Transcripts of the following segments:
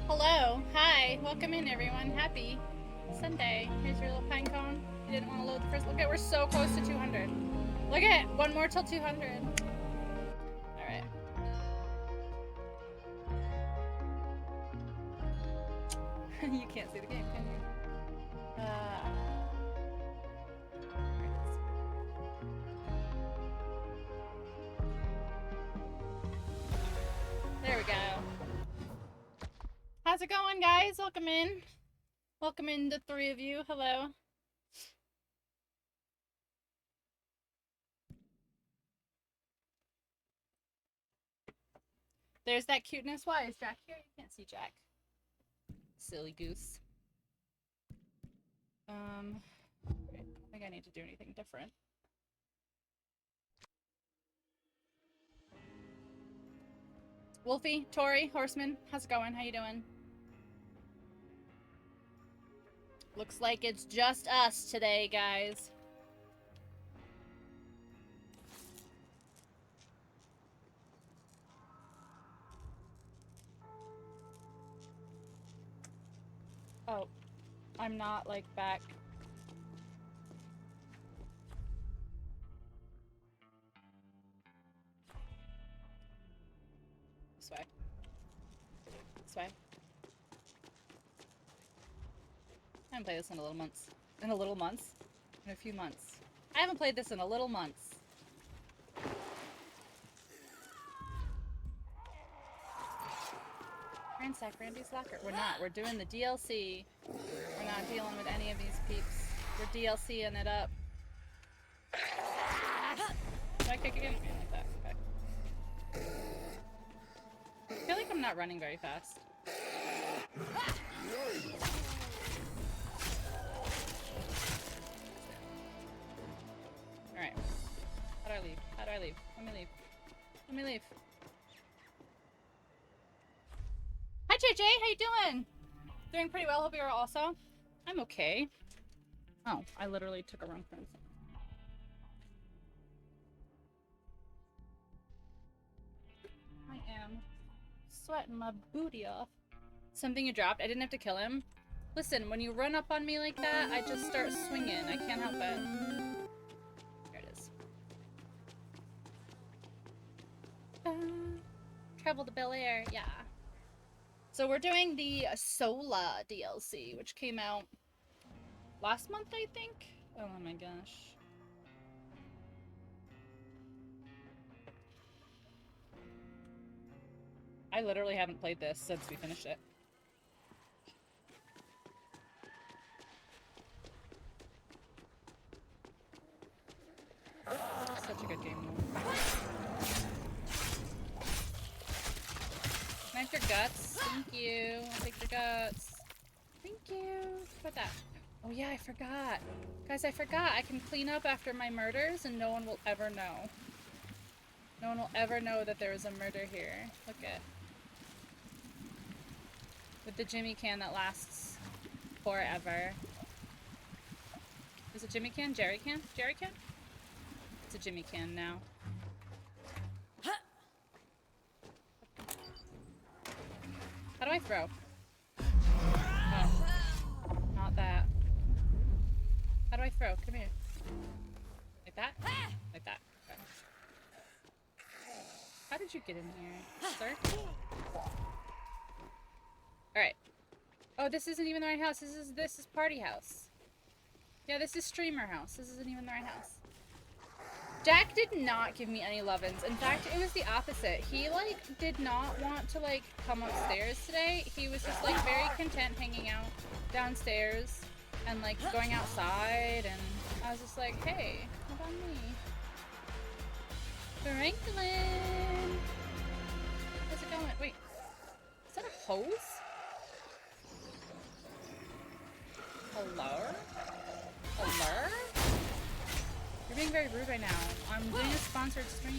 Hello, hi, welcome in everyone. Happy Sunday. Here's your little pine cone. You didn't want to load the first. Look at, we're so close to 200. Look at, one more till 200. All right. You can't see the game, can you? There we go. How's it going, guys? Welcome in. Welcome in, the three of you. Hello. There's that cuteness. Why is Jack here? You can't see Jack. Silly goose. I think I need to do anything different. Wolfie, Tori, Horseman, how's it going? How you doing? Looks like it's just us today, guys. Oh, I'm not, like, back. This way. This way. I haven't played this in a little months. In a little months? In a few months. I haven't played this in a little months. Ransack Randy's locker. We're not. We're doing the DLC. We're not dealing with any of these peeps. We're DLCing it up. Do I kick again? Like that. Okay. I feel like I'm not running very fast. Alright. How do I leave? How do I leave? Let me leave. Let me leave. Hi JJ, how you doing? Doing pretty well, hope you're also. I'm okay. Oh, I literally took a wrong turn. I am sweating my booty off. Something you dropped? I didn't have to kill him. Listen, when you run up on me like that, I just start swinging. I can't help it. There it is. Travel to Bel Air, yeah. So we're doing the Sola DLC, which came out last month, I think? Oh my gosh. I literally haven't played this since we finished it. Such a good game. Can I have your guts? Thank you. I'll take your guts. Thank you. Put that. Oh yeah, I forgot. Guys, I forgot. I can clean up after my murders and no one will ever know. No one will ever know that there was a murder here. Look at. With the Jimmy can that lasts forever. Is it Jimmy can? Jerry can? Jerry can? It's a Jimmy can now. How do I throw? Oh. Not that. How do I throw? Come here. Like that? Like that. Okay. How did you get in here, sir? Alright. Oh, this isn't even the right house. This is party house. Yeah, this is streamer house. This isn't even the right house. Jack did not give me any love-ins. In fact, it was the opposite. He, like, did not want to, like, come upstairs today. He was just, like, very content hanging out downstairs and, like, going outside. And I was just like, hey, how about me? Franklin! How's it going? Wait. Is that a hose? Hello? Hello? You're being very rude right now. I'm doing a sponsored stream.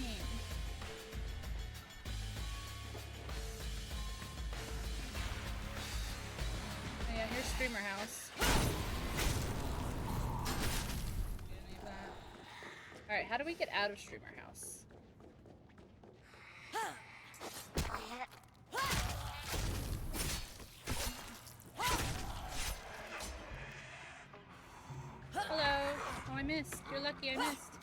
Oh yeah, here's Streamer House. Alright, how do we get out of Streamer House? missed. You're lucky I missed.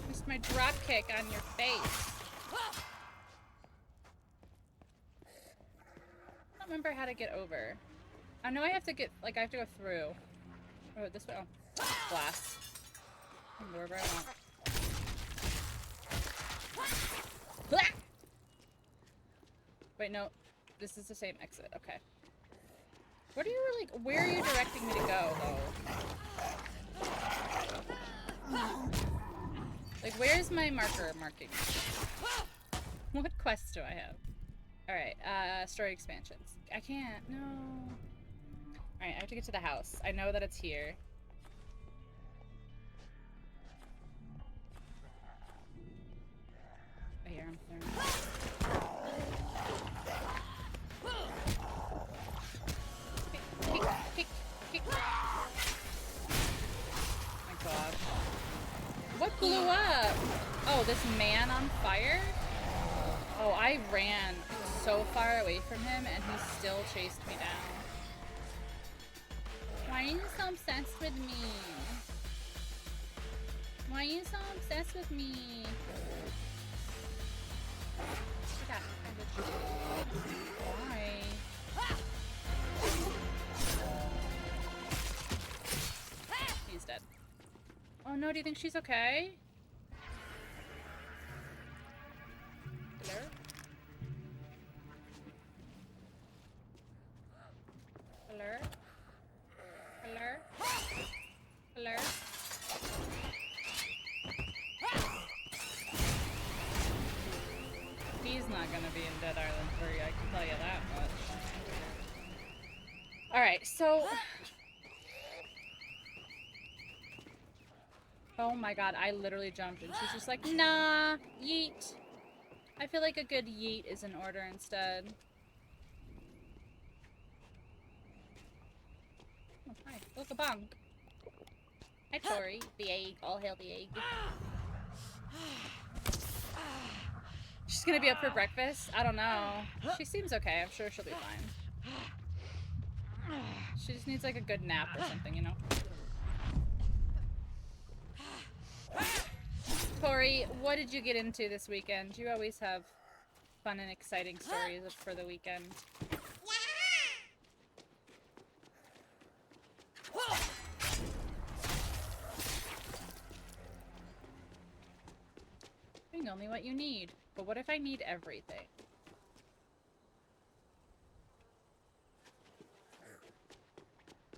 Missed my drop kick on your face. I don't remember how to get over. I know I have to get, like, I have to go through. Oh, this way. Oh, blast. I can go wherever I want. Wait, no. This is the same exit. Okay. What are you, like, where are you directing me to go, though? Like, where's my marker marking? What quests do I have? Alright, story expansions. I can't, no. Alright, I have to get to the house. I know that it's here. I hear him. Kick. Oh my god. What blew up? Oh, this man on fire? Oh, I ran so far away from him and he still chased me down. Why are you so obsessed with me? Why are you so obsessed with me? Why? He's dead. Oh no, do you think she's okay? Hello? Hello? Hello? Hello? He's not gonna be in Dead Island 3, I can tell you that much. Alright, so... Oh my god, I literally jumped and she's just like, nah, yeet. I feel like a good yeet is in order instead. Oh, hi. Look, a bong. Hi, Tori. The egg. All hail the egg. She's gonna be up for breakfast? I don't know. She seems okay. I'm sure she'll be fine. She just needs like a good nap or something, you know? Tori, what did you get into this weekend? You always have fun and exciting stories for the weekend. Bring only what you need. But what if I need everything?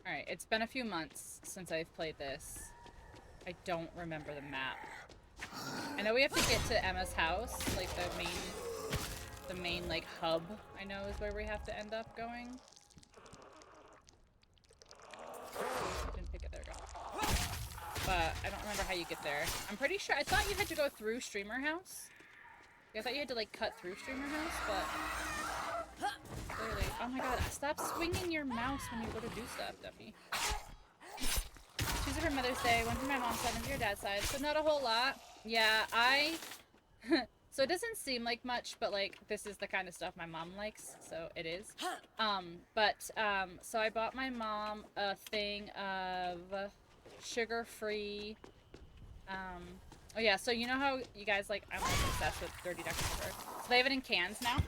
Alright, it's been a few months since I've played this. I don't remember the map. I know we have to get to Emma's house, like the main like hub, I know is where we have to end up going. Didn't pick it, there we go. But I don't remember how you get there. I'm pretty sure, I thought you had to go through Streamer House. I thought you had to like cut through Streamer House, but clearly. Oh my god, stop swinging your mouse when you go to do stuff, Duffy. Tuesday for Mother's Day, one from my mom's side and from your dad's side, so not a whole lot. Yeah, so it doesn't seem like much, but like this is the kind of stuff my mom likes, so it is. So I bought my mom a thing of sugar-free, oh yeah, so you know how you guys like, I'm like obsessed with dirty Dr. Pepper. So they have it in cans now.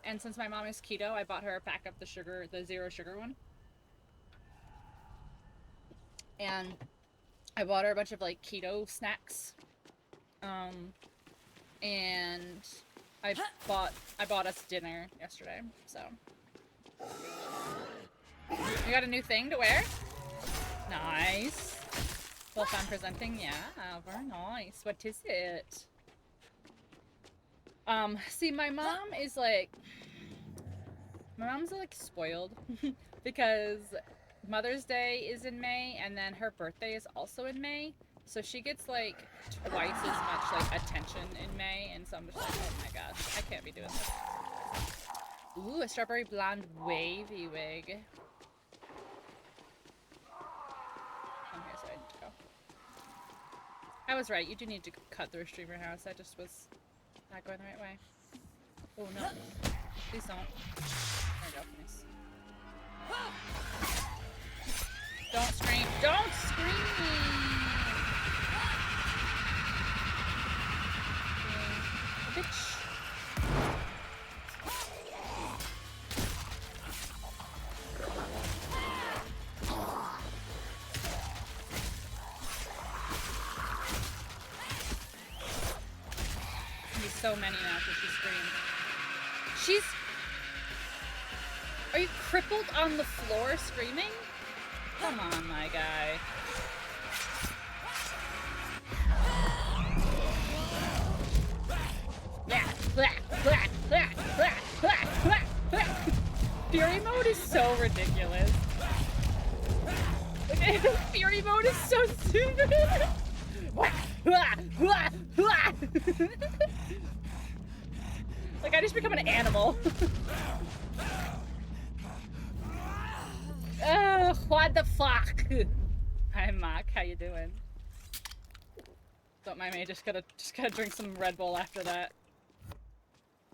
And since my mom is keto, I bought her a pack of the zero sugar one. And I bought her a bunch of like keto snacks. And I bought us dinner yesterday, so. You got a new thing to wear? Nice. Well, fun presenting, yeah, very nice. What is it? See, my mom's like spoiled because Mother's Day is in May and then her birthday is also in May. So she gets like twice as much like attention in May, and so I'm just like, oh my gosh, I can't be doing this. Ooh, a strawberry blonde wavy wig. I'm here, so I need to go. I was right, you do need to cut through Streamer House. I just was not going the right way. Oh no. Please don't. There we go, nice. Don't scream. Don't scream! Bitch. There's so many now because she screamed. She's... Are you crippled on the floor screaming? Come on, my guy. Fury mode is so ridiculous. Fury mode is so stupid. Like, I just become an animal. Ugh, what the fuck? Hi, Mark. How you doing? Don't mind me. Just gotta drink some Red Bull after that.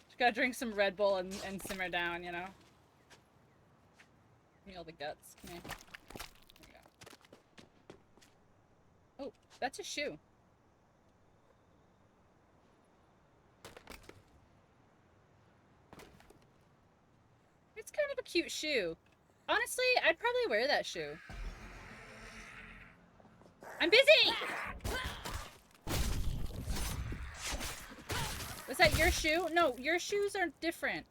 Just gotta drink some Red Bull and simmer down, you know. Give me all the guts. Come here. There you go. Oh, that's a shoe. It's kind of a cute shoe. Honestly, I'd probably wear that shoe. I'm busy! Was that your shoe? No, your shoes are different.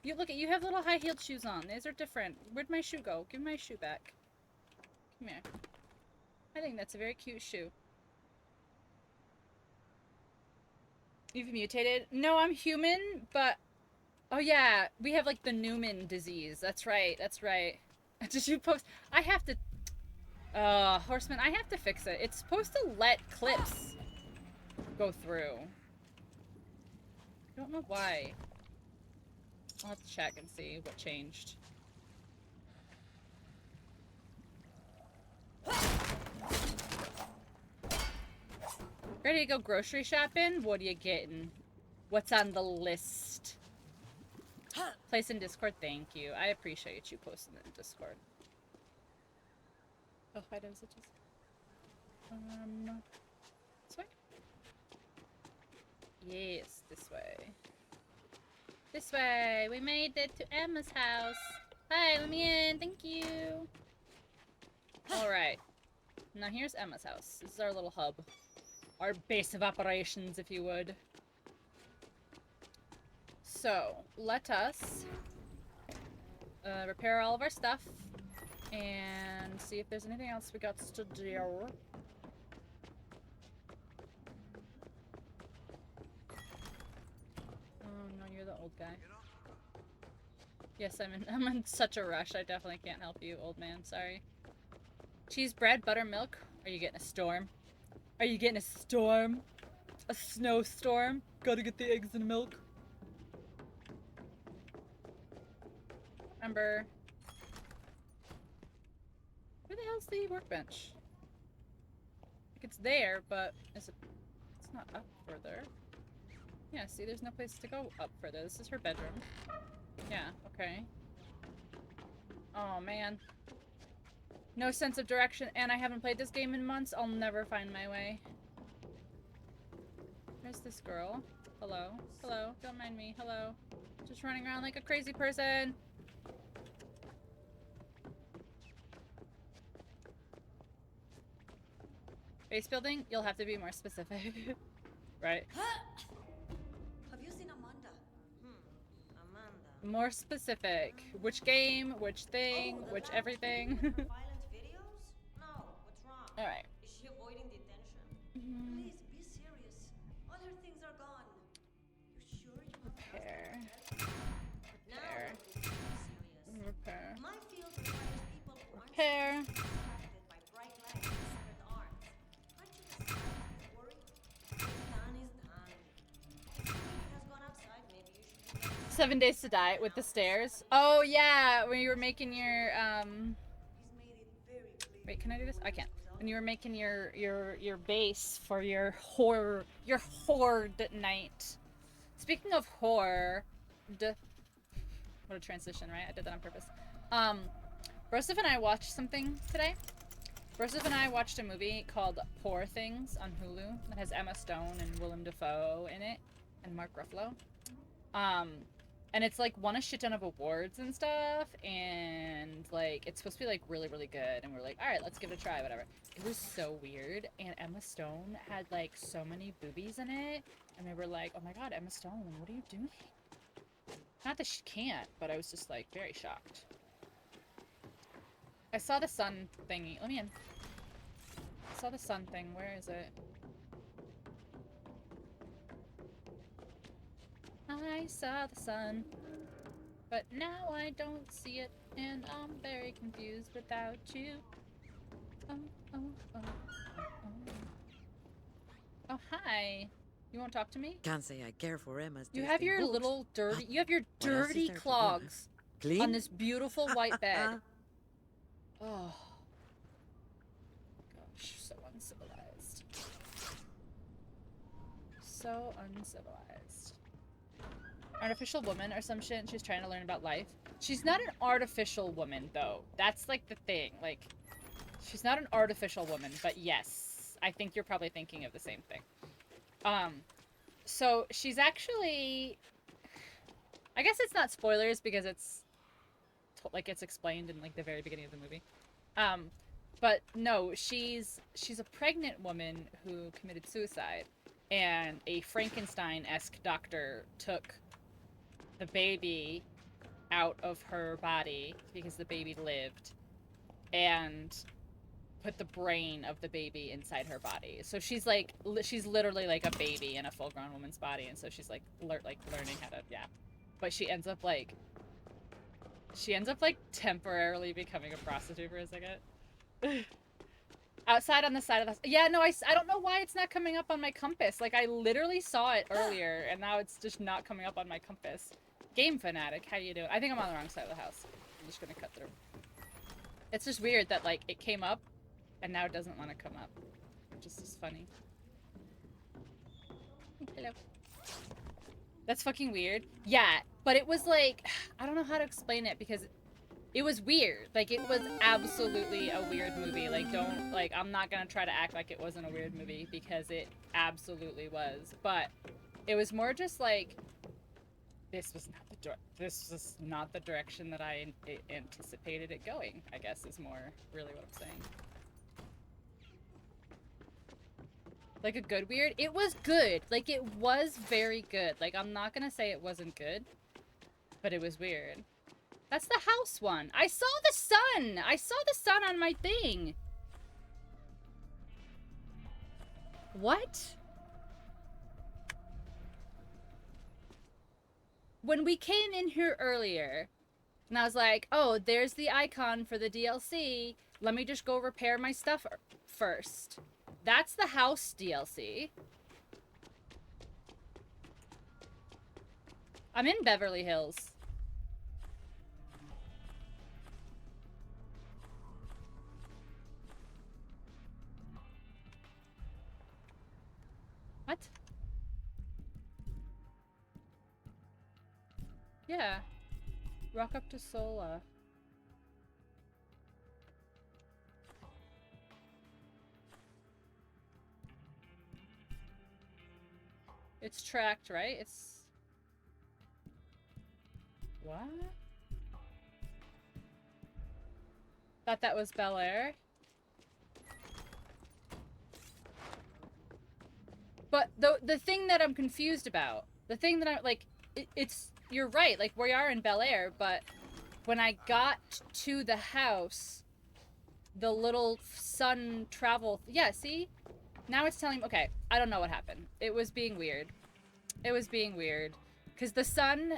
You look at you have little high-heeled shoes on. These are different. Where'd my shoe go? Give me my shoe back. Come here. I think that's a very cute shoe. You've mutated? No, I'm human, but... Oh yeah, we have like the Newman disease. That's right, that's right. Did you post? I have to... Horseman, I have to fix it. It's supposed to let clips go through. I don't know why. I'll have to check and see what changed. Ready to go grocery shopping? What are you getting? What's on the list? Place in Discord, thank you. I appreciate you posting it in Discord. Oh, why does it just... This way? Yes, this way. This way! We made it to Emma's house! Hi, let me in! Thank you! Alright. Now here's Emma's house. This is our little hub. Our base of operations, if you would. So, let us repair all of our stuff and see if there's anything else we got to do. Oh no, you're the old guy. Yes, I'm in such a rush. I definitely can't help you, old man. Sorry. Cheese, bread, buttermilk. Are you getting a storm? Are you getting a storm? A snowstorm? Gotta get the eggs and milk. Remember. Where the hell's the workbench? Like it's there, but is it? It's not up further. Yeah, see, there's no place to go up further. This is her bedroom. Yeah, okay. Oh man. No sense of direction, and I haven't played this game in months. I'll never find my way. There's this girl. Hello. Hello. Don't mind me. Hello. Just running around like a crazy person. Base building? You'll have to be more specific. Right. Have you seen Amanda? Amanda. More specific. Which game? Which thing? Which everything? Violent videos? No. What's wrong? Alright. Is she avoiding detention? Please be serious. All her things are gone. You sure you have Repair. Repair. Serious. Repair. My field requires people who aren't Repair. distracted by bright lights and severed arms. Aren't you the same? Worry? What's done is done. If she has gone outside, maybe you should 7 days to die with the stairs. Oh yeah, when you were making your He's made it very clear. wait, can I do this? I can't. When you were making your base for your horde night. Speaking of horde, what a transition, right? I did that on purpose. Rosef and I watched something today. Joseph and I watched a movie called Poor Things on Hulu that has Emma Stone and Willem Dafoe in it and Mark Ruffalo. And it's like won a shit ton of awards and stuff, and like it's supposed to be like really, really good. And we're like, all right, let's give it a try, whatever. It was so weird, and Emma Stone had like so many boobies in it, and we were like, oh my god, Emma Stone, what are you doing? Not that she can't, but I was just like very shocked. I saw the sun thingy. Let me in. I saw the sun thing. Where is it? I saw the sun, but now I don't see it, and I'm very confused without you. Oh, oh, oh, oh, oh. Oh, hi. You won't talk to me? Can't say I care for Emma's You taste have in your books. little dirty, you have your What else is dirty there to do, clogs Clean? on this beautiful white bed. Oh. Gosh, so uncivilized. So uncivilized. Artificial woman or some shit, and she's trying to learn about life. She's not an artificial woman, though. That's, like, the thing. Like, she's not an artificial woman, but yes. I think you're probably thinking of the same thing. So she's actually... I guess it's not spoilers because it's... like, it's explained in, like, the very beginning of the movie. But no, she's a pregnant woman who committed suicide. And a Frankenstein-esque doctor took the baby out of her body because the baby lived and put the brain of the baby inside her body. So she's like, she's literally like a baby in a full-grown woman's body, and so she's like, learning how to, yeah. But she ends up like temporarily becoming a prostitute for a second. Outside on the side of the... Yeah, no, I don't know why it's not coming up on my compass. Like, I literally saw it earlier, and now it's just not coming up on my compass. Game Fanatic, how you doing? I think I'm on the wrong side of the house. I'm just gonna cut through. It's just weird that, like, it came up, and now it doesn't want to come up. Which is just funny. Hello. That's fucking weird. Yeah, but it was like... I don't know how to explain it, because... It was weird. Like, it was absolutely a weird movie. Like, don't, like, I'm not gonna try to act like it wasn't a weird movie, because it absolutely was. But it was more just like, this was not the direction that I anticipated it going, I guess, is more really what I'm saying. Like, a good weird? It was good. Like, it was very good. Like, I'm not gonna say it wasn't good, but it was weird. That's the house one. I saw the sun! I saw the sun on my thing! What? When we came in here earlier, and I was like, oh, there's the icon for the DLC. Let me just go repair my stuff first. That's the house DLC. I'm in Beverly Hills. What? Yeah. Rock up to Sola. It's tracked, right? It's... What? Thought that was Bel Air. But the thing that I'm confused about, the thing that I'm, like, it's, you're right, like, we are in Bel Air, but when I got to the house, the little sun travel, yeah, see? Now it's telling me, okay, I don't know what happened. It was being weird. It was being weird. Because the sun,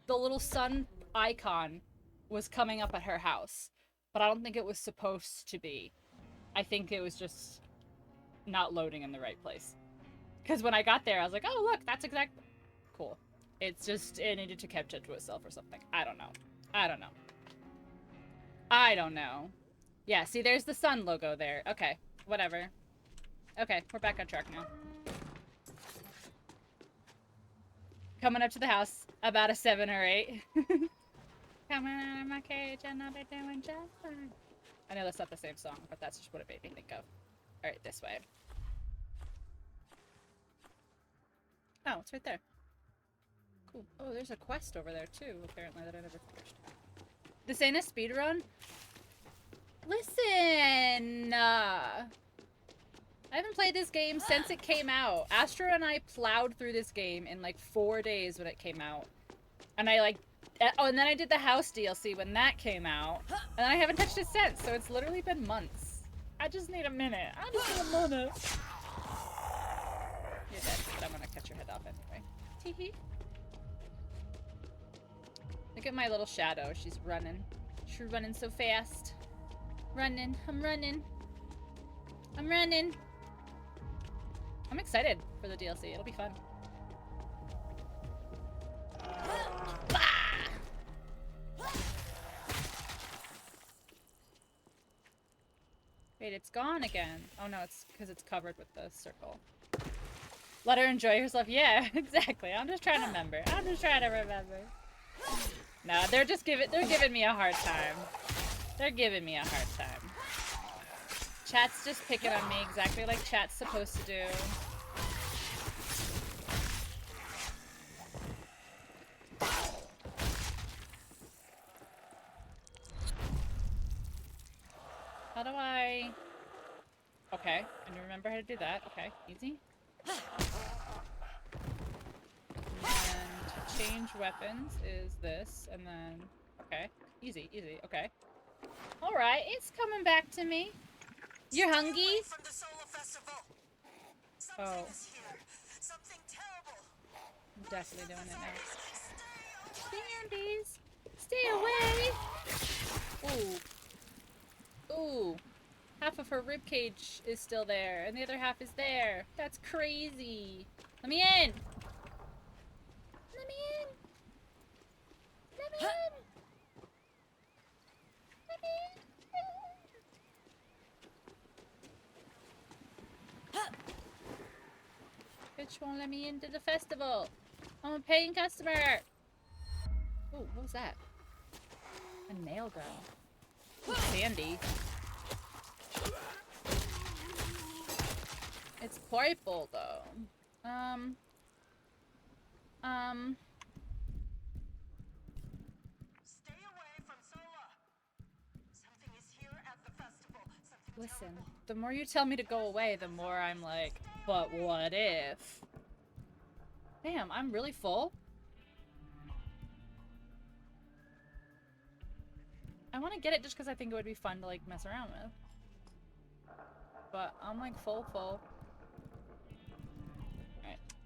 the little sun icon was coming up at her house, but I don't think it was supposed to be. I think it was just not loading in the right place. Because when I got there, I was like, oh, look, that's exactly... Cool. It's just, it needed to catch up to itself or something. I don't know. I don't know. I don't know. Yeah, see, there's the sun logo there. Okay, whatever. Okay, we're back on track now. Coming up to the house, about a 7 or 8. Coming out of my cage and I'll be doing just fine. I know that's not the same song, but that's just what it made me think of. Alright, this way. Oh, it's right there. Cool. Oh, there's a quest over there too, apparently, that I never finished. This ain't a speedrun? Listen! I haven't played this game since it came out. Astro and I plowed through this game in like 4 days when it came out. And I like... Oh, and then I did the house DLC when that came out. And I haven't touched it since, so it's literally been months. I just need a minute. I just need a minute. You're dead, but I'm gonna cut your head off anyway. Teehee. Look at my little shadow. She's running. She's running so fast. Running. I'm running. I'm running. I'm excited for the DLC. It'll be fun. Wait, it's gone again. Oh no, it's because it's covered with the circle. Let her enjoy herself. Yeah, exactly. I'm just trying to remember. I'm just trying to remember. No, they're giving me a hard time. They're giving me a hard time. Chat's just picking on me exactly like chat's supposed to do. How do I... Okay, I remember how to do that. Okay, easy. And change weapons is this, and then... Okay, easy, easy, okay. Alright, it's coming back to me. You're hungry? Oh. I'm definitely doing it now. Standies! Stay away! Ooh. Ooh. Half of her ribcage is still there, and the other half is there. That's crazy. Let me in! Let me in! Let me in! Let me in! Bitch won't let me into the festival. I'm a paying customer. Ooh, what was that? A nail gun. Ooh, Sandy. It's purple though. Stay away from Sola. Something is here at the festival. Something Listen, terrible. the more you tell me to go away, the more I'm like, but what if? Damn, I'm really full. I want to get it just because I think it would be fun to like mess around with. But I'm like full. Alright,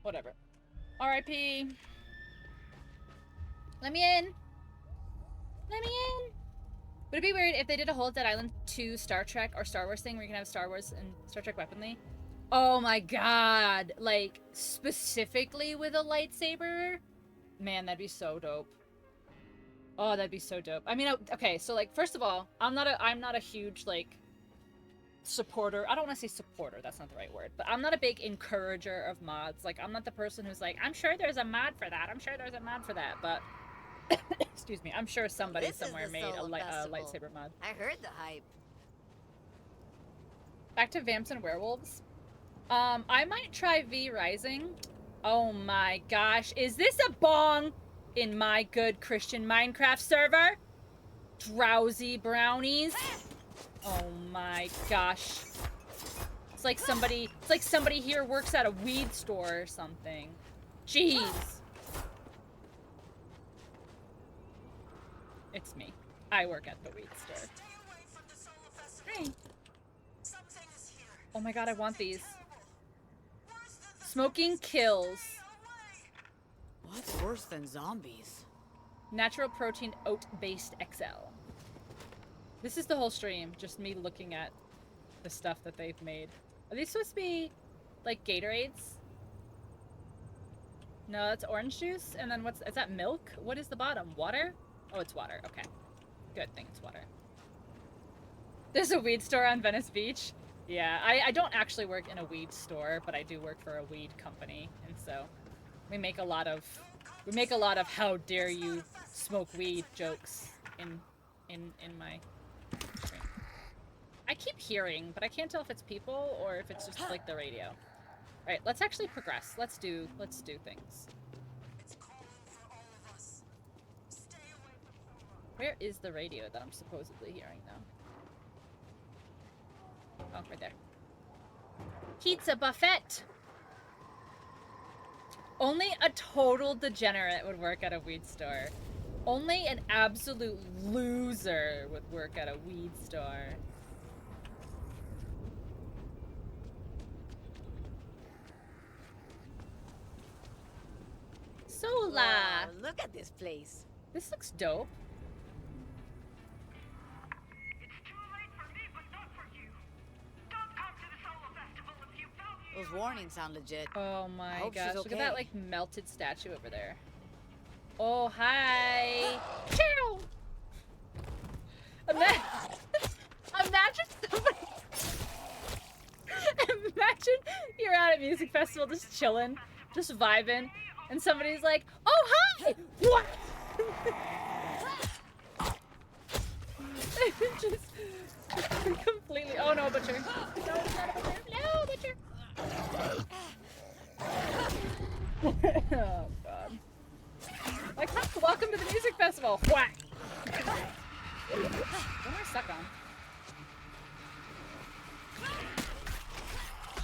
whatever. R.I.P. Let me in! Let me in! Would it be weird if they did a whole Dead Island 2 Star Trek or Star Wars thing where you can have Star Wars and Star Trek weaponry? Oh my god! Like, specifically with a lightsaber? Man, that'd be so dope. Oh, that'd be so dope. I mean, okay, so like, first of all, I'm not a huge, like, supporter. I don't want to say supporter, that's not the right word, but I'm not a big encourager of mods. Like, I'm not the person who's like, I'm sure there's a mod for that, I'm sure there's a mod for that, but excuse me, I'm sure somebody somewhere made a lightsaber mod. I heard the hype. Back to Vamps and Werewolves. I might try V Rising. Oh my gosh, is this a bong in my good Christian Minecraft server? Drowsy brownies. Oh my gosh. It's like somebody here works at a weed store or something. Jeez. It's me. I work at the weed store. Hey. Oh my god, I want these. Smoking kills. What's worse than zombies? Natural protein oat-based XL. This is the whole stream, just me looking at the stuff that they've made. Are these supposed to be, like, Gatorades? No, that's orange juice. And then is that milk? What is the bottom? Water? Oh, it's water. Okay. Good thing it's water. There's a weed store on Venice Beach. Yeah, I don't actually work in a weed store, but I do work for a weed company, and so we make a lot of how dare you smoke weed jokes in my stream. I keep hearing, but I can't tell if it's people or if it's just like the radio. Right, let's actually progress. Let's do things. It's calling for all of us. Stay away from Sora. Where is the radio that I'm supposedly hearing though? Oh, right there. Pizza buffet! Only a total degenerate would work at a weed store. Only an absolute loser would work at a weed store. Sola! Wow, look at this place. This looks dope. It's too late for me, but not for you. Don't come to the Solo Festival if you value Those warnings sound legit. Oh my hope she's gosh, look at that okay. like melted statue over there. Oh, hi! Ciao! Imagine somebody... Imagine you're at a music festival just chilling, just vibing, and somebody's like, oh, hi! What? Just completely... Oh, no, Butcher. No, it's not a Butcher. No, Butcher. Oh, God. Like, huh, welcome to the music festival. Whack! What am I stuck on?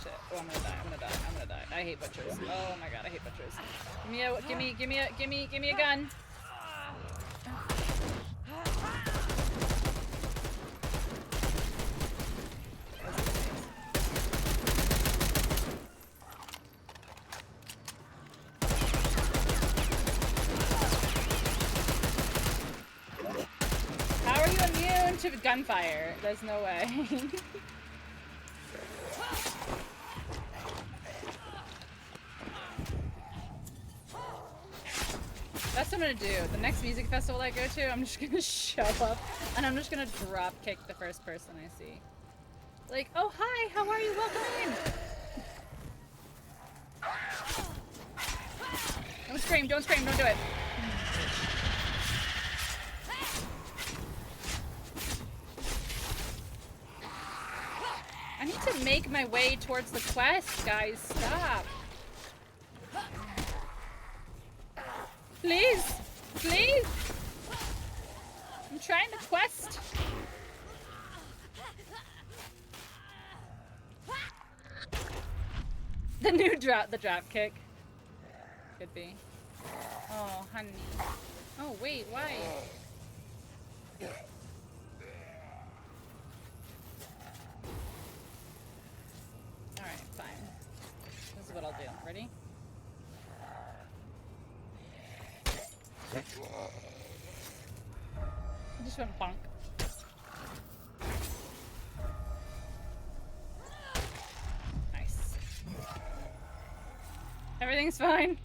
Shit. Oh, I'm gonna die. I hate butchers. Oh my god, I hate butchers. Give me a gun. How are you immune to gunfire? There's no way. That's what I'm gonna do. The next music festival I go to, I'm just gonna show up and I'm just gonna drop kick the first person I see. Like, oh hi, how are you? Welcome in. Don't scream, don't do it. I need to make my way towards the quest, guys. Stop. Please! Please! I'm trying to quest. The drop kick. Could be. Oh, honey. Oh, wait, why? Alright, fine. This is what I'll do. Ready? I just went bonk. Nice. Everything's fine.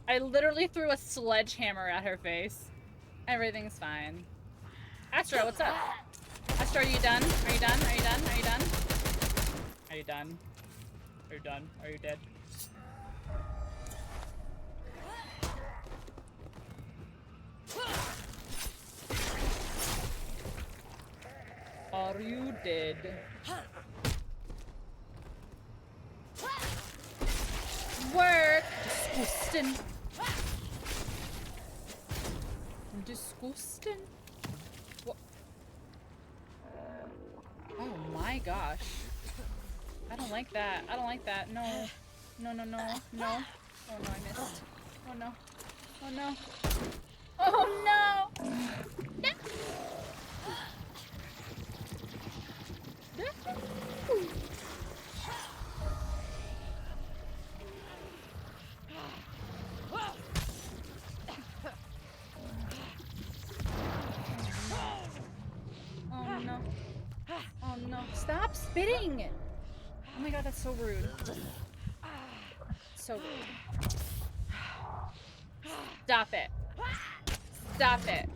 I literally threw a sledgehammer at her face. Everything's fine. Astra, what's up? Astra, are you done? Are you done? Are you done? Are you done? Are you done? Are you done? Are you dead? Are you dead? Work! Disgusting. Disgusting. What? Oh my gosh. I don't like that. I don't like that. No. No, no, no. No. Oh no, I missed. Oh no. Oh no. Oh no! No! Oh no. Oh no. Stop spitting! Oh my god, that's so rude. So rude. Stop it. Stop it.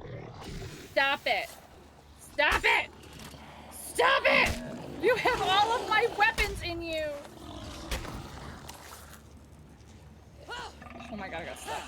Stop it. Stop it! Stop it! You have all of my weapons in you! Oh my god, I got stuck.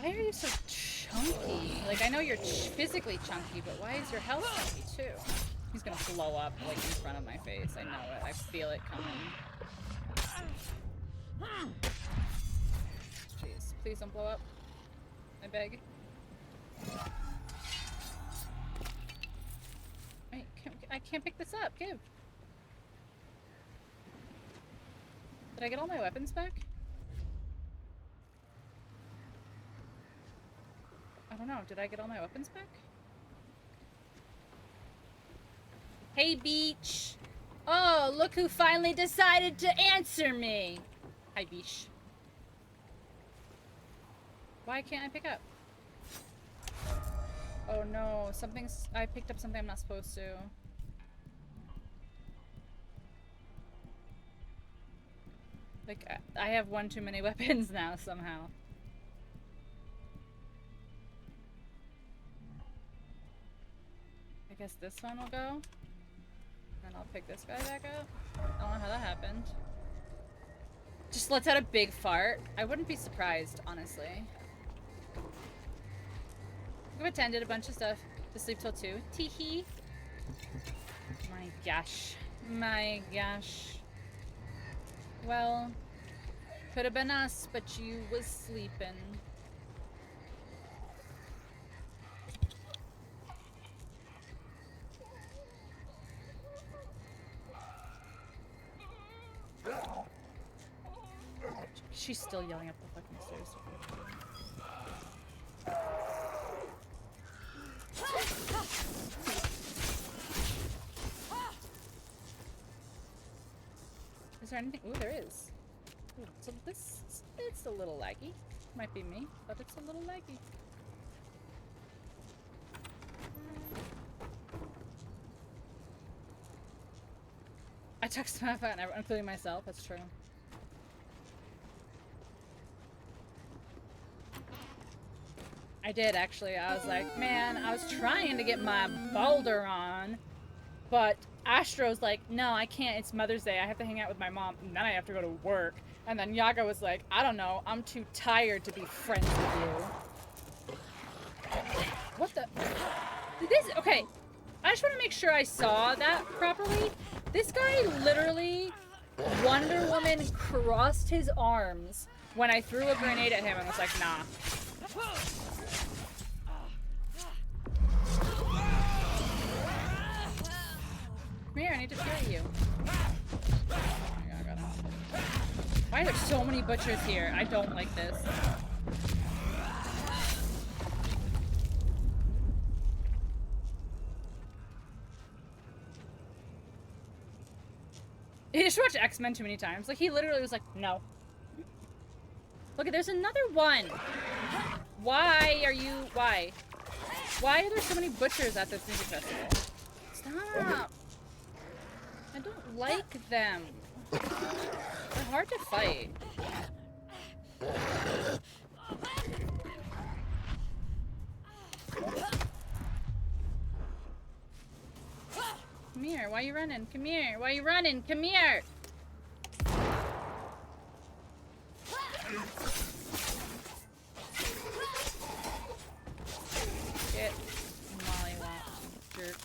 Why are you so chunky? Like, I know you're physically chunky, but why is your health chunky too? He's gonna blow up, like, in front of my face. I know it. I feel it coming. Jeez. Please don't blow up. I beg. I can't pick this up. Give. Did I get all my weapons back? I don't know. Did I get all my weapons back? Hey, Beach. Oh, look who finally decided to answer me. Hi, Beach. Why can't I pick up? Oh no, I picked up something I'm not supposed to. Like, I have one too many weapons now, somehow. I guess this one will go. And I'll pick this guy back up. I don't know how that happened. Just lets out a big fart. I wouldn't be surprised, honestly. I've attended a bunch of stuff to sleep till 2. Teehee. My gosh. My gosh. Well, could have been us, but you was sleeping. She's still yelling up the fucking stairs. Is there anything? Ooh, there is. Ooh, so it's a little laggy. Might be me, but it's a little laggy. I texted my phone, including myself. That's true. I did, actually. I was like, man, I was trying to get my boulder on, but Astro's like, no, I can't. It's Mother's Day. I have to hang out with my mom, and then I have to go to work. And then Yaga was like, I don't know. I'm too tired to be friends with you. What the? Okay. I just want to make sure I saw that properly. This guy literally, Wonder Woman crossed his arms when I threw a grenade at him and was like, nah. Come here, I need to kill you. Oh my god, I got him. Why are there so many butchers here? I don't like this. He just watched X-Men too many times. Like, he literally was like, no. Look, there's another one. Why are you... Why? Why are there so many butchers at this music festival? Stop. I don't like them. They're hard to fight. Come here. Why are you running? Come here. Why are you running? Come here. Get mollywop, jerk.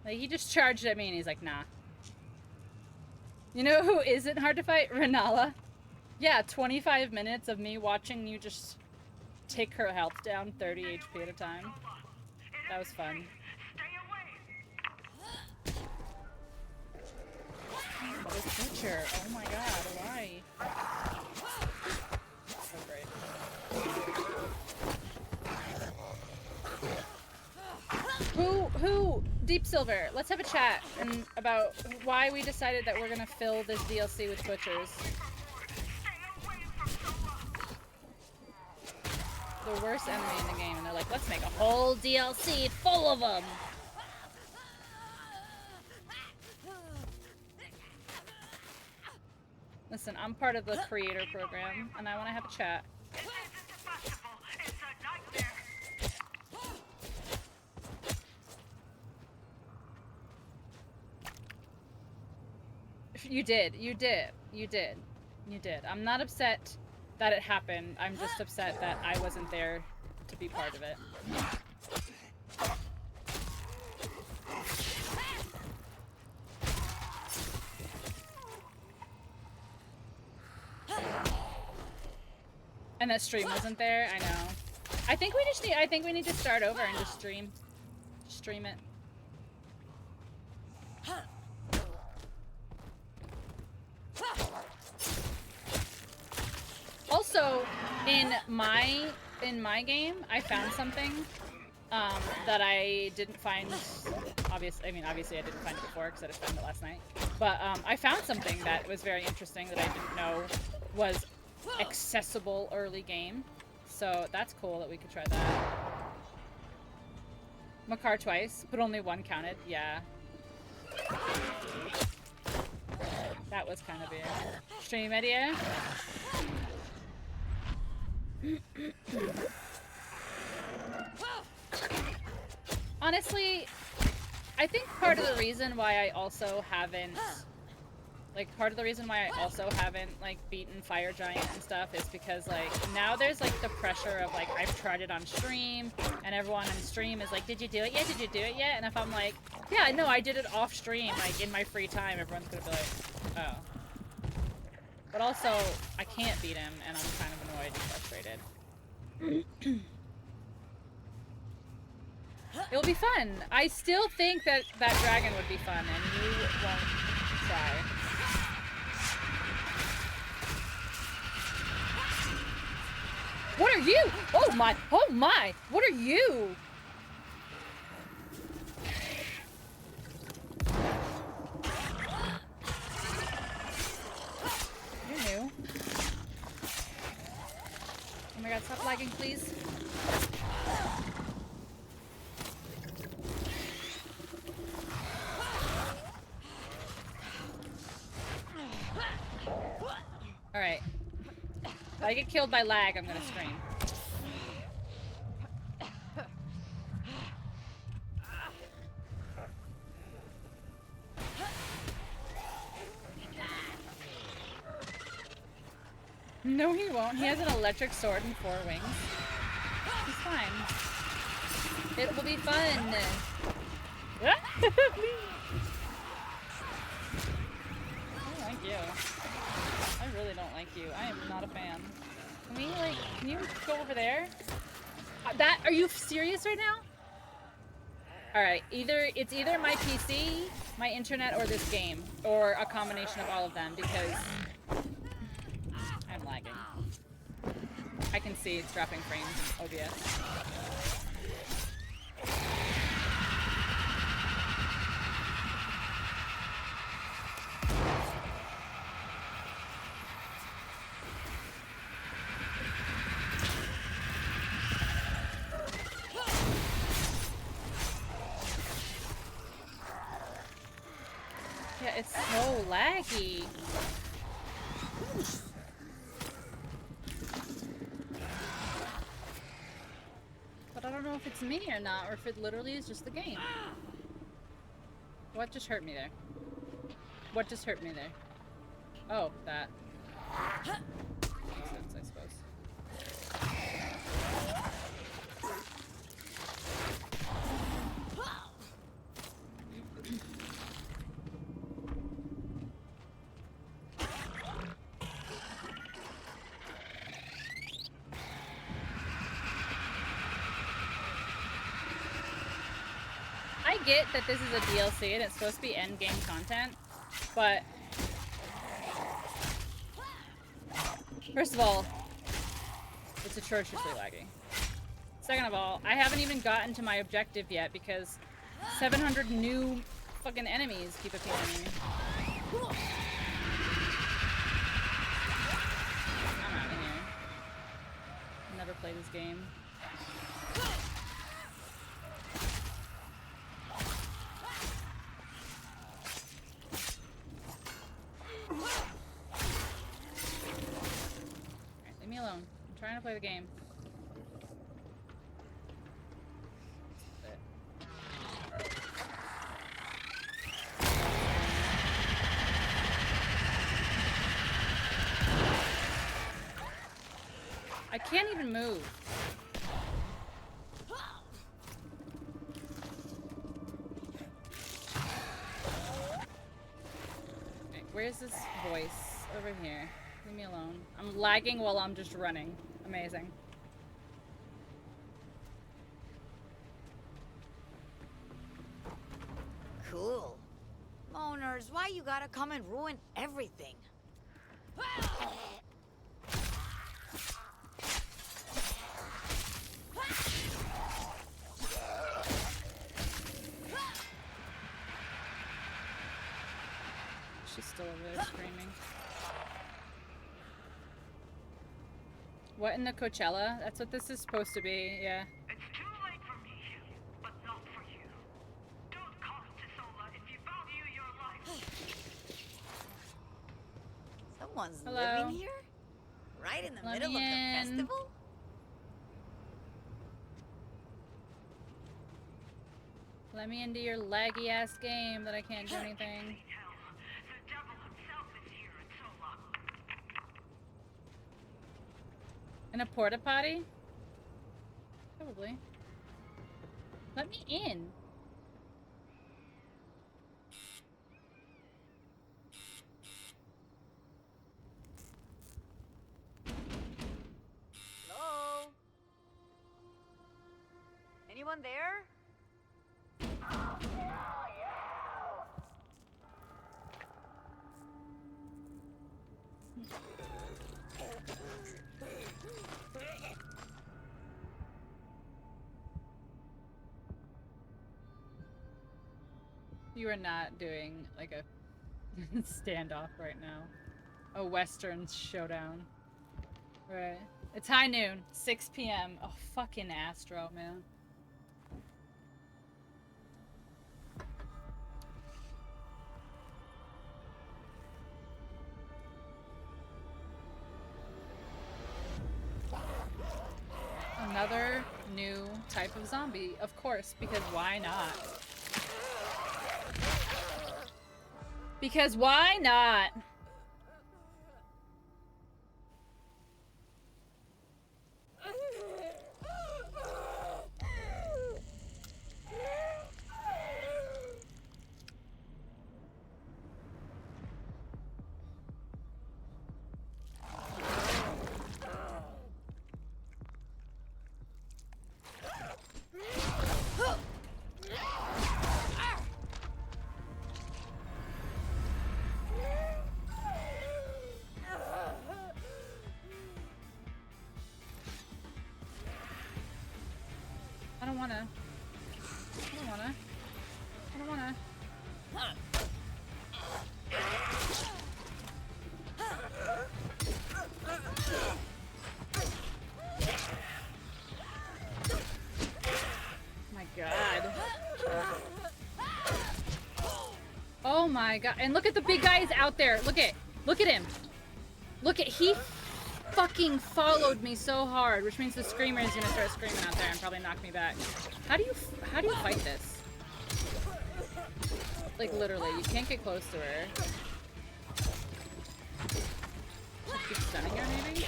Like, he just charged at me and he's like, nah. You know who isn't hard to fight? Renala. Yeah, 25 minutes of me watching you just take her health down 30 HP at a time. That was fun. This butcher. Oh my god, why? So great. Who? Deep Silver. Let's have a chat about why we decided that we're gonna fill this DLC with butchers. The worst enemy in the game, and they're like, let's make a whole DLC full of them. Listen, I'm part of the creator program, and I want to have a chat. You did. I'm not upset that it happened. I'm just upset that I wasn't there to be part of it. And that stream wasn't there. I know. I think we need to start over and just stream it. Also, in my game, I found something that I didn't find. Obviously, I didn't find it before because I just found it last night. But I found something that was very interesting that I didn't know was accessible early game. So that's cool that we could try that. Makar twice, but only one counted. Yeah. That was kind of weird. Stream idea. Honestly, I think part of the reason why I also haven't like beaten Fire Giant and stuff is because like now there's like the pressure of like I've tried it on stream and everyone on stream is like, did you do it yet? Did you do it yet? And if I'm like, yeah, no, I did it off stream, like in my free time, everyone's gonna be like, oh. But also, I can't beat him and I'm kind of annoyed and frustrated. It'll be fun. I still think that that dragon would be fun and you won't try. What are you? Oh my, what are you? You're new. Oh my god, stop lagging, please. Alright. If I get killed by lag, I'm gonna scream. No, he won't. He has an electric sword and 4 wings. He's fine. It will be fun. I don't like you. I really don't like you. I am not a fan. Can you go over there? Are you serious right now? Alright, it's either my PC, my internet, or this game. Or a combination of all of them, because I'm lagging. I can see it's dropping frames in OBS. Yeah, it's so laggy. But I don't know if it's me or not, or if it literally is just the game. What just hurt me there? What just hurt me there? Oh, that. Makes sense, I suppose. I get that this is a DLC and it's supposed to be endgame content, but first of all, it's atrociously laggy. Second of all, I haven't even gotten to my objective yet because 700 new fucking enemies keep appearing to me. I'm out of here. Never play this game. Leave me alone. I'm trying to play the game. can't even move. Wait, where's this voice? Over here. Leave me alone. I'm lagging while I'm just running. Amazing. Cool. Loners, why you gotta come and ruin everything? She's still over there screaming. What in the Coachella? That's what this is supposed to be, yeah. It's too late for me, but not for you. Don't come to Sola if you value your life. Someone's Hello. living here? Right in the Let middle me of the in. festival? Let me into your laggy ass game that I can't do anything. Hell, the devil himself is here at Sola. In a porta potty? Probably. Let me in. Hello? Anyone there? You are not doing like a standoff right now. A Western showdown. Right. It's high noon, 6 p.m. Oh, fucking Astro, man. Another new type of zombie, of course, because why not? Because why not? I don't wanna. I don't wanna. I don't wanna. My God. Oh my God. And look at the big guys out there. Look at him. He fucking followed me so hard, which means the screamer is gonna start screaming out there and probably knock me back. How do you fight this? Like literally, you can't get close to her. Just keep stunning her, maybe?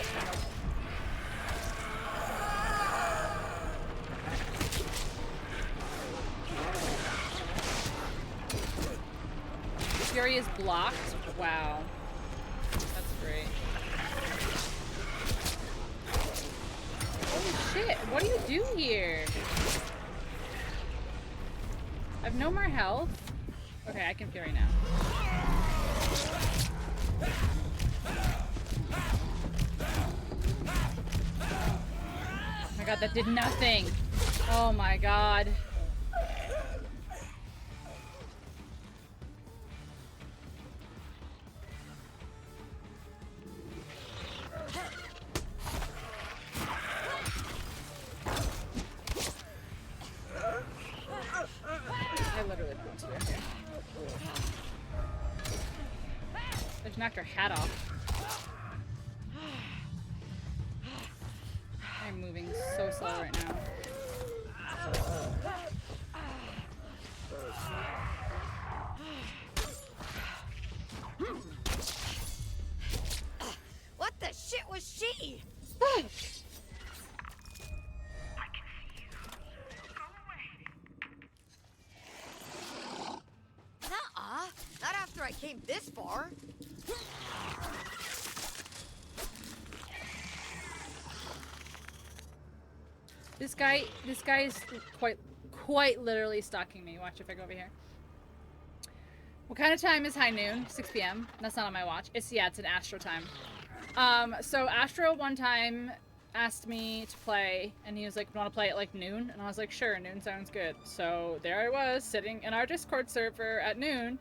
Fury is blocked. Wow, that's great. Holy shit, what do you do here? I have no more health. Okay, I can Fury now. Oh my God, that did nothing. Oh my God. I literally punched her here. I just knocked her hat off. I'm moving so slow right now. What the shit was she? this far. This guy is quite literally stalking me. Watch if I go over here. What kind of time is high noon? 6 p.m. That's not on my watch. It's an Astro time. So Astro one time asked me to play, and he was like, "Want to play at like noon?" And I was like, "Sure, noon sounds good." So there I was sitting in our Discord server at noon,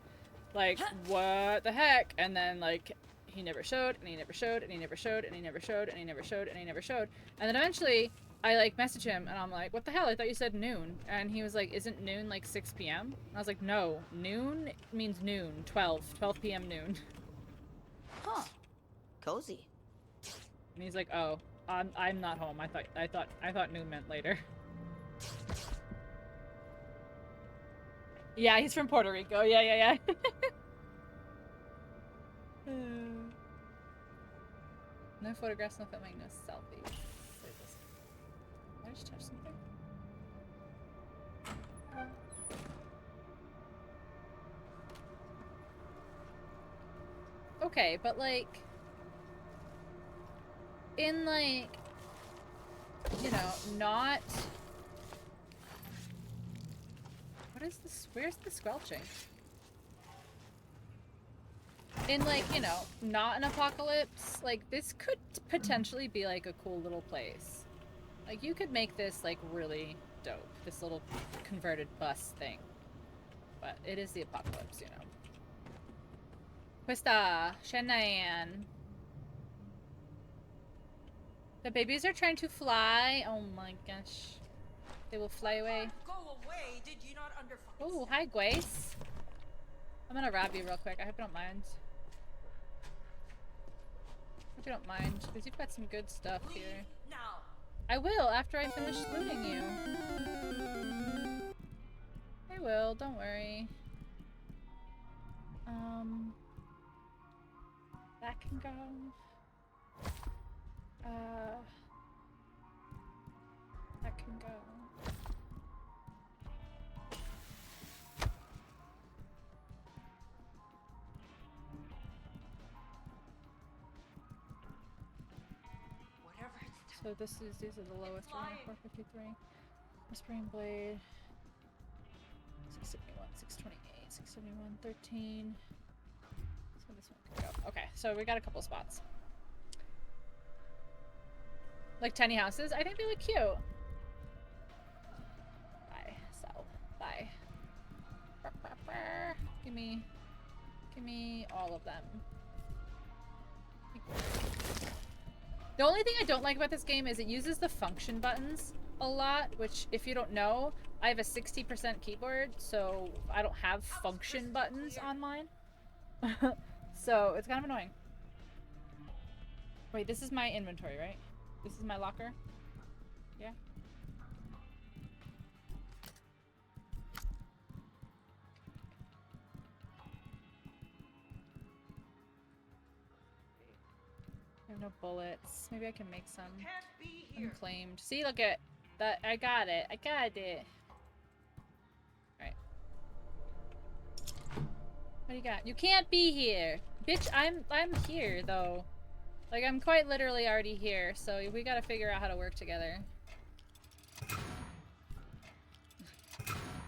like, what the heck? And then like he never showed, and he never showed, and he never showed, and he never showed, and he never showed, and he never showed. And then eventually I like message him, and I'm like, "What the hell? I thought you said noon." And he was like, "Isn't noon like 6 p.m.?" And I was like, "No, noon means noon, 12 p.m. noon." Huh. Cozy. And he's like, "Oh, I'm not home. I thought noon meant later." Yeah, he's from Puerto Rico. Yeah. No photographs, no filming, no selfies. What is this? Did I just touch something? Okay, but like, in like, you know, not. What is this? Where's the squelching? In like, you know, not an apocalypse, like this could potentially be like a cool little place. Like you could make this like really dope, this little converted bus thing. But it is the apocalypse, you know. Questa, Shannon. The babies are trying to fly. Oh my gosh. They will fly away. Go away, did you not Oh, hi Grace. I'm gonna rob you real quick. I hope you don't mind. Hope you don't mind, because you've got some good stuff Leave here. now. I will after I finish looting you. I will, don't worry. That can go. That can go. Whatever it's So these are the lowest right now, 453. Whispering Blade. 671, 628, 671, 13. So this one can go. Okay, so we got a couple spots. Like tiny houses? I think they look cute. Bye. Sell. Bye. Give me all of them. The only thing I don't like about this game is it uses the function buttons a lot, which if you don't know, I have a 60% keyboard, so I don't have function buttons on mine. So it's kind of annoying. Wait, this is my inventory, right? This is my locker? Yeah? I have no bullets. Maybe I can make some. can't be here. Unclaimed. See, look at that. I got it. I got it. Alright. What do you got? You can't be here. Bitch, I'm here, though. Like, I'm quite literally already here, so we gotta figure out how to work together.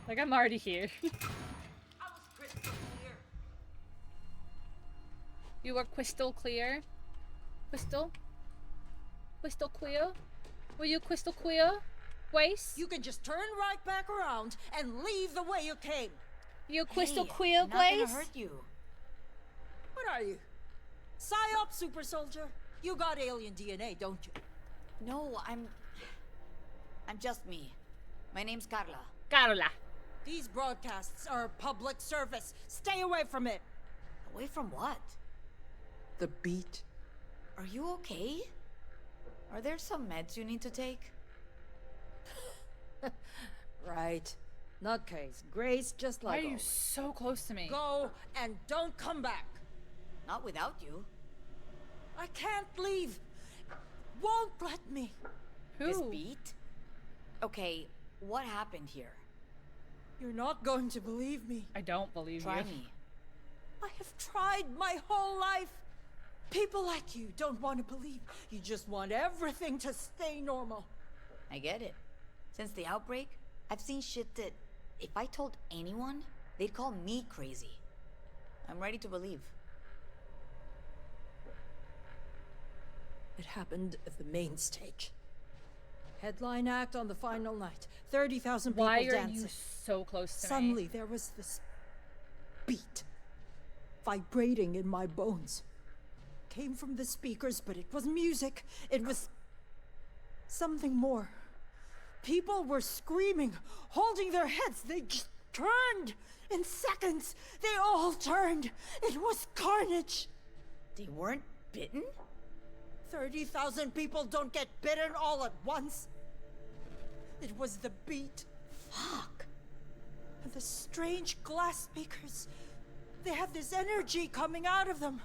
Like, I'm already here. I was crystal clear. You were crystal clear? Crystal? Crystal clear? Were you crystal clear? Grace? You can just turn right back around and leave the way you came. You crystal Hey, clear, not gonna Grace? hurt you. What are you? Psyop, super soldier. You got alien DNA, don't you? No, I'm just me. My name's Carla. Carla. These broadcasts are public service. Stay away from it. Away from what? The beat. Are you okay? Are there some meds you need to take? Right. Nutcase. Grace, just Why like are you always. so close to me? Go and don't come back. Not without you. I can't leave. Won't let me. Who? This beat? Okay, what happened here? You're not going to believe me. I don't believe Try you. me. I have tried my whole life. People like you don't want to believe. You just want everything to stay normal. I get it. Since the outbreak, I've seen shit that if I told anyone, they'd call me crazy. I'm ready to believe. It happened at the main stage. Headline act on the final night. 30,000 people Why are dancing. you so close to Suddenly me? there was this beat vibrating in my bones. Came from the speakers, but it was music. It was something more. People were screaming, holding their heads. They just turned in seconds. They all turned. It was carnage. They weren't bitten? 30,000 people don't get bitten all at once. It was the beat. Fuck. And the strange glass speakers. They have this energy coming out of them.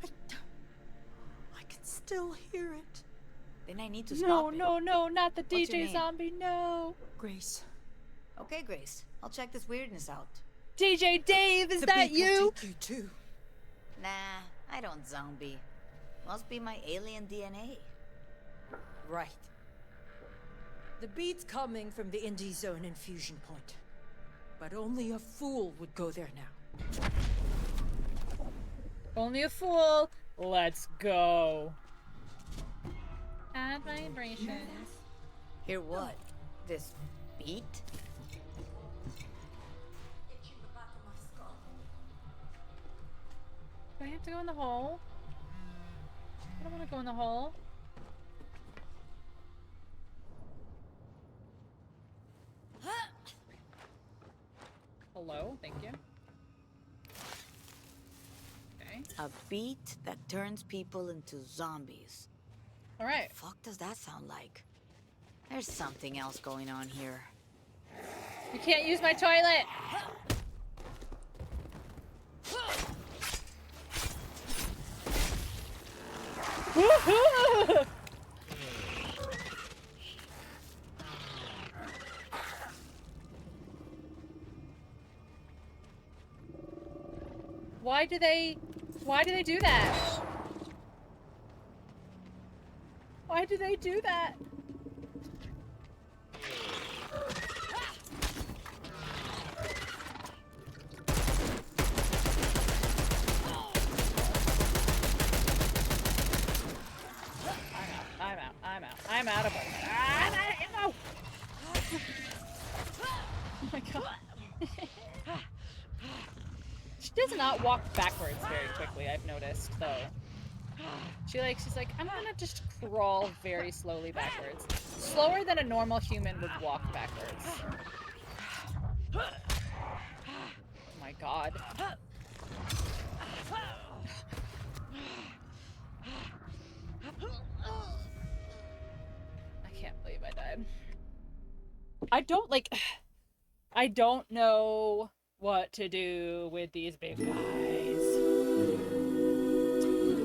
I can still hear it. Then I need to No, stop it. no, no, not the What's your DJ name? zombie, no. Grace. Okay, Grace. I'll check this weirdness out. DJ Dave, is The that beat will you? take you too. Nah, I don't zombie. Must be my alien DNA. Right. The beat's coming from the Indie Zone infusion point. But only a fool would go there now. Only a fool. Let's go. Add vibrations. Hear what? This beat? Do I have to go in the hole? I don't want to go in the hole. Hello, thank you. Okay. A beat that turns people into zombies. All right. Fuck does that sound like? There's something else going on here. You can't use my toilet. Woohoo! Why do they do that? Why do they do that? I'm out of it. I'm out of ammo! Oh my god. She does not walk backwards very quickly, I've noticed, though. She's like, I'm gonna just crawl very slowly backwards. Slower than a normal human would walk backwards. Oh my god. I can't believe I died. I don't know what to do with these big guys.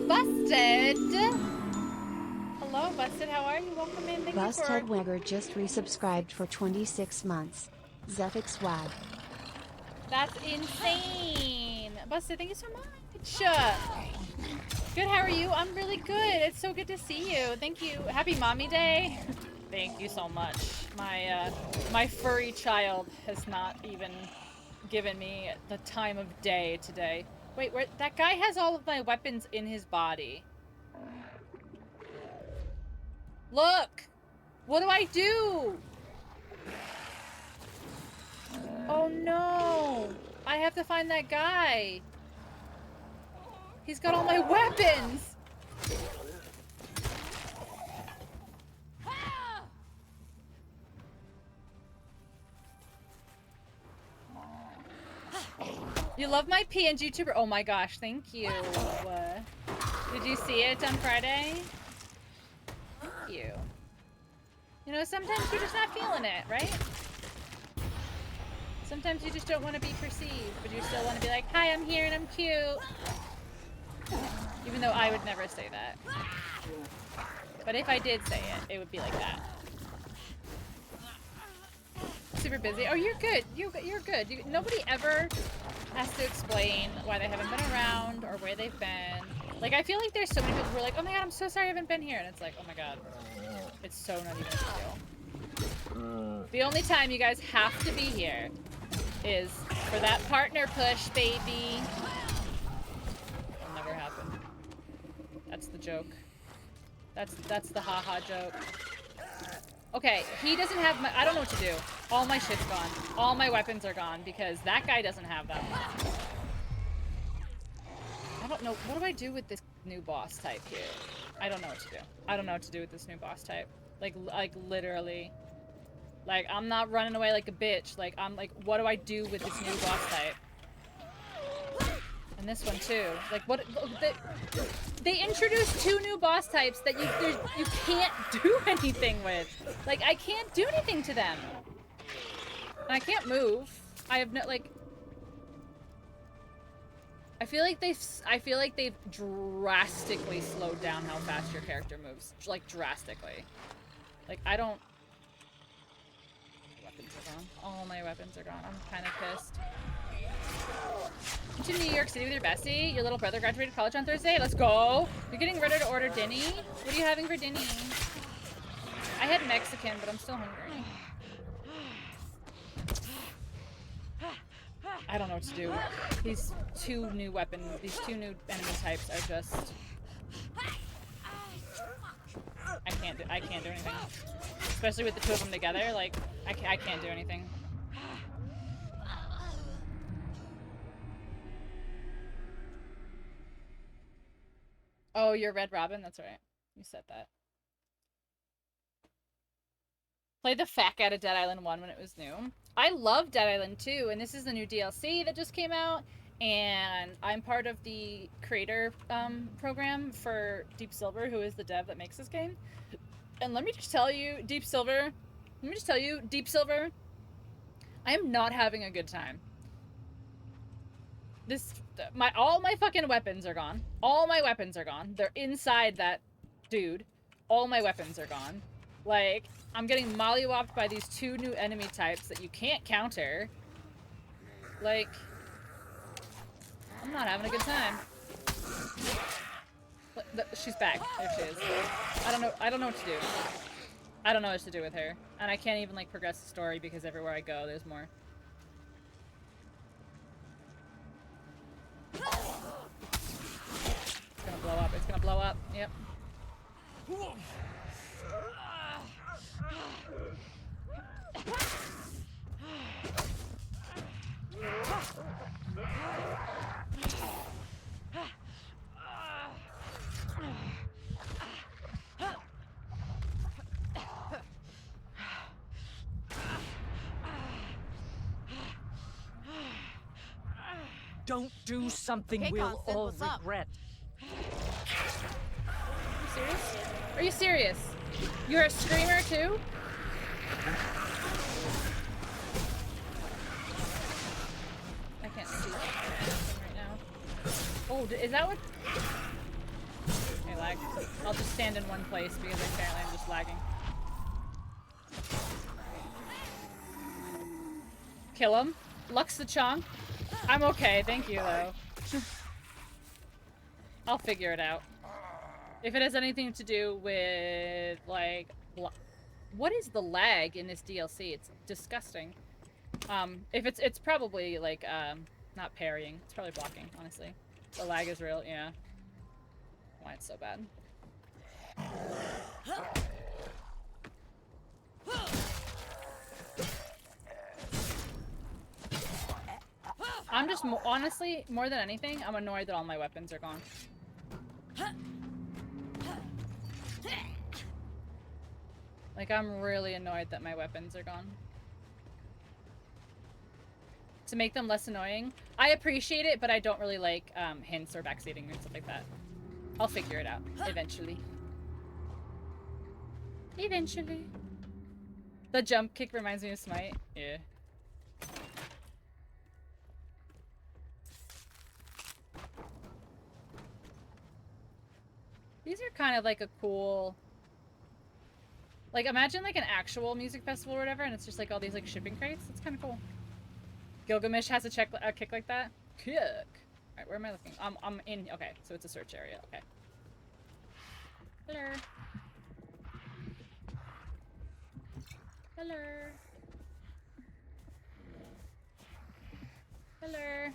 Busted! Hello, Busted, how are you? Welcome in. Thank you Busthead for... Wegger just resubscribed for 26 months. Zephic swag. That's insane! Busted, thank you so much! Good, how are you? I'm really good. It's so good to see you. Thank you. Happy Mommy Day. Thank you so much. My furry child has not even given me the time of day today. Wait, that guy has all of my weapons in his body. Look! What do I do? Oh no! I have to find that guy. He's got all my weapons! You love my PNG tuber? Oh my gosh, thank you. Did you see it on Friday? Thank you. You know, sometimes you're just not feeling it, right? Sometimes you just don't want to be perceived, but you still want to be like, hi, I'm here and I'm cute. Even though I would never say that. But if I did say it, it would be like that. Super busy. Oh, you're good. You're good. Nobody ever has to explain why they haven't been around or where they've been. Like, I feel like there's so many people who are like, oh my god, I'm so sorry I haven't been here. And it's like, oh my god, it's so not even a big deal. The only time you guys have to be here is for that partner push, baby. It'll never happen. That's the joke. That's the haha joke. Okay, he doesn't have my- I don't know what to do. All my shit's gone. All my weapons are gone because that guy doesn't have them. I don't know. What do I do with this new boss type here? I don't know what to do. I don't know what to do with this new boss type. Like literally. Like, I'm not running away like a bitch. Like, I'm like, what do I do with this new boss type? And this one too. Like, what? They introduced 2 new boss types that you can't do anything with. Like, I can't do anything to them. And I can't move. I have no, like... I feel like they've drastically slowed down how fast your character moves. Like, drastically. Like, I don't... Weapons are gone. All my weapons are gone. I'm kind of pissed. To New York City with your bestie. Your little brother graduated college on Thursday. Let's go. You're getting ready to order dinny. What are you having for dinny? I had Mexican, but I'm still hungry. I don't know what to do. These 2 new these 2 new enemy types are just... I can't do anything. Especially with the 2 of them together, like, I can't do anything. Oh, you're Red Robin? That's right. You said that. Played the fuck out of Dead Island 1 when it was new. I love Dead Island 2, and this is the new DLC that just came out, and I'm part of the creator program for Deep Silver, who is the dev that makes this game. And let me just tell you, Deep Silver, I am not having a good time. All my fucking weapons are gone. All my weapons are gone. They're inside that dude. All my weapons are gone. Like, I'm getting mollywopped by these 2 new enemy types that you can't counter. Like, I'm not having a good time. She's back. There she is. I don't know what to do. I don't know what to do with her. And I can't even, like, progress the story because everywhere I go, there's more. It's gonna blow up. It's gonna blow up. Yep. Don't do something we'll all regret. Are you serious? You're a screamer too? I can't see right now. Oh, is that what? Okay, lag. I'll just stand in one place because apparently I'm just lagging. Kill him. Lux the chonk. I'm okay, thank you though. I'll figure it out. If it has anything to do with, like, what is the lag in this DLC? It's disgusting. If it's probably, like, not parrying. It's probably blocking, honestly. The lag is real, yeah. Why it's so bad. I'm just, honestly, more than anything, I'm annoyed that all my weapons are gone. Like, I'm really annoyed that my weapons are gone. To make them less annoying, I appreciate it, but I don't really like hints or backseating and stuff like that. I'll figure it out eventually. Eventually. The jump kick reminds me of Smite. Yeah. These are kind of like a cool... Like, imagine like an actual music festival or whatever, and it's just like all these like shipping crates. It's kind of cool. Gilgamesh has a kick like that. Alright, where am I looking? I'm in. Okay, so it's a search area. Okay. Hello. Hello. Hello.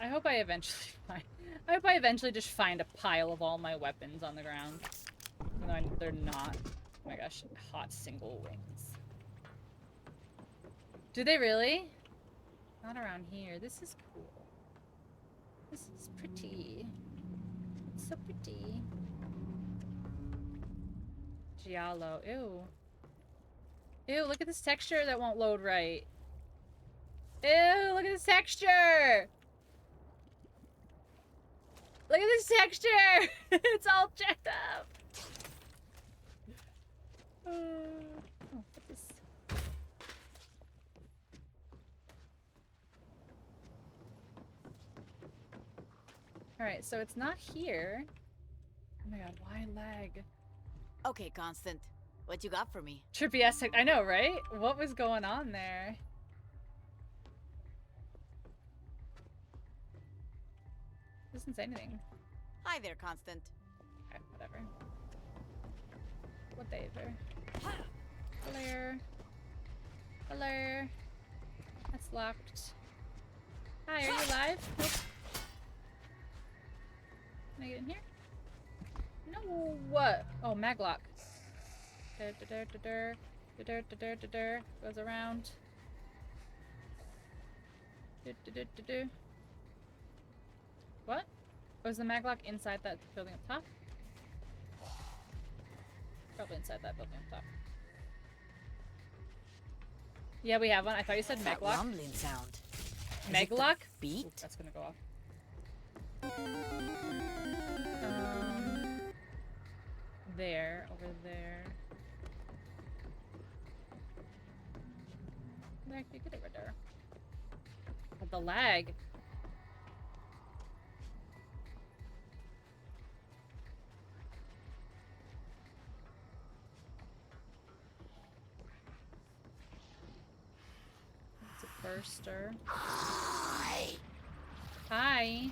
I hope I eventually find. I hope I eventually just find a pile of all my weapons on the ground. Even though they're not. Oh my gosh, hot single wings. Do they really? Not around here. This is cool. This is pretty. It's so pretty. Giallo. Ew. Ew, look at this texture that won't load right. Ew, look at this texture! Look at this texture! It's all jacked up! Oh, what is... Alright, so it's not here. Oh my god, why lag? Okay, Constant. What you got for me? Trippy ass I know, right? What was going on there? Doesn't say anything. Hi there, Constant. Okay, whatever. Whatever. Hello. Hello. That's locked. Hi, are you alive? Nope. Can I get in here? No. What? Oh, maglock. Goes around. What? Was the maglock inside that building up top? Probably inside that building up top. Yeah, we have one. I thought you said That maglock. rumbling sound. Is it the Maglock? beat? Ooh, that's gonna go off. There, over there. There, you get over there. But the lag. It's a burster. Hi.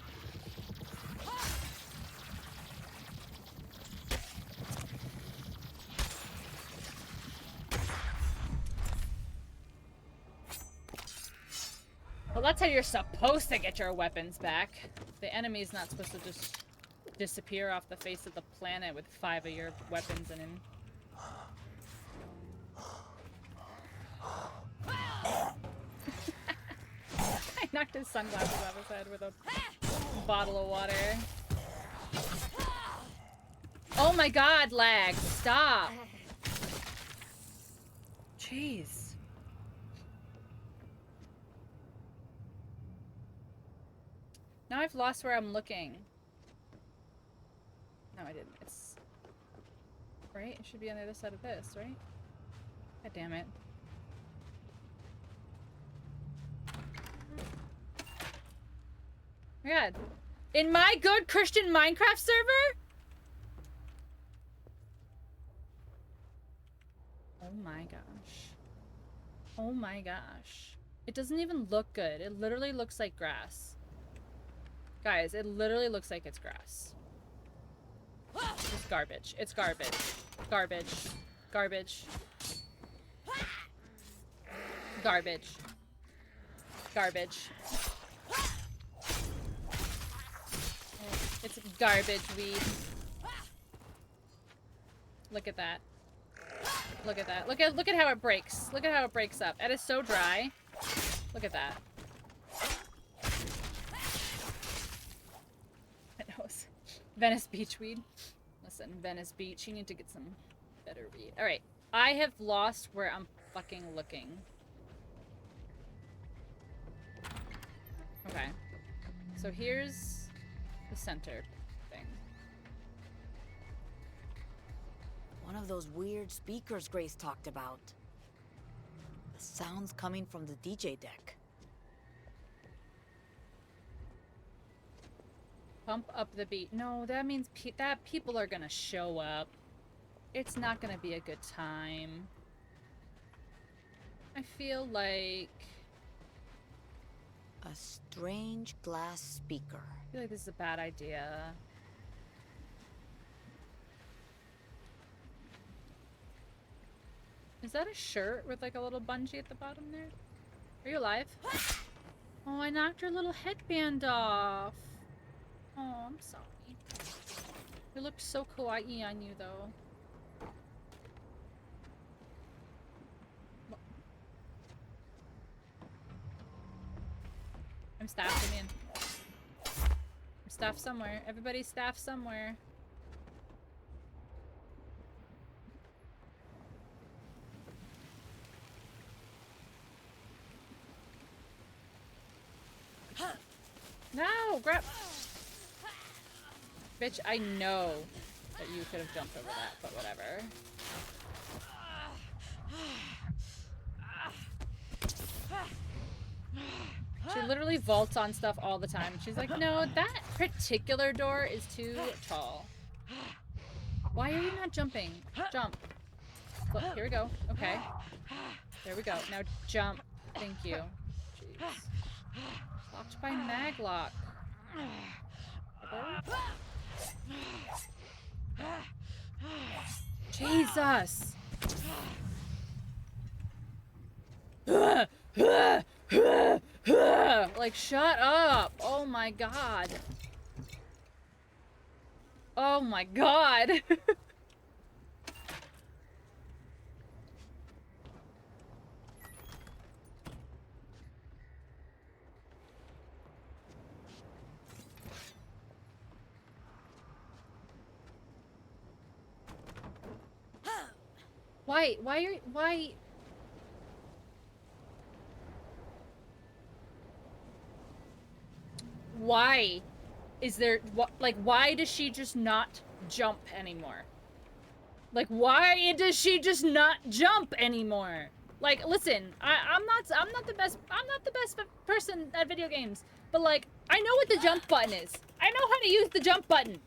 Well, that's how you're supposed to get your weapons back. The enemy's not supposed to just disappear off the face of the planet with 5 of your weapons in him. I knocked his sunglasses off his head with a bottle of water. Oh my god, lag. Stop. Jeez. Now I've lost where I'm looking. No, I didn't. It's... Right? It should be on the other side of this, right? God damn it. Oh my god. In my good Christian Minecraft server? Oh my gosh. Oh my gosh. It doesn't even look good. It literally looks like grass. Guys, it literally looks like it's grass. It's garbage. It's garbage. Garbage. Garbage. Garbage. Garbage. It's garbage weed. Look at that. Look at that. Look at how it breaks. Look at how it breaks up. It is so dry. Look at that. Venice Beach weed. Listen, Venice Beach, you need to get some better weed. Alright, I have lost where I'm fucking looking. Okay. So here's the center thing. One of those weird speakers Grace talked about. The sounds coming from the DJ deck. Pump up the beat. No, that means that people are gonna show up. It's not gonna be a good time. I feel like... A strange glass speaker. I feel like this is a bad idea. Is that a shirt with like a little bungee at the bottom there? Are you alive? Oh, I knocked your little headband off. Oh, I'm sorry. It looked so kawaii on you though. I'm staffed, I mean. I'm staffed somewhere. Everybody's staffed somewhere. No! Grab! Bitch, I know that you could have jumped over that, but whatever. She literally vaults on stuff all the time. She's like, no, that particular door is too tall. Why are you not jumping? Jump. Look, here we go. Okay. There we go. Now jump. Thank you. Jeez. Locked by maglock. Jesus! Like, shut up! Oh my god. Oh my god! Why? Why is there, like, why does she just not jump anymore? Like, why does she just not jump anymore? Like, listen, I'm not the best person at video games, but like, I know what the jump button is. I know how to use the jump button.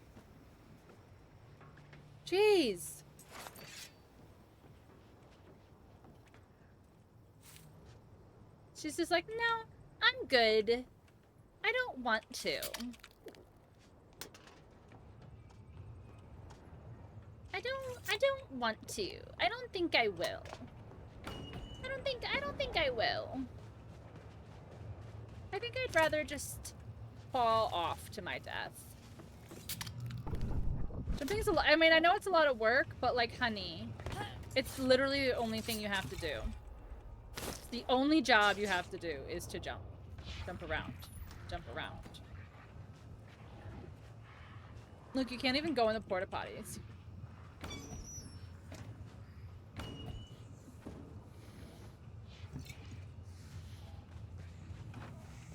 Jeez. She's just like, no, I'm good. I don't want to. I don't want to. I don't think I will. I don't think I will. I think I'd rather just fall off to my death. Jumping's a lot. I mean, I know it's a lot of work, but like, honey, it's literally the only thing you have to do. The only job you have to do is to jump. Jump around. Jump around. Look, you can't even go in the porta potties.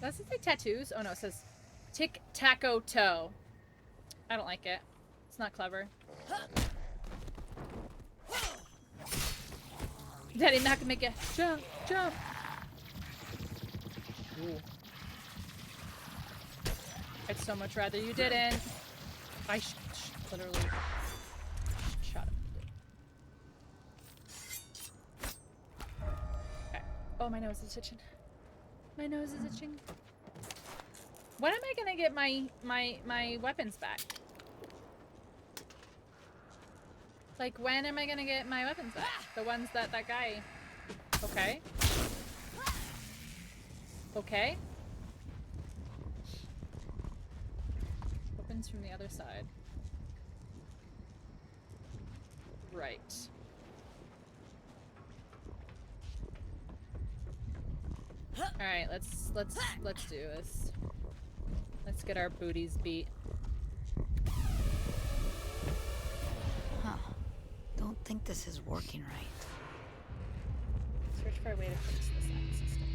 Does it say tattoos? Oh no, it says tic-taco-toe. I don't like it. It's not clever. Daddy, not gonna make it. Jump, jump. Ooh. I'd so much rather you didn't. I literally shut up. Okay. Oh, my nose is itching. My nose is itching. When am I gonna get my weapons back? Like, when am I gonna get my weapons back? The ones that guy... Okay. Okay. Opens from the other side. Right. Alright, let's do this. Let's get our booties beat. Huh. Don't think this is working right. Search for a way to fix the sound system.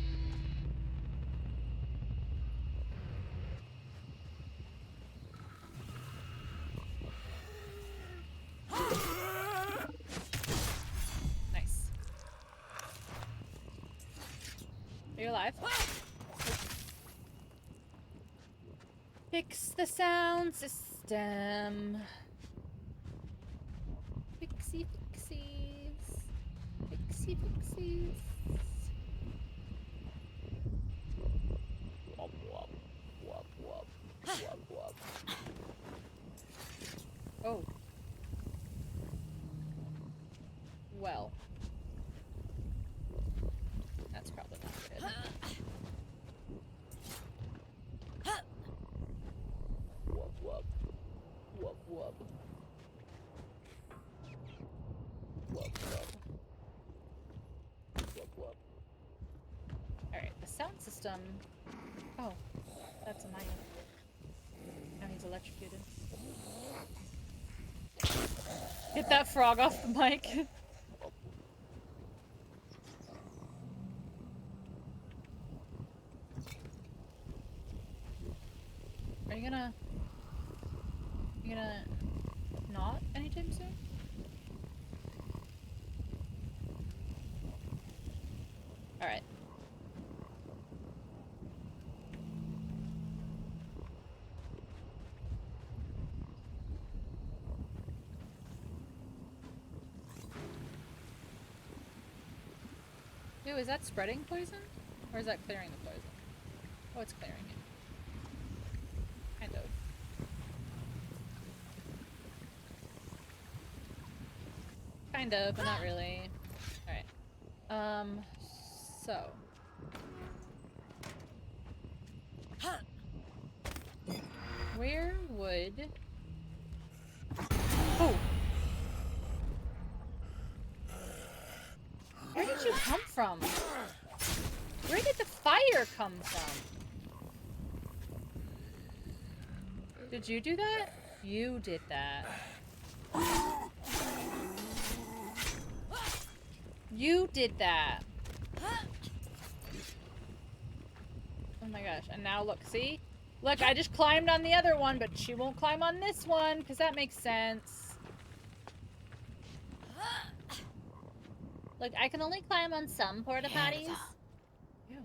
Nice. Are you alive? Fix the sound system. Fixie, Oopsies. Wop, wop, wop, wop, wop, wop. Oh. Well. That's probably not good. Wop, wop. Wop, wop. Wop, wop. Wop, wop. Alright, the sound system. Oh, that's a mine. Now he's electrocuted. Get that frog off the mic. Are you gonna... You gonna... not anytime soon? Alright. Ew, is that spreading poison? Or is that clearing the poison? Oh, it's clearing it. Kind of. Kind of, but not really. Alright. So. Where would... Oh! Where did you come from? Where did the fire come from? Did you do that? You did that. You did that. Oh my gosh. And now look, see? Look, I just climbed on the other one, but she won't climb on this one, because that makes sense. Look, I can only climb on some porta potties. Ew.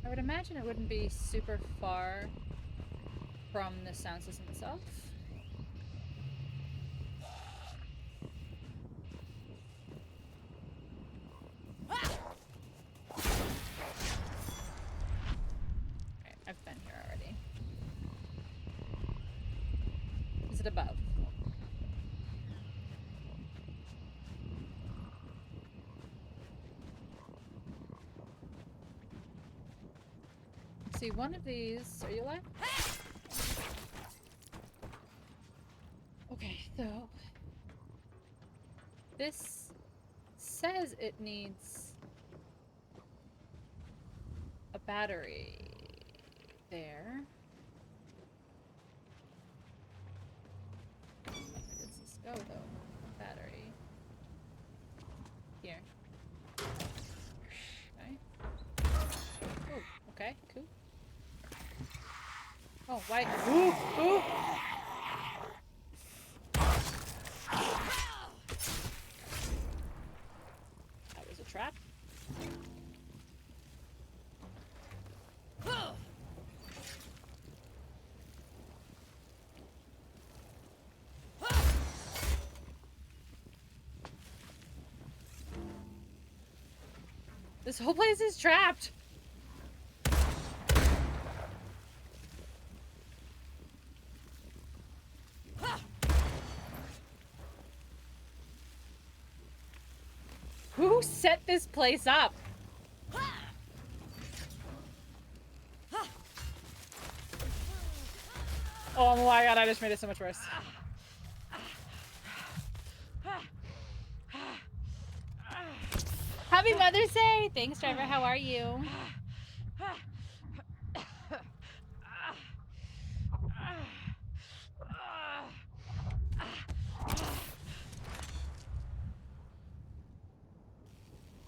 I would imagine it wouldn't be super far from the sound system itself. Alright, I've been here already. Is it above? See, one of these... Are you alive? Okay, so... This says it needs a battery there. Where does this go, though? Battery. Here. Okay. Oh, okay, cool. Oh, why? Ooh, ooh! That was a trap. This whole place is trapped. Who set this place up? Oh my god, I just made it so much worse. Happy Mother's Day! Thanks, Trevor. How are you?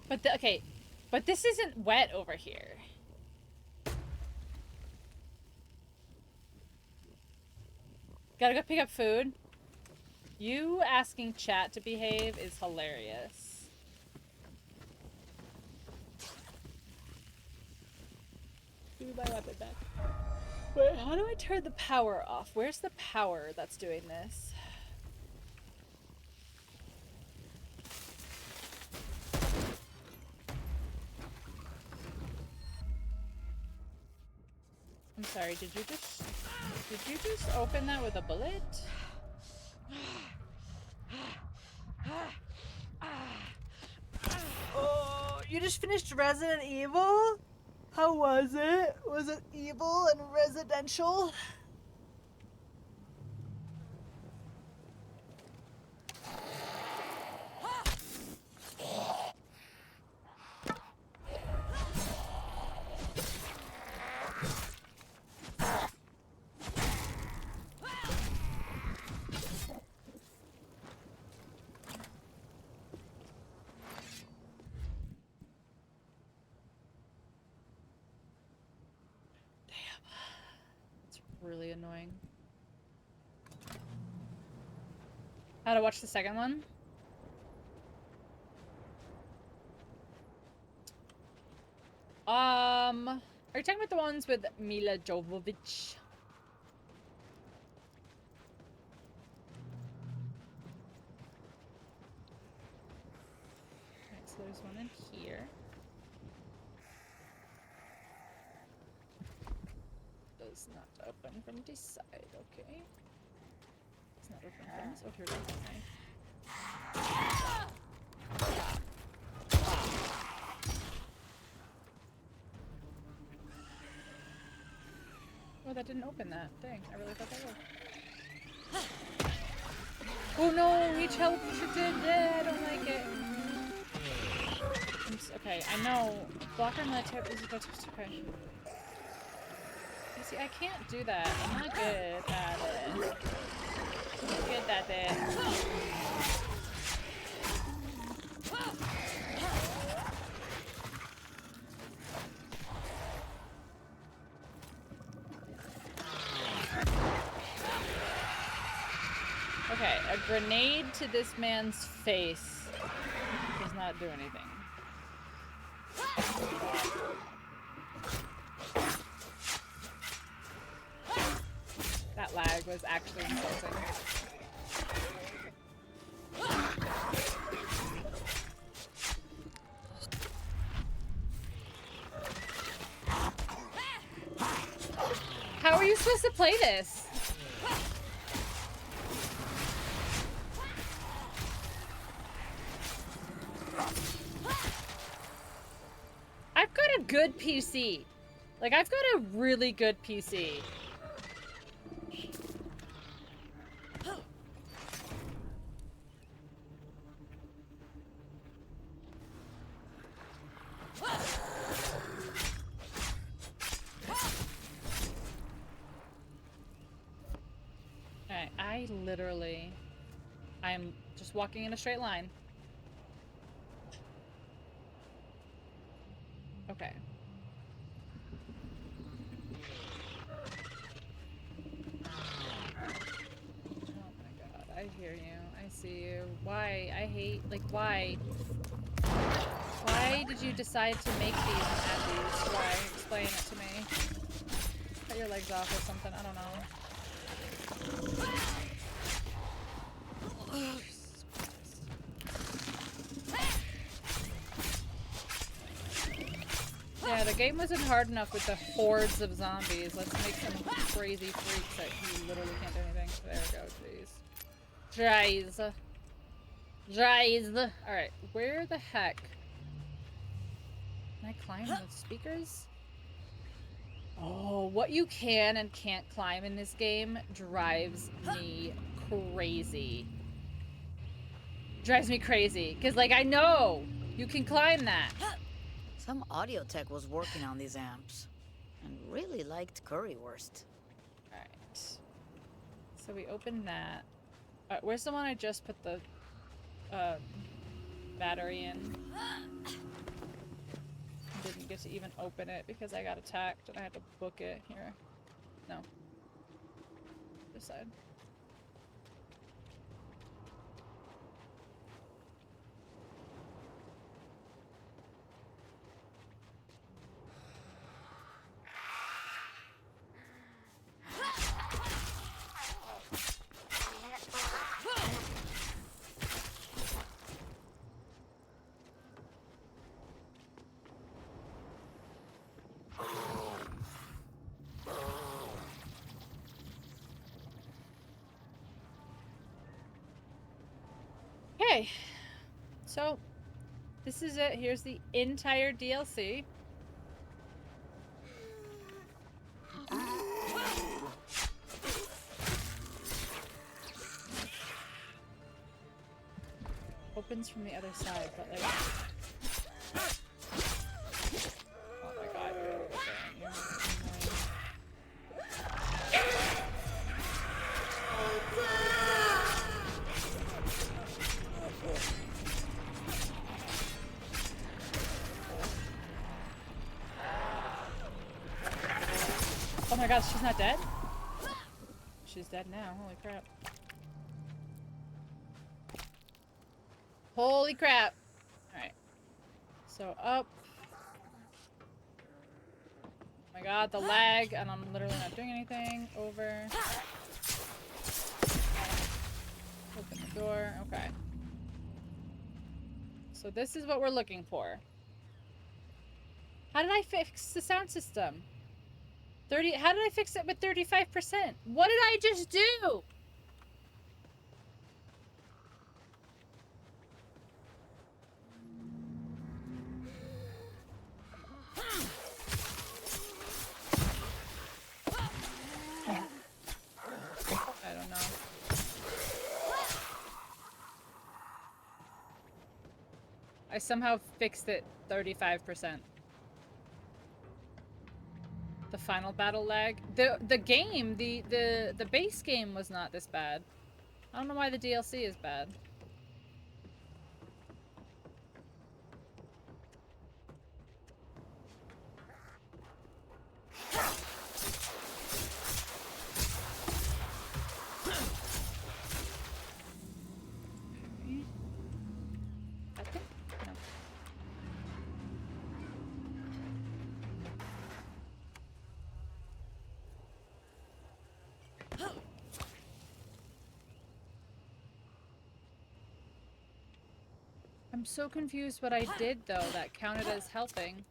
But okay, but this isn't wet over here. Gotta go pick up food. You asking chat to behave is hilarious. Give me my weapon back. Wait, how do I turn the power off? Where's the power that's doing this? I'm sorry, did you just open that with a bullet? Oh, you just finished Resident Evil? How was it? Was it evil and residential? Really annoying. How to watch the second one? Are you talking about the ones with Mila Jovovich? Alright, so there's one in here. Does not open from this side, okay. It's not open from this. Oh, here it is. Oh, that didn't open that. Dang, I really thought that would. Oh no, he teleported. I don't like it. Okay, I know. Blocker military is okay. You see, I can't do that. I'm not good at it. I'm not good at it. Okay, a grenade to this man's face does not do anything. That lag was actually insulting. How are you supposed to play this? I've got a good PC. Like, I've got a really good PC. I'm just walking in a straight line. Okay. Oh my god, I hear you. I see you. Why? I hate, like, why? Why did you decide to make these and add these? Why? Explain it to me. Cut your legs off or something, I don't know. Yeah, the game wasn't hard enough with the hordes of zombies. Let's make some crazy freaks that you literally can't do anything. There we go, jeez. Jeez. Alright, where the heck? Can I climb the speakers? Oh, what you can and can't climb in this game drives me crazy. Drives me crazy. Because, like, I know you can climb that. Some audio tech was working on these amps and really liked currywurst. Alright. So we opened that. Where's the one I just put the battery in? Didn't get to even open it because I got attacked and I had to book it. Here. No. This side. Okay. So, this is it. Here's the entire DLC. Opens from the other side, but like... Oh my god, you're over there. You're making noise. Oh my god, she's not dead? She's dead now, holy crap. Holy crap! Alright. So up. Oh my god, the lag, and I'm literally not doing anything. Over. Open the door. Okay. So this is what we're looking for. How did I fix the sound system? How did I fix it with 35%? What did I just do? I don't know. I somehow fixed it 35%. The final battle lag. The game, the base game was not this bad. I don't know why the DLC is bad. I think no. I'm so confused what I did though that counted as helping.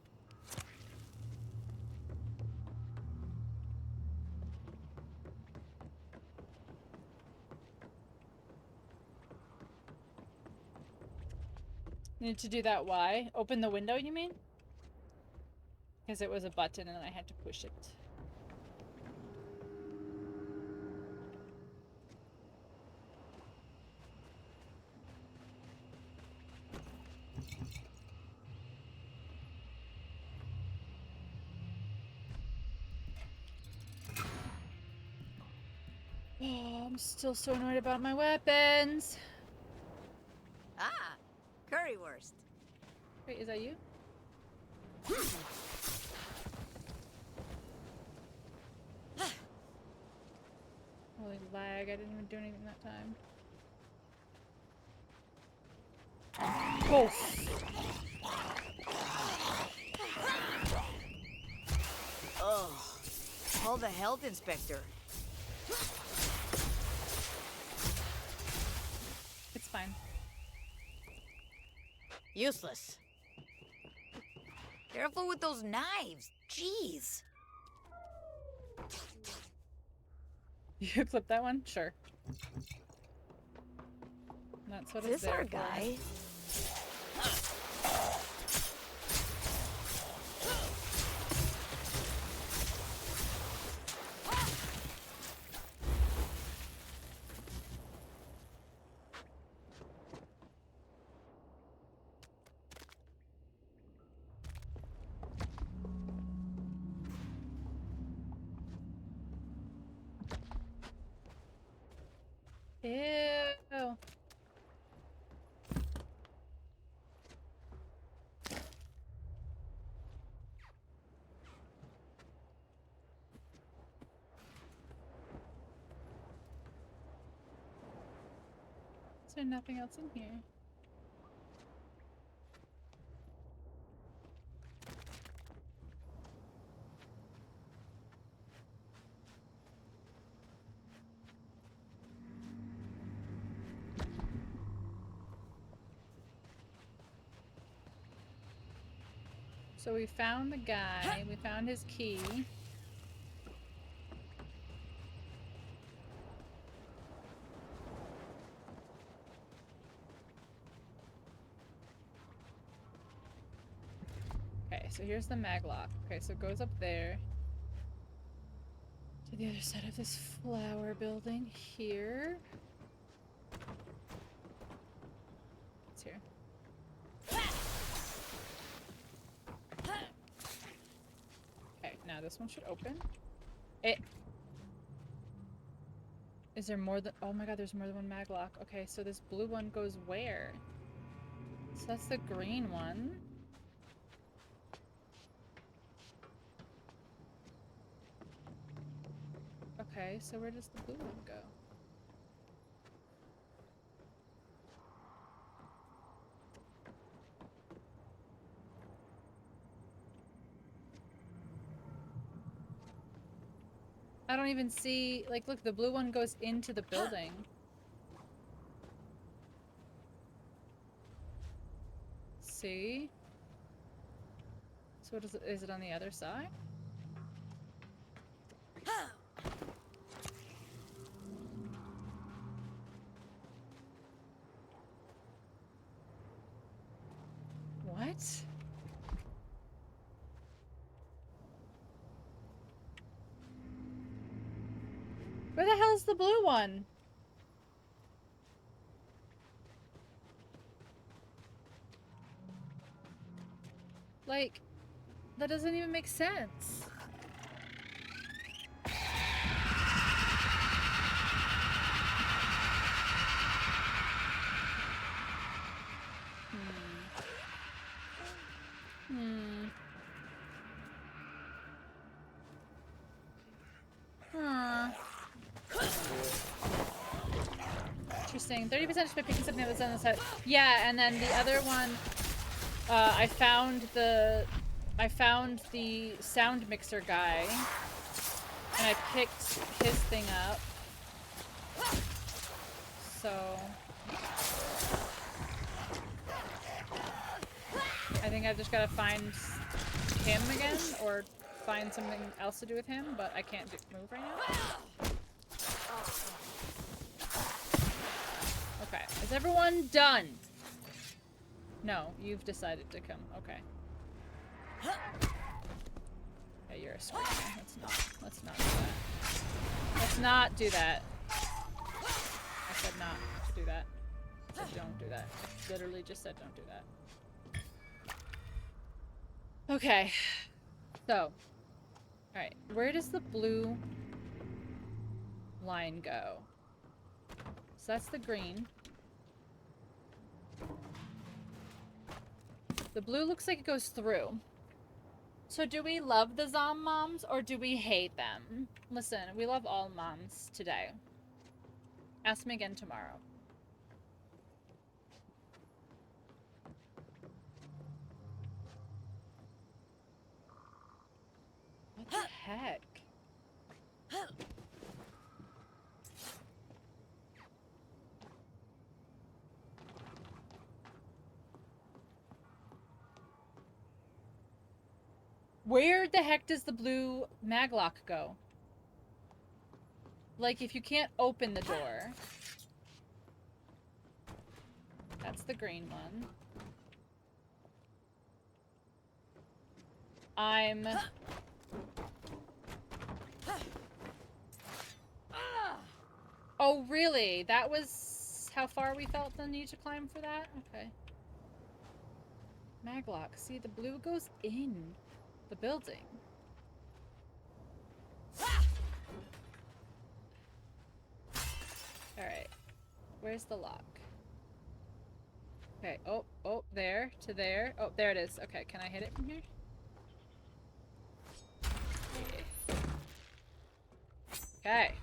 Need to do that why? Open the window, you mean? Because it was a button and I had to push it. Oh, I'm still so annoyed about my weapons. Ah, currywurst. Wait, is that you? Holy lag, I didn't even do anything that time. Oh! Oh, call the health inspector. It's fine. Useless. Careful with those knives. Jeez. You clip that one? Sure. That's what Is it's this there our for. guy? Ew. Is there nothing else in here? So we found the guy, we found his key. so here's the maglock. Okay, so it goes up there. To the other side of this flower building here. It's here. Okay, now this one should open. Is there more than— oh my god, there's more than one maglock. Okay, so this blue one goes where? So that's the green one. Okay, so where does the blue one go? I don't even see— like, look, the blue one goes into the building. See? So what is it on the other side? What? Where the hell is the blue one? Like, that doesn't even make sense. Interesting. 30% just by picking something that's on the side. Yeah, and then the other one, I found the sound mixer guy, and I picked his thing up. So I think I've just gotta find him again, or find something else to do with him, but I can't move right now. Okay, is everyone done? No, you've decided to come. Okay. Yeah, you're a screamer. Let's not do that. Let's not do that. I said not to do that. I said don't do that. I literally just said don't do that. Okay. So. Alright, where does the blue line go? So that's the green. The blue looks like it goes through. So do we love the Zom moms or do we hate them? Listen, we love all moms today. Ask me again tomorrow. What the heck? Where the heck does the blue maglock go? Like, if you can't open the door. That's the green one. Oh, really? That was how far we felt the need to climb for that? Okay. Maglock. See, the blue goes in the building. Alright. Where's the lock? Okay. Oh, there to there. Oh, there it is. Okay, can I hit it from here? Okay.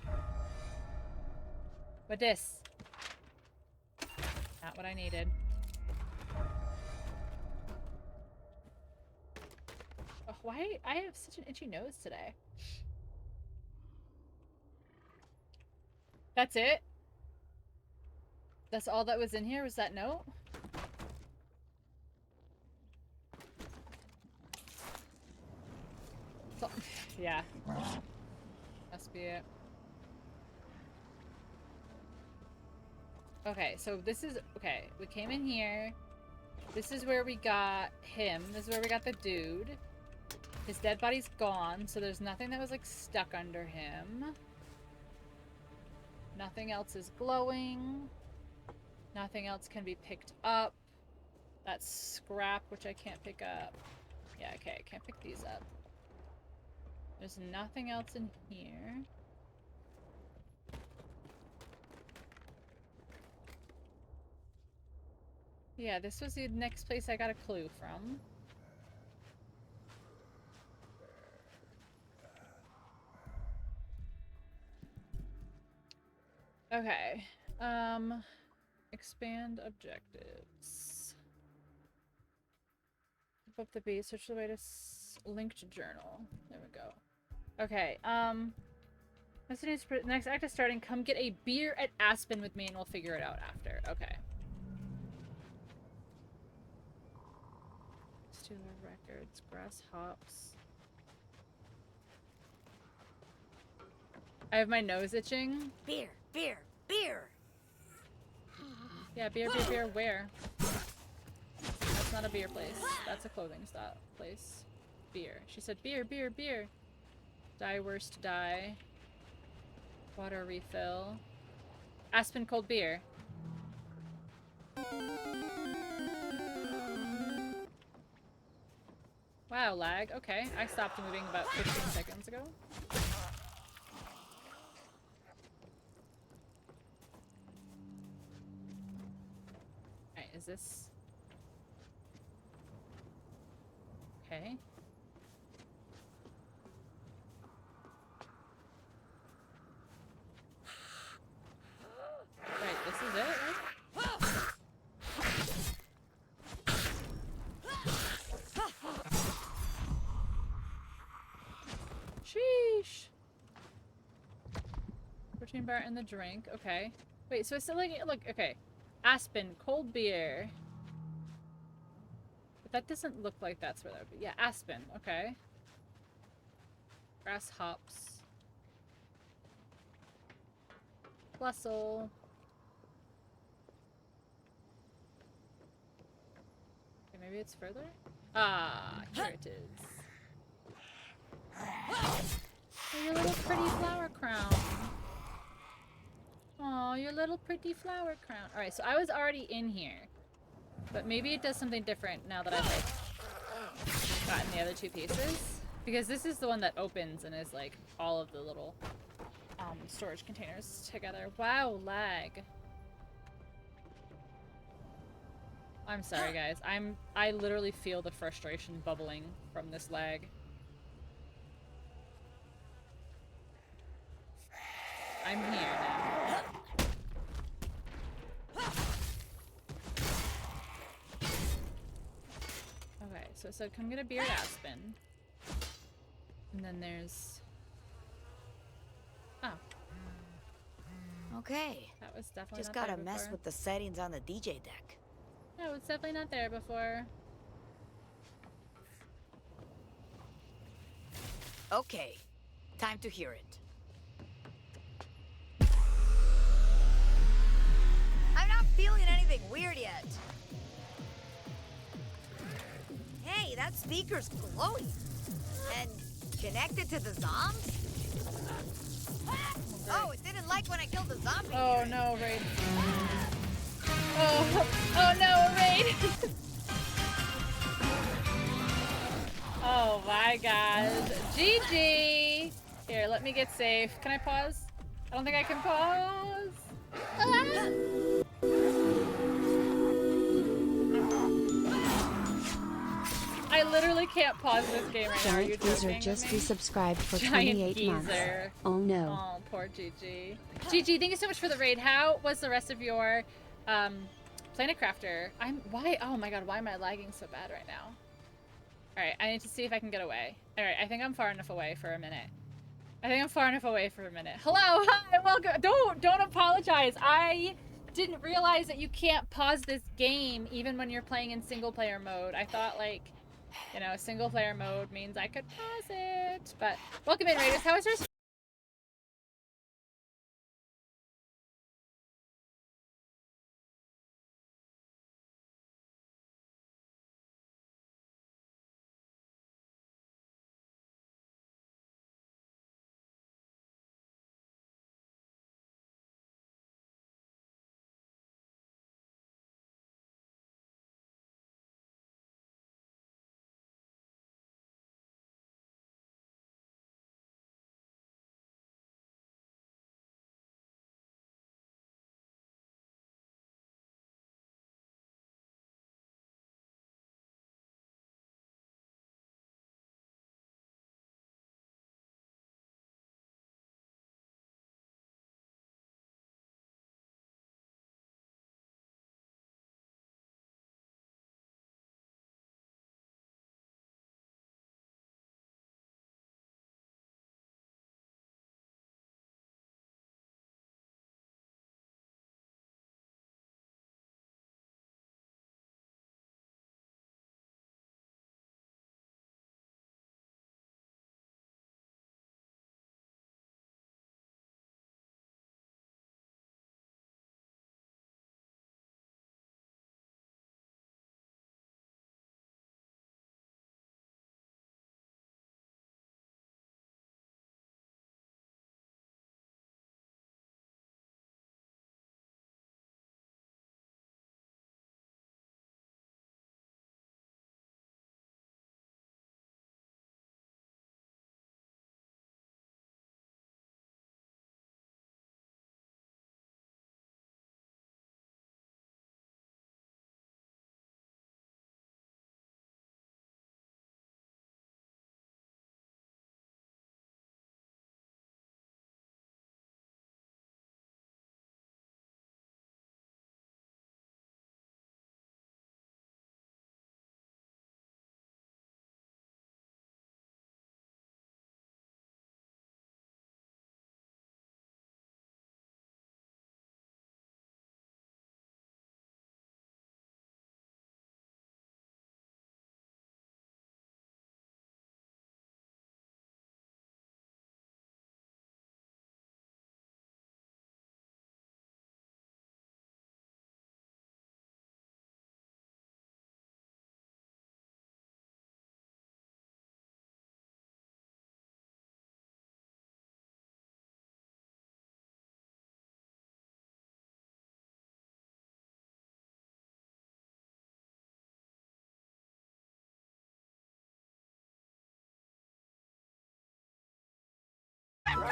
What this? Not what I needed. Oh, why? I have such an itchy nose today. That's it? That's all that was in here? Was that note? So, yeah. Must be it. Okay, so this is... Okay, we came in here. This is where we got him. This is where we got the dude. His dead body's gone, so there's nothing that was like stuck under him. Nothing else is glowing. Nothing else can be picked up. That's scrap, which I can't pick up. Yeah, okay, I can't pick these up. There's nothing else in here. Yeah, this was the next place I got a clue from. Okay. Expand objectives. Keep up the beat. Search the way to linked journal. There we go. Okay. Next act is starting. Come get a beer at Aspen with me, and we'll figure it out after. Okay. Stealer records. Grass hops. I have my nose itching. Beer, beer, beer! Yeah, beer, beer, beer. Where? That's not a beer place. That's a clothing style place. Beer. She said beer, beer, beer. Die worst die. Water refill. Aspen cold beer. Wow, lag. Okay, I stopped moving about 15 seconds ago. Alright, is this... Okay. Right, this is it, right? Sheesh. Protein bar in the drink. Okay. Wait, so it's still like, look, okay. Aspen, cold beer. But that doesn't look like that's where that would be. Yeah, Aspen. Okay. Grass hops. Bustle. Okay, maybe it's further? Ah, here it is. Oh, your little pretty flower crown. Oh, your little pretty flower crown. Alright, so I was already in here. But maybe it does something different now that I've like gotten the other two pieces. Because this is the one that opens and is like all of the little storage containers together. Wow, lag. I'm sorry guys. I literally feel the frustration bubbling from this lag. I'm here now. Okay, so it said come get a beer at Aspen. And then there's... Oh. Okay. That was definitely Just not gotta there mess before. with the settings on the DJ deck. No, it's definitely not there before. Okay. Time to hear it. I'm not feeling anything weird yet. Hey, that speaker's glowing. And connected to the zombies? Oh, it didn't like when I killed the zombie. Oh no, Raid. Oh, oh no, Raid. Oh my god. GG. Here, let me get safe. Can I pause? I don't think I can pause. Ah! I literally can't pause this game right now. Are you Giant Geezer joking just with me? resubscribed for Giant 28 months. Geezer. Oh no. Oh, poor GG. GG, thank you so much for the raid. How was the rest of your Planet Crafter? Why? Oh my god, why am I lagging so bad right now? Alright, I need to see if I can get away. Alright, I think I'm far enough away for a minute. Hello, hi, welcome. Don't apologize. I didn't realize that you can't pause this game even when you're playing in single player mode. I thought like, you know, single player mode means I could pause it. But welcome in, Raiders. How was your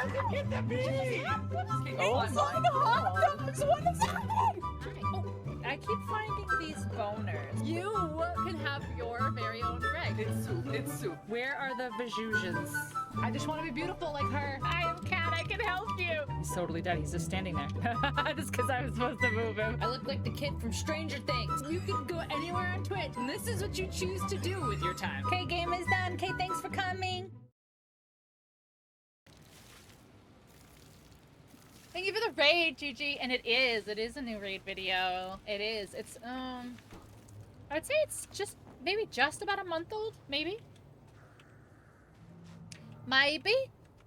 fucking hit the beat! Oh It's my like hot dogs! What is happening? Oh, I keep finding these boners. You can have your very own Greg. It's soup. It's soup. Where are the Vajuzhans? I just want to be beautiful like her. I am Cat. I can help you. He's totally dead. He's just standing there. Just because I was supposed to move him. I look like the kid from Stranger Things. You can go anywhere on Twitch, and this is what you choose to do with your time. Okay, game is done. Okay, thanks for coming. Thank you for the raid, Gigi. And it is a new raid video. It is. It's, I'd say it's just, maybe just about a month old, maybe. Maybe.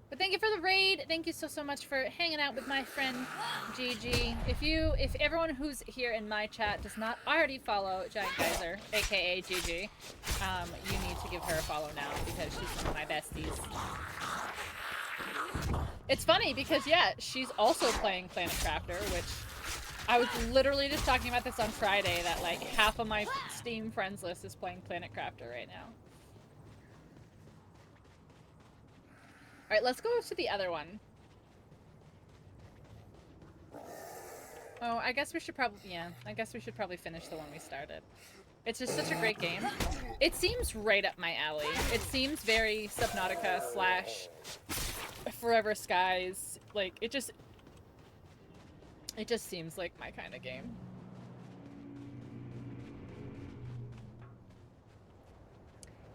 But thank you for the raid. Thank you so much for hanging out with my friend Gigi. If everyone who's here in my chat does not already follow Giant Geyser, aka Gigi, you need to give her a follow now because she's one of my besties. It's funny because, yeah, she's also playing Planet Crafter, which I was literally just talking about this on Friday, that like half of my Steam friends list is playing Planet Crafter right now. Alright, let's go to the other one. Oh, I guess we should probably, yeah, I guess we should probably finish the one we started. It's just such a great game. It seems right up my alley. It seems very Subnautica slash Forever Skies. Like, it just seems like my kind of game.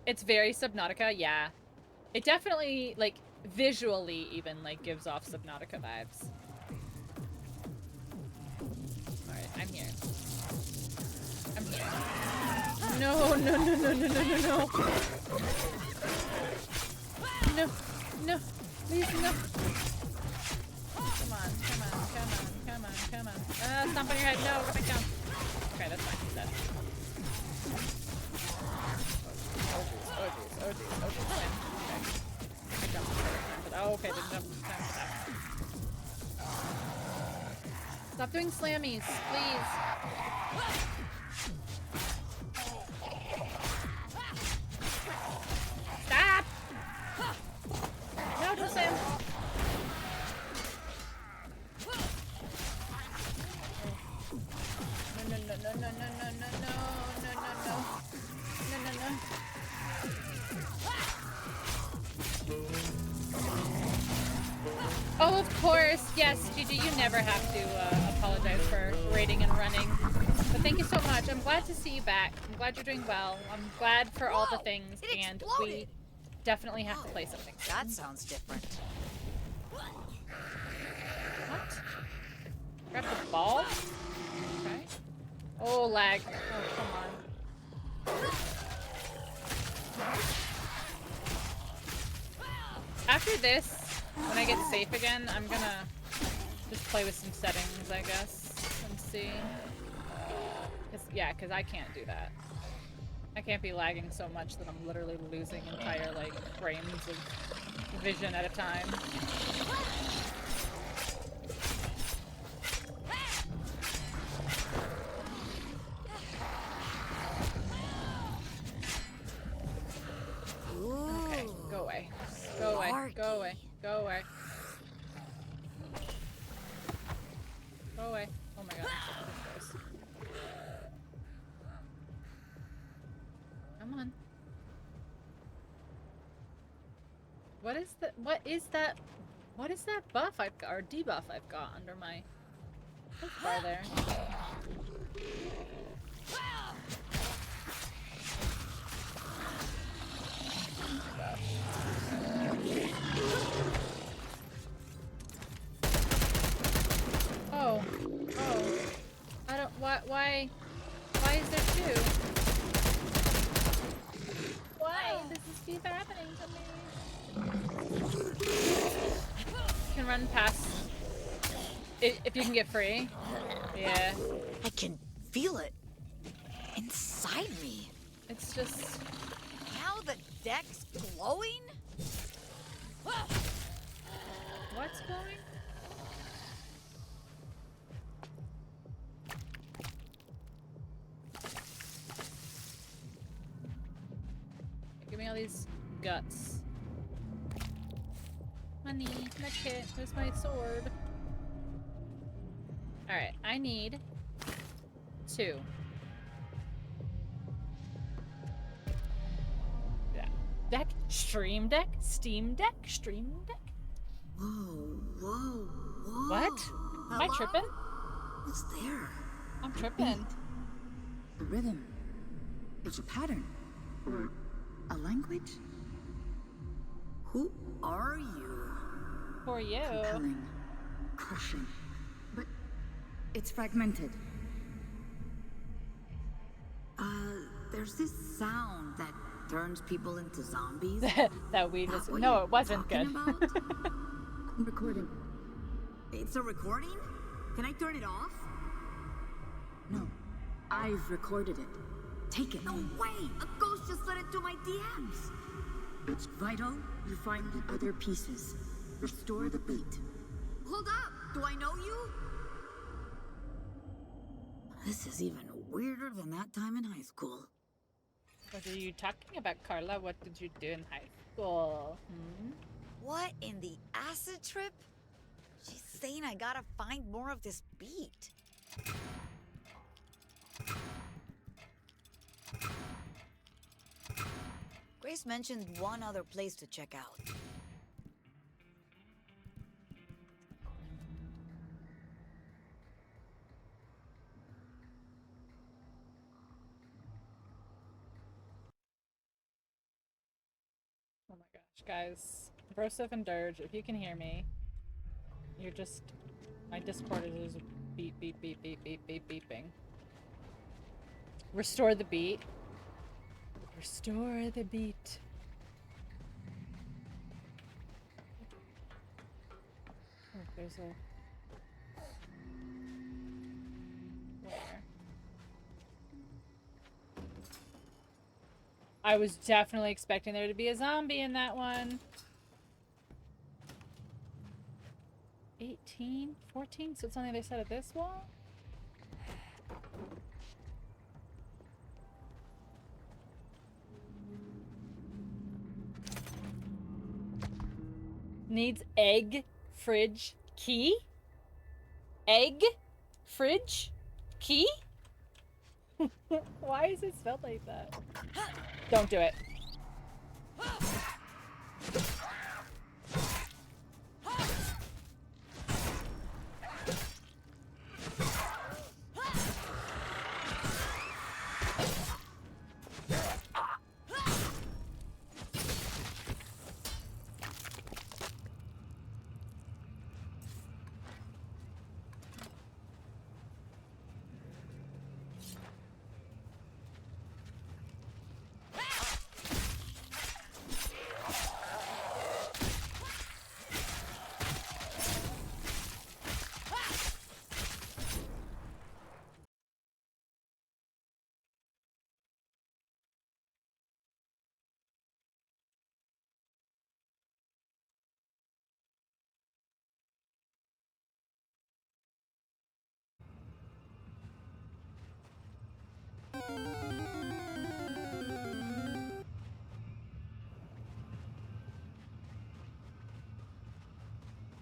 It's very Subnautica, yeah. It definitely, like, visually even, like, gives off Subnautica vibes. Alright, I'm here. I'm here. No, no, no, no, no, no, no, no. No, no, please, no. Come on, come on, come on, come on, come on. Stomp on your head, no, go back down. Okay, that's fine, he's dead. Oh jeez, oh jeez, oh jeez, slam. Okay. I jumped the first time for that. Oh, okay, didn't jump time for that. Stop doing slammies, please. Stop! No, don't slam. No, no, no, no, no, no, no, no, no, no, no, no. No, no, no. Oh, of course. Yes, Gigi, you never have to apologize for raiding and running. But thank you so much. I'm glad to see you back. I'm glad you're doing well. I'm glad for all the things, and we definitely have to play something soon. That sounds different. What? Grab the ball? Okay. Oh, lag. Oh, come on. After this, when I get safe again, I'm gonna just play with some settings, I guess, and see. Cause I can't do that. I can't be lagging so much that I'm literally losing entire, like, frames of vision at a time. Okay, go away. Go away. Go away. Go away. Go away. Oh my god. Come on. What is that buff I've got, or debuff I've got under my health bar there? Oh. Oh. I don't, why is there two? Why does this keep happening to me? You can run past, if you can get free. Yeah. I can feel it inside me. It's just... Now the deck's glowing? What's glowing? Give me all these guts. Money, medkit, where's my sword? Alright, I need 2. Yeah. Deck? Stream deck? Steam deck? Stream deck? Whoa, whoa, whoa. What? Am I tripping? What's there? I'm tripping. A rhythm. It's a pattern. Or a language? Who are you? Who are you? Compelling. Crushing. But it's fragmented. There's this sound that turns people into zombies. That weed was. What No, you're it wasn't talking good. about? I'm recording. It's a recording? Can I turn it off? No. I've recorded it. Take it. No way! A ghost just slid into my DMs! It's vital you find the other pieces. Restore the beat. Hold up! Do I know you? This is even weirder than that time in high school. What are you talking about, Carla? What did you do in high school? Hmm? What in the acid trip? She's saying I gotta find more of this beat. Grace mentioned one other place to check out. Oh my gosh, guys. Broseph and Dirge, if you can hear me, you're just... My Discord is just beep, beep, beep, beep, beep, beep, beeping. Restore the beat. Restore the beat. Oh, there's a... Where? I was definitely expecting there to be a zombie in that one. 18? 14? So it's on the other side of this wall? Needs egg, fridge, key? Egg, fridge, key? Why is it spelled like that? Don't do it.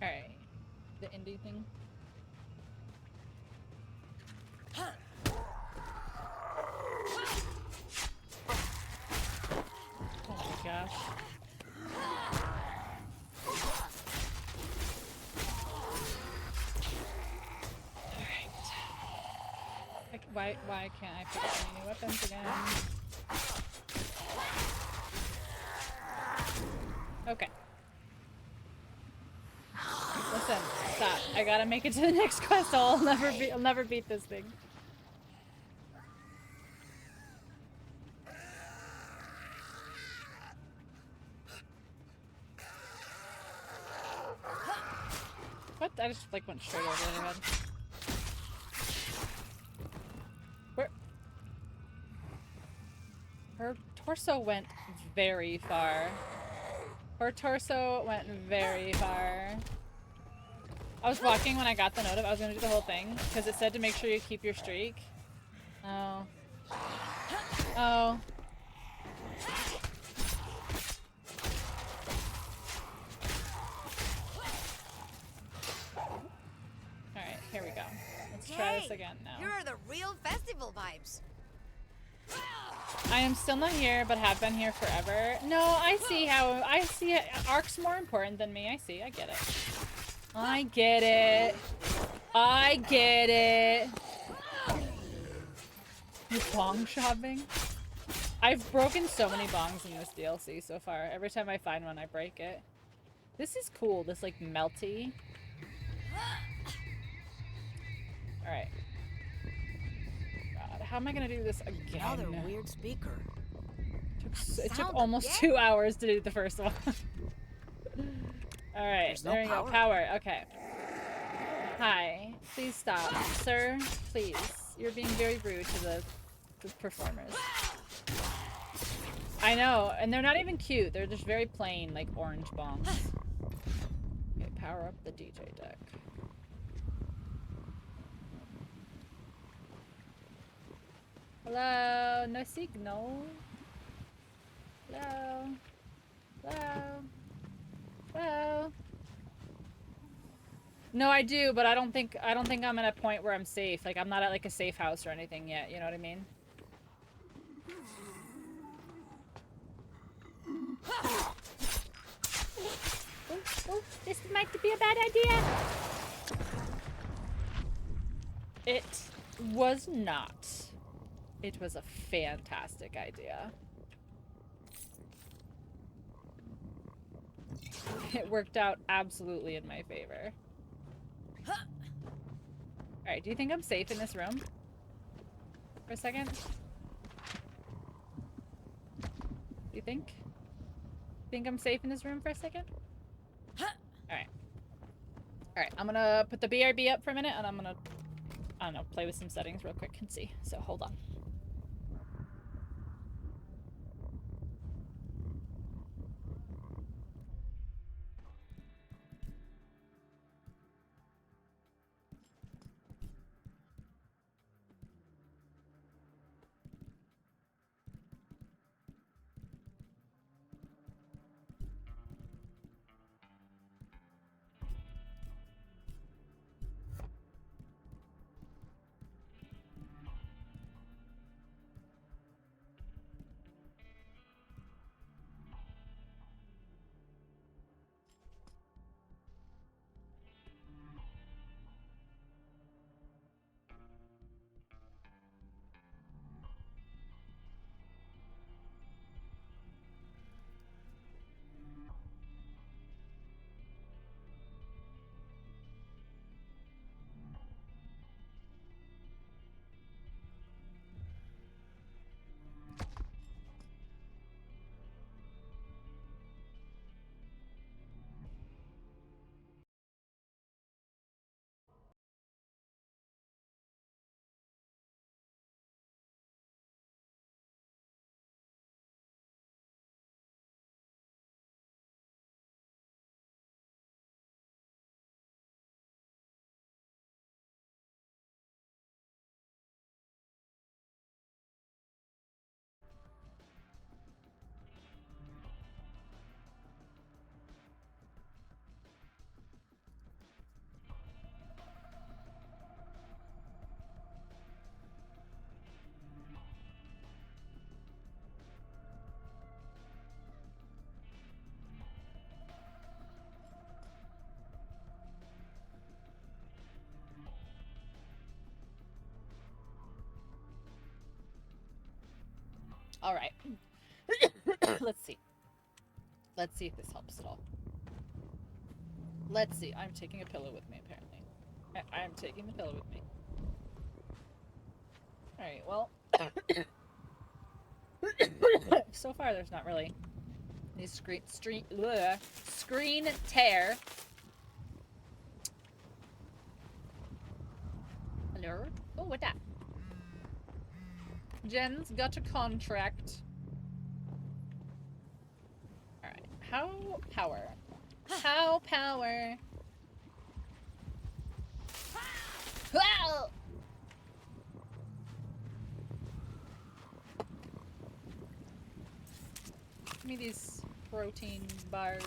Alright. The indie thing. Oh my gosh. Alright. Why can't I pick up any weapons again? Okay. Listen, stop. I gotta make it to the next quest. I'll never beat this thing. What? I just like went straight over their head. Where? Her torso went very far. Her torso went very far. I was walking when I got the notif. I was gonna do the whole thing because it said to make sure you keep your streak. Oh. Oh. Let's try this again now. Here are the real festival vibes. I am still not here, but have been here forever. No, I see how. I see it. Ark's more important than me. I see. I get it. I get it. I get it. You bong shopping? I've broken so many bongs in this DLC so far. Every time I find one, I break it. This is cool. This, like, melty. Alright. God, how am I gonna do this again? Another weird speaker. It took Sound almost again? 2 hours to do the first one. Alright, There's no there we go. power. Power, okay. Hi. Please stop. Sir, please. You're being very rude to the performers. I know, and they're not even cute. They're just very plain, like orange bongs. Okay, power up the DJ deck. Hello? No signal? Hello? Hello? Hello? No, I do, but I don't think I'm at a point where I'm safe. Like, I'm not at like a safe house or anything yet, you know what I mean? Oh, this might be a bad idea. It was not. It was a fantastic idea. It worked out absolutely in my favor. Alright, do you think I'm safe in this room? For a second? Do you think? Think I'm safe in this room for a second? Alright. Alright, I'm gonna put the BRB up for a minute and I'm gonna, I don't know, play with some settings real quick and see. So, hold on. All right. Let's see. Let's see if this helps at all. Let's see. I'm taking a pillow with me, apparently. I am taking the pillow with me. All right, well. So far, there's not really any screen tear. Hello? Oh, what that? Jen's got a contract. Alright. How power? How power? Wow! Give me these protein bars.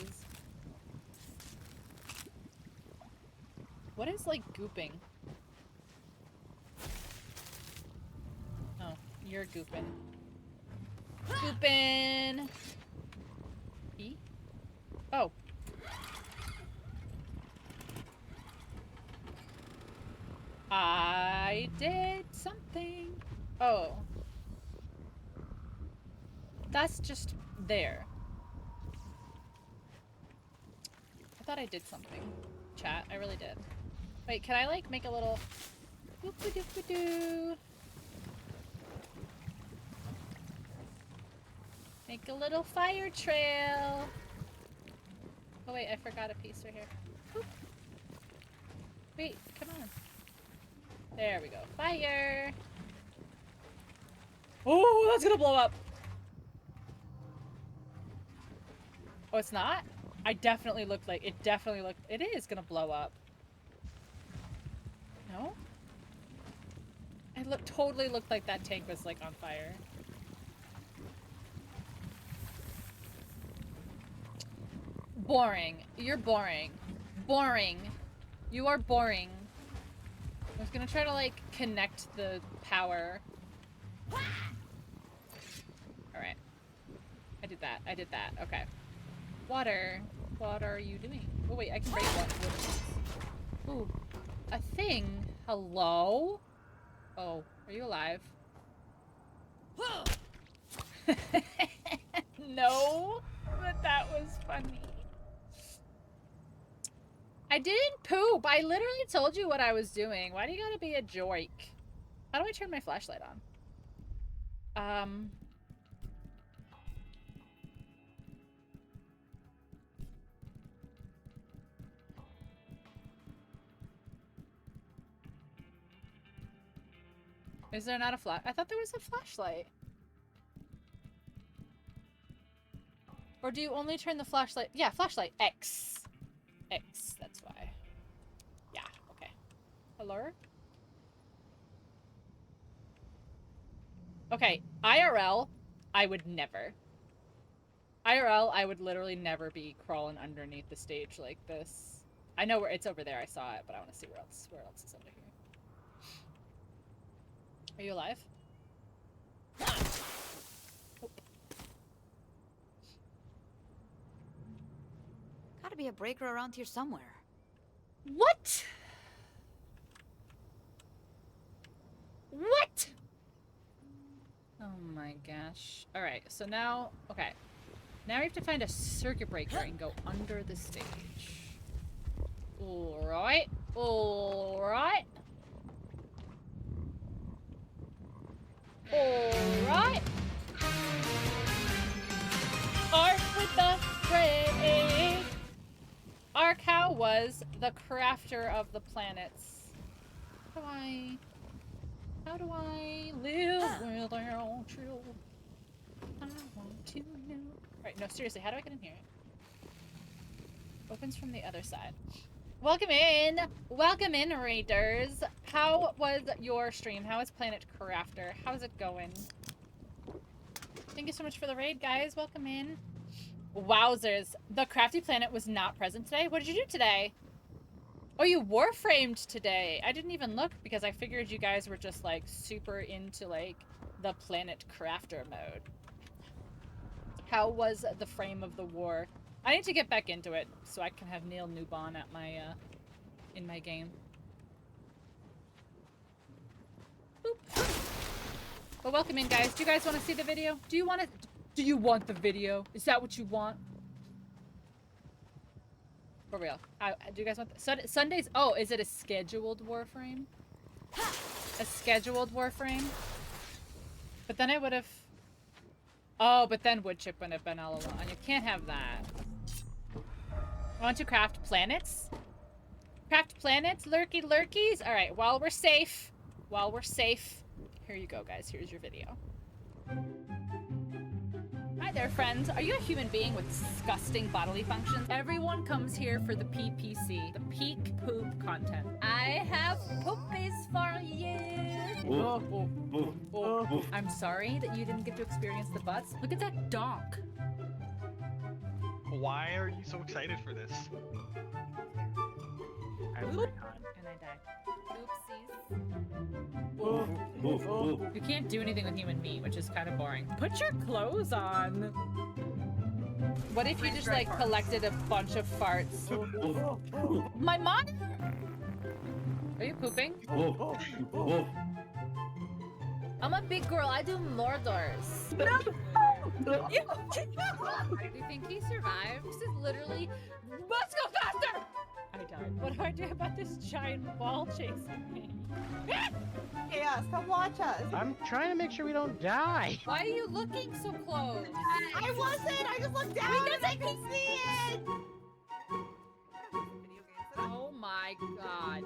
What is like gooping? You're gooping. Gooping! E? Oh. I did something. Oh. That's just there. I thought I did something. Chat, I really did. Wait, can I like make a little whoop-a-doop-a-doo? Make a little fire trail. Oh wait, I forgot a piece right here. Whoop. Wait, come on. There we go. Fire! Oh, that's gonna blow up! Oh, it's not? I definitely looked like- it definitely looked- it is gonna blow up. No? It totally looked like that tank was like on fire. Boring. You're boring. Boring. You are boring. I was gonna try to like connect the power. Alright. I did that. I did that. Okay. Water. What are you doing? Oh wait, I can break one. Ooh. A thing? Hello? Oh, are you alive? No, but that was funny. I didn't poop. I literally told you what I was doing. Why do you gotta be a joik? How do I turn my flashlight on? Is there not a flash? I thought there was a flashlight. Or do you only turn the flashlight? Yeah, flashlight. X. X, that's why. Yeah, okay. Hello? Okay, IRL, I would never. IRL, I would literally never be crawling underneath the stage like this. I know where it's over there, I saw it, but I want to see where else is under here. Are you alive? Oh. Gotta be a breaker around here somewhere. What? What? Oh my gosh. Alright, so now, okay. Now we have to find a circuit breaker and go under the stage. Alright. Alright. Alright. Arc with the braid. Arc how was the crafter of the planets. How do I live without you? I want to know. Alright, no, seriously, how do I get in here? Opens from the other side. Welcome in! Welcome in, raiders! How was your stream? How is Planet Crafter? How's it going? Thank you so much for the raid, guys. Welcome in. Wowzers. The Crafty Planet was not present today? What did you do today? Oh, you warframed today. I didn't even look because I figured you guys were just like super into like the Planet Crafter mode. How was the frame of the war? I need to get back into it so I can have Neil Newbon at my in my game. Boop. Well, welcome in, guys. Do you guys want to see the video? Do you want it? Do you want the video? Is that what you want? For real. Do you guys want Sundays? Oh, is it a scheduled warframe? A scheduled warframe? But then I would have... Oh, but then woodchip wouldn't have been all along. You can't have that. I want to craft planets? Craft planets? Lurky lurkies? Alright, while we're safe, here you go, guys. Here's your video. Hi there, friends. Are you a human being with disgusting bodily functions? Everyone comes here for the PPC, the peak poop content. I have poopies for you. Oh. I'm sorry that you didn't get to experience the butts. Look at that donk. Why are you so excited for this? And I died. Oopsies. You can't do anything with human meat, which is kind of boring. Put your clothes on. What if you just like collected a bunch of farts? My mom? Are you pooping? I'm a big girl. I do Mordors. No! Do you think he survived? This is literally. Let's go faster! I died. What do I do about this giant ball chasing me? Chaos, come watch us. I'm trying to make sure we don't die. Why are you looking so close? I wasn't. I just looked down because I could see it. Oh my god.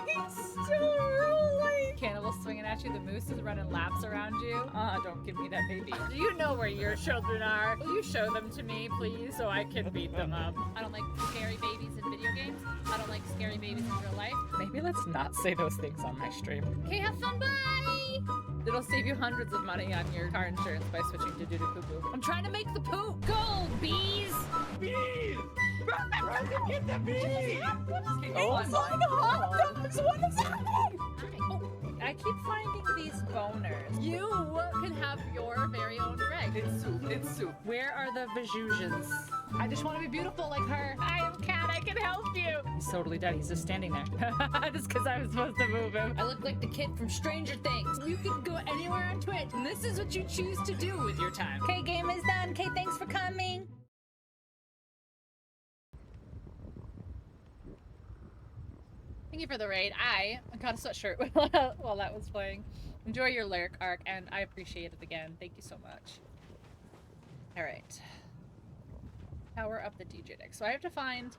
It's still rolling. Cannibal swinging at you, the moose is running laps around you. Don't give me that baby. Do you know where your children are? Will you show them to me, please, so I can beat them up? I don't like scary babies in video games. I don't like scary babies in real life. Maybe let's not say those things on my stream. Okay, have fun, bye! It'll save you hundreds of money on your car insurance by switching to doo-doo-poo-poo. I'm trying to make the poop. Go, bees! Bees! Run to get the bees! Oh my God! What is happening? Oh, I keep finding these boners. You can have your very own Greg. It's soup. It's soup. Where are the Vajujans? I just want to be beautiful like her. I am Cat. I can help you. He's totally dead. He's just standing there. Just because I was supposed to move him. I look like the kid from Stranger Things. You can go anywhere on Twitch, and this is what you choose to do with your time. Okay, game is done. Okay, thanks for coming. Thank you for the raid. I got a sweatshirt while that was playing. Enjoy your lyric arc, and I appreciate it again. Thank you so much. Alright. Power up the DJ deck. So I have to find...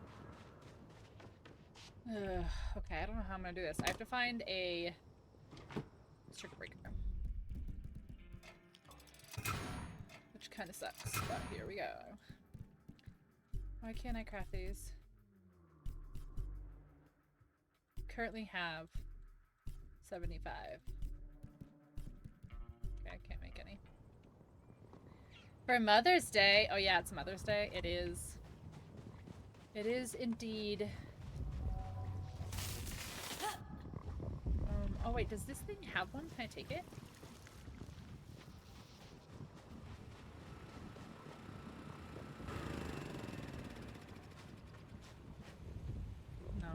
okay, I don't know how I'm gonna do this. I have to find a circuit breaker. Which kind of sucks, but here we go. Why can't I craft these? Currently have 75. Okay, I can't make any. For Mother's Day. Oh yeah, it's Mother's Day. It is. It is indeed. Oh wait, does this thing have one? Can I take it? No.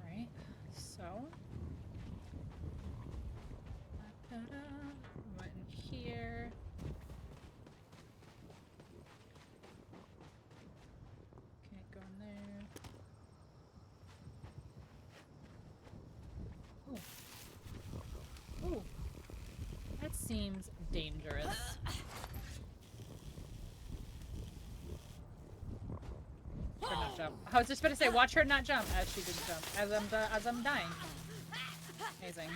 Alright, so. Went in here. Can't go in there. Ooh. Ooh. That seems dangerous. Her not jump. I was just about to say, watch her not jump as she didn't jump. As I'm dying. Amazing.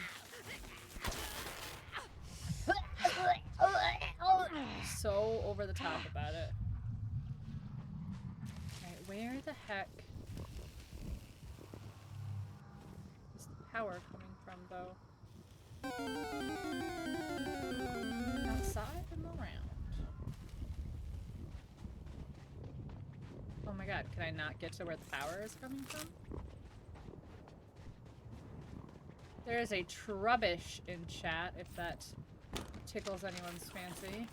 So over the top about it. Alright, where the heck is the power coming from, though? Outside and around. Oh my god, can I not get to where the power is coming from? There is a trubbish in chat, if that tickles anyone's fancy.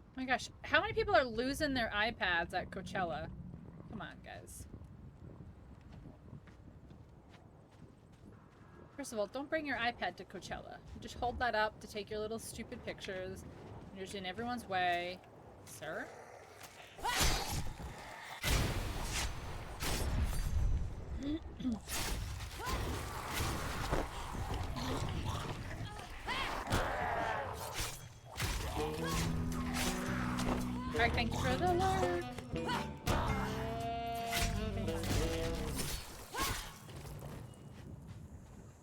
Oh my gosh, how many people are losing their iPads at Coachella? Come on, guys. First of all, don't bring your iPad to Coachella. Just hold that up to take your little stupid pictures. You're just in everyone's way. Sir? Alright, thank you for the alert.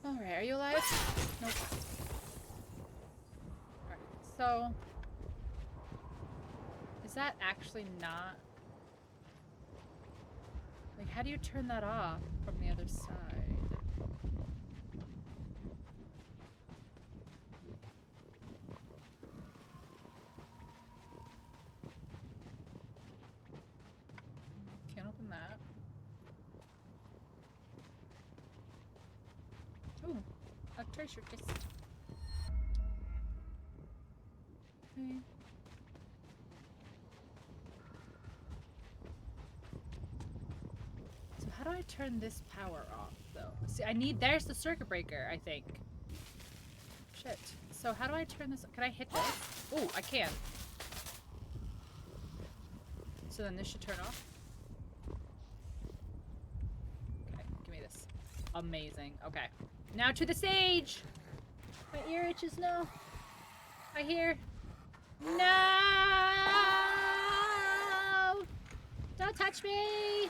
Alright, are you alive? Nope. Alright, so... is that actually not... like, how do you turn that off from the other side? Ooh, a treasure chest. Okay. So how do I turn this power off, though? See, there's the circuit breaker, I think. Shit. So how do I turn this? Can I hit this? Oh, I can. So then this should turn off. Okay, give me this. Amazing. Okay. Now to the stage! My ear itches now. I hear. No! Don't touch me!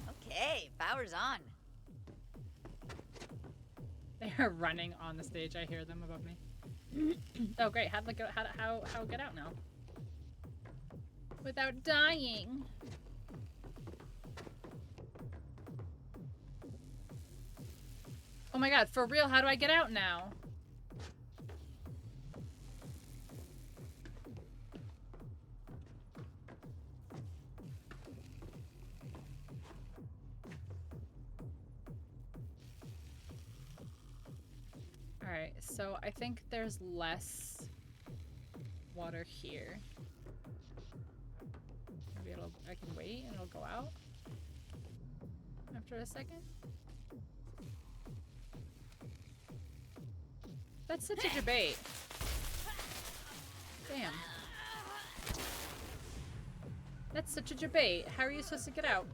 Okay, power's on. They're running on the stage. I hear them above me. Oh great! How get out now? Without dying. Oh my god! For real? How do I get out now? Alright, so I think there's less water here. Maybe I can wait and it'll go out after a second. That's such a debate. Damn. That's such a debate. How are you supposed to get out?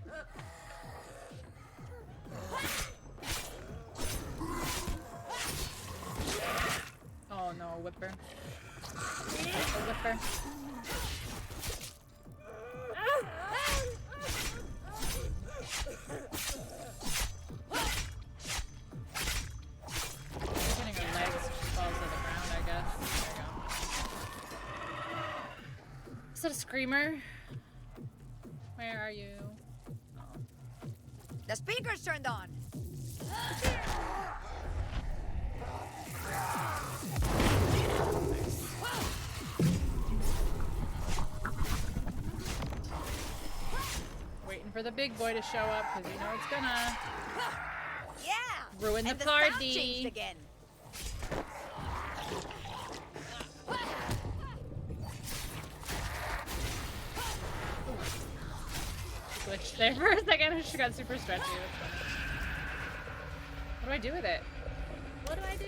Oh no, a whipper. A whipper. Getting her legs, she falls to the ground, I guess. There you go. Is that a screamer? Where are you? Oh. The speaker's turned on. Waiting for the big boy to show up because you know it's gonna ruin the and party. The sound changed again. Glitched there for a second. She got super stretchy. That's funny. What do I do with it? What do I do?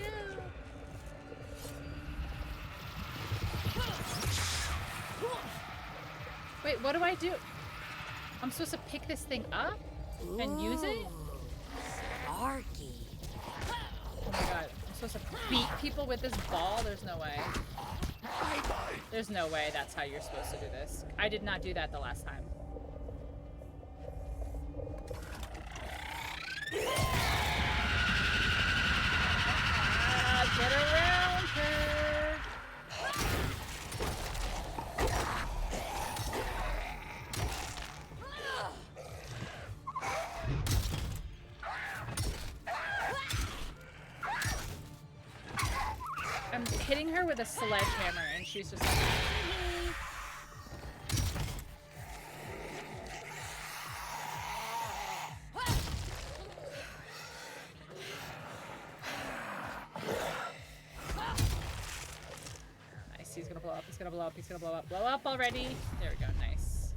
Wait, what do I do? I'm supposed to pick this thing up and use it? Sparky. Oh my god. I'm supposed to beat people with this ball? There's no way. There's no way that's how you're supposed to do this. I did not do that the last time. Get around her! I'm hitting her with a sledgehammer and she's just like... Nice, he's gonna blow up, he's gonna blow up, he's gonna blow up. Blow up already! There we go, nice.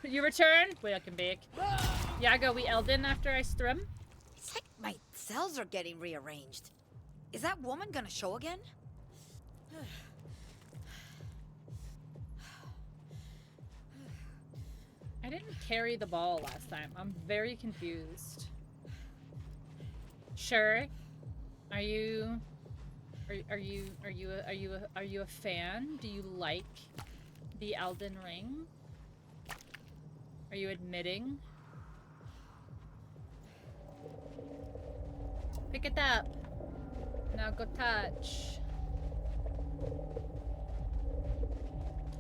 You return? Welcome back. Yago, we Elden after I strum? It's like my cells are getting rearranged. Is that woman gonna show again? I didn't carry the ball last time. I'm very confused. Sure. Are you a fan? Do you like the Elden Ring? Are you admitting? Pick it up. Now go touch.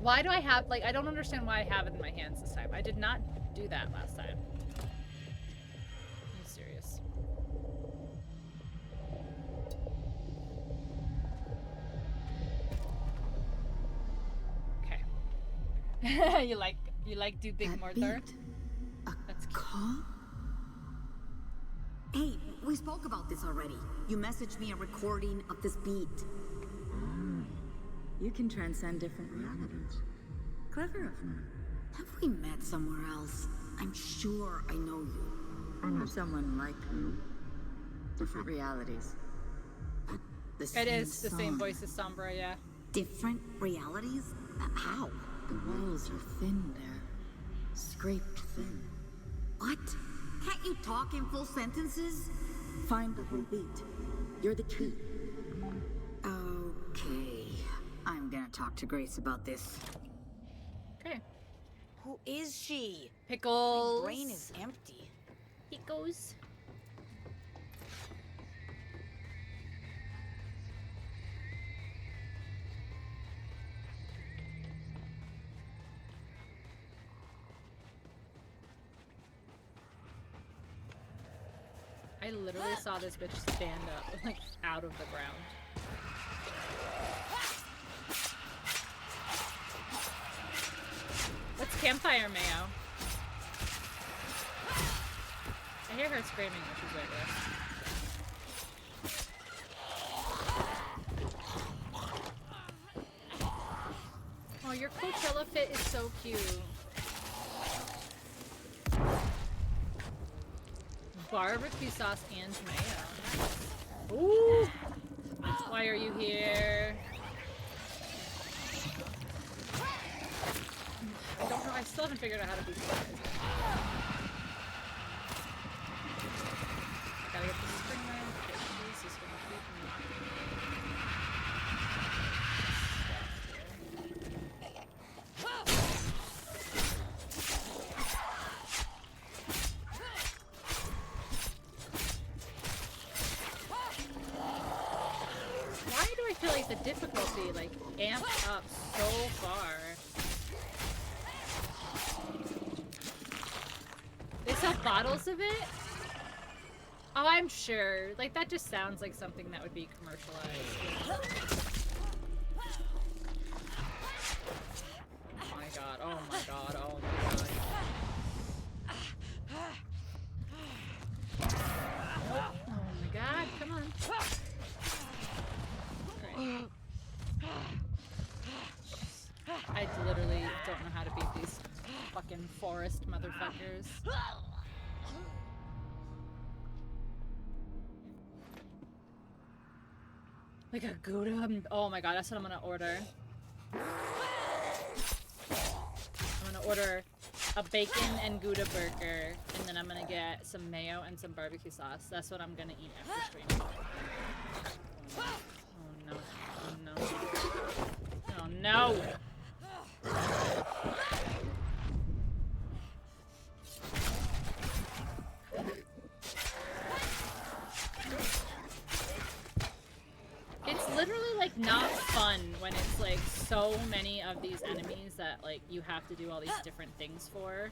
Why do I have, like, I don't understand why I have it in my hands this time. I did not do that last time. I'm serious. Okay. you like do big That mortar? beat. A That's cute. call? Hey, we spoke about this already. You messaged me a recording of this beat. You can transcend different realities. Clever of me. Have we met somewhere else? I'm sure I know you. I know someone like you. Different realities. But the It is the same song. voice as Sombra, yeah. Different realities? How? The walls are thin there. Scraped thin. What? Can't you talk in full sentences? Find the whole beat. You're the key. Okay. I'm gonna talk to Grace about this. Okay. Who is she? Pickles. My brain is empty. Pickles. I literally saw this bitch stand up, like, out of the ground. What's campfire mayo? I hear her screaming when she's right there. Oh, your Coachella fit is so cute. Barbecue sauce and mayo. Ooh! Why are you here? I don't know. I still haven't figured out how to be surprised. I gotta get the spring lamp. This is gonna keep Why do I feel like the difficulty, like, amped up so far? They sell bottles of it? Oh, I'm sure. Like, that just sounds like something that would be commercialized. Oh my god, oh my god, oh my god. Oh my god, come on. Alright. I literally don't know how to beat these fucking forest motherfuckers. Like a Gouda. Oh my god, that's what I'm gonna order. I'm gonna order a bacon and Gouda burger, and then I'm gonna get some mayo and some barbecue sauce. That's what I'm gonna eat after stream. Oh no. Oh no. Oh no! It's literally like not fun when it's like so many of these enemies that like you have to do all these different things for.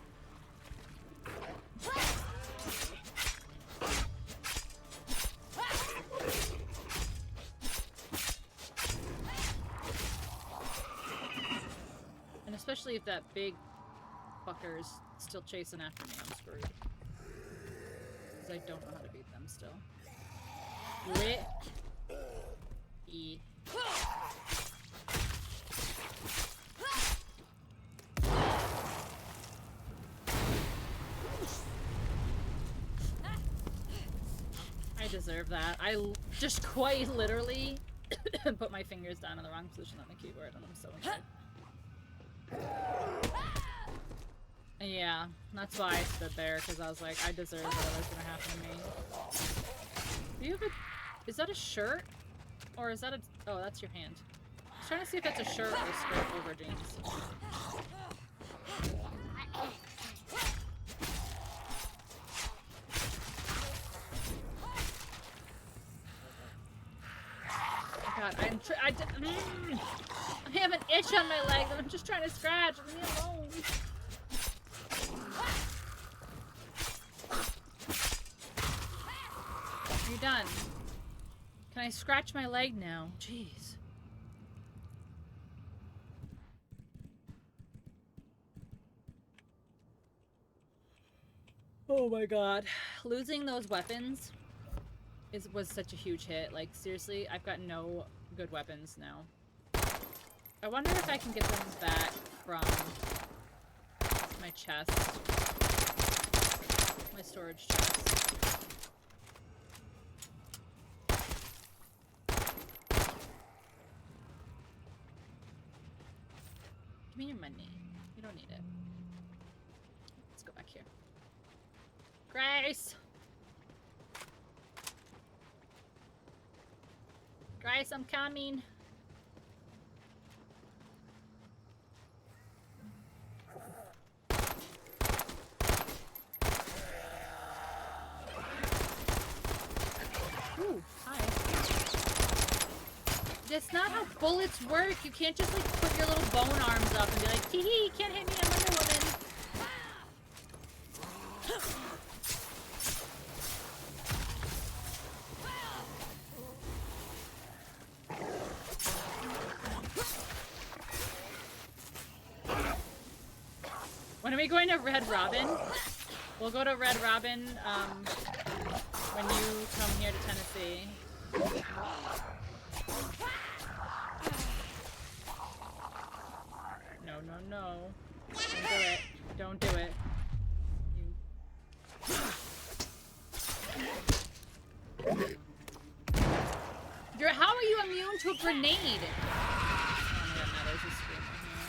And especially if that big fucker's still chasing after me, I'm screwed. Because I don't know how to beat them still. Lit. E. I deserve that. I just quite literally put my fingers down in the wrong position on the keyboard, and I'm so annoyed. Yeah, that's why I stood there, because I was like, I deserve whatever's gonna happen to me. Do you have a... Is that a shirt? Or is that a... Oh, that's your hand. I was trying to see if that's a shirt or a skirt over jeans. Oh god, I have an itch on my leg that I'm just trying to scratch. Leave me alone. Are you done? Can I scratch my leg now? Jeez. Oh my god. Losing those weapons was such a huge hit. Like, seriously, I've got no good weapons now. I wonder if I can get them back from my chest. My storage chest. Give me your money. You don't need it. Let's go back here. Grace! Grace, I'm coming. Ooh, hi. That's not how bullets work. You can't just like put your little bone arms up and be like, hee hee, can't hit me, I'm Wonder Woman. When are we going to Red Robin? We'll go to Red Robin when you come here to Tennessee. No, no, no. Don't do it. Don't do it. How are you immune to a grenade? Oh my god, no, there's a screamer here.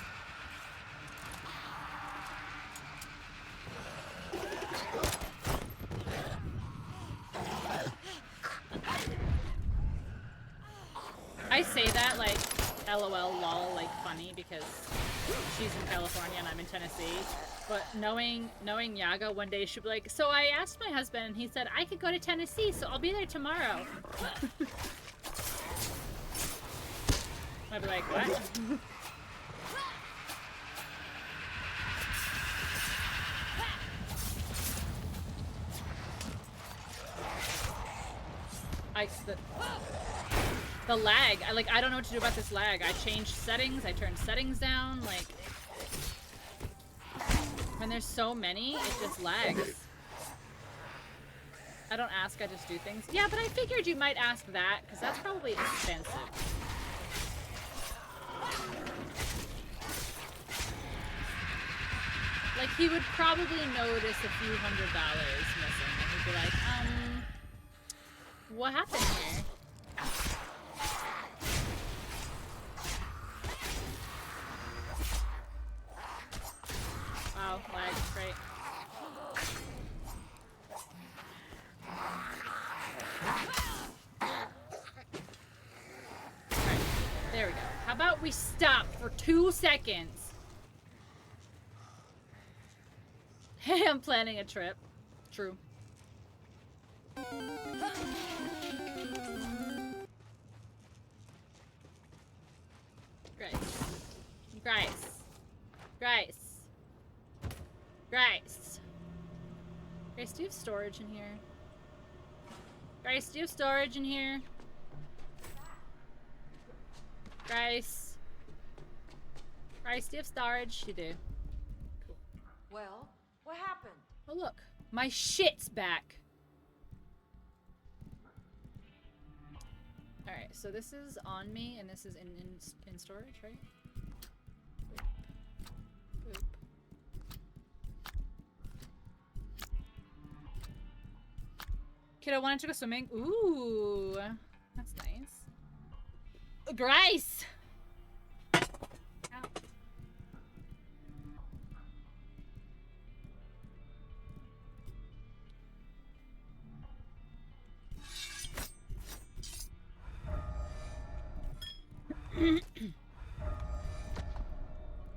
I say that like LOL lol like funny because she's in California and I'm in Tennessee. But knowing Yaga, one day she'll be like, so I asked my husband and he said I could go to Tennessee, so I'll be there tomorrow. I'd be like, what? The lag. I don't know what to do about this lag. I changed settings. I turned settings down. Like, when there's so many, it just lags. I don't ask, I just do things. Yeah, but I figured you might ask that, because that's probably expensive. Like, he would probably notice a few $100 missing, and he'd be like, what happened here? Wow, lag, great. Alright, there we go. How about we stop for 2 seconds? Hey, I'm planning a trip. True. Grace. Grace. Grace. Grace. Grace, do you have storage in here? Grace, do you have storage in here? Grace. Grace, do you have storage? You do. Cool. Well, what happened? Oh, look. My shit's back. Alright, so this is on me, and this is in storage, right? Boop. Boop. Kiddo wanted to go swimming. Ooh. That's nice. Grace! Ow.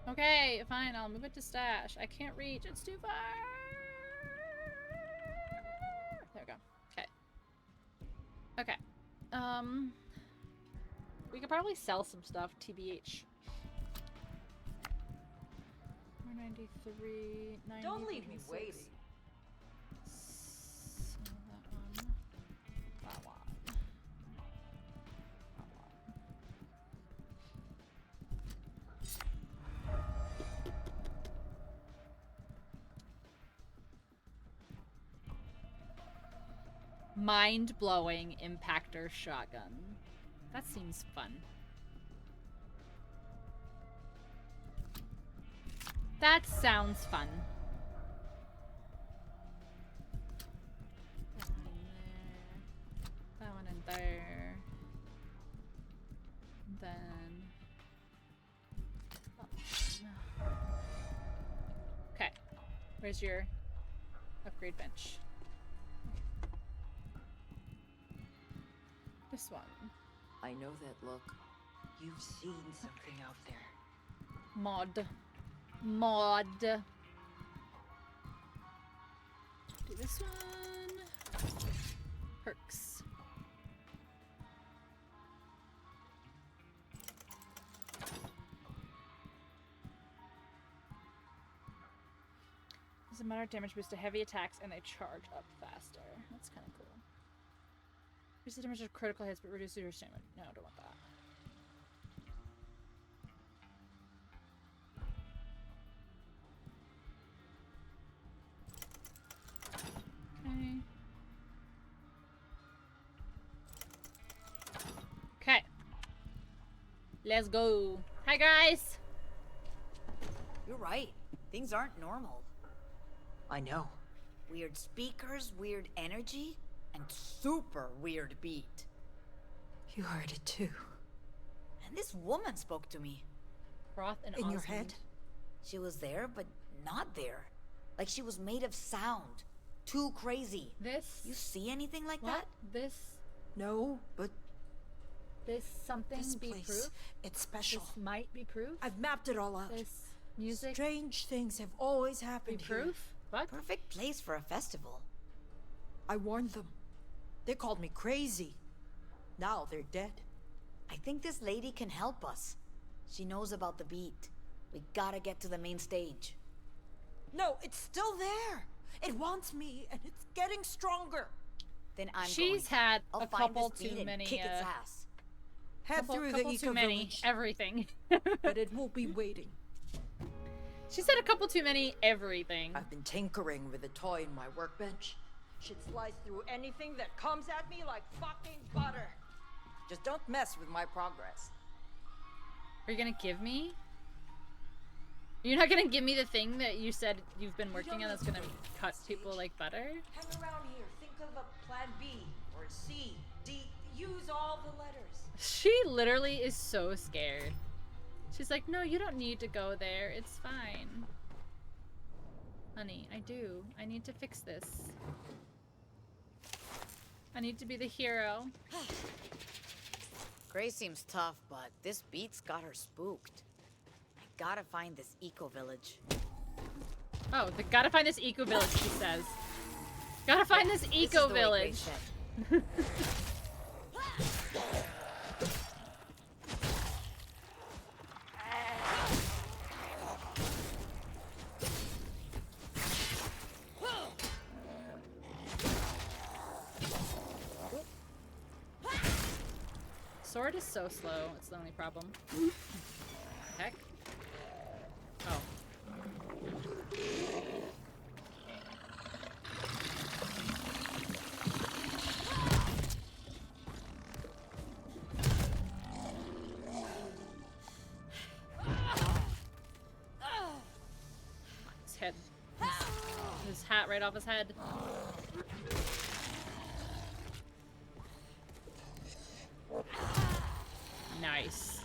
Okay, fine, I'll move it to stash. I can't reach, it's too far. There we go. Okay. Okay. We could probably sell some stuff, TBH. 493, 90. Don't leave me 86. waiting. Sell that one. That one. Mind-blowing impactor shotgun. That seems fun. That sounds fun. That one in there. Then. Oh, no. Okay. Where's your upgrade bench? This one. I know that look. You've seen something out there. Mod. Mod. Do this one. Perks. There's a moderate damage boost to heavy attacks and they charge up faster. That's kind of cool. Reduce the damage of critical hits but reduce your stamina. No, I don't want that. Okay. Let's go. Hi, guys. You're right. Things aren't normal. I know. Weird speakers, weird energy, and super weird beat. You heard it too. And this woman spoke to me. Froth and In your Osmond. head? She was there, but not there. Like she was made of sound. Too crazy. This? You see anything like What? that? This? No, but This something this be place, proof? it's special. This might be proof? I've mapped it all out. This music Strange things have always be happened here. proof? What? Perfect place for a festival. I warned them. They called me crazy. Now they're dead. I think this lady can help us. She knows about the beat. We gotta get to the main stage. No, it's still there. It wants me, and it's getting stronger. Then I'm She's going. had I'll a find couple this beat too and many, kick its ass. Head through the couple eco too many. village, Everything. but it will be waiting. She said a couple too many everything. I've been tinkering with a toy in my workbench. Should slice through anything that comes at me like fucking butter. Just don't mess with my progress. Are you gonna give me? You're not gonna give me the thing that you said you've been working on that's gonna cut people like butter? Hang around here. Think of a plan B or C, D. Use all the letters. She literally is so scared. She's like, no, you don't need to go there. It's fine. Honey, I do. I need to fix this. I need to be the hero. Grace seems tough, but this beat's got her spooked. I gotta find this eco village. Oh, gotta find this eco village, she says. Gotta find this This eco is the way village. Grace said. Sword is so slow. It's the only problem. Heck. Oh. His head. His hat right off his head. Nice.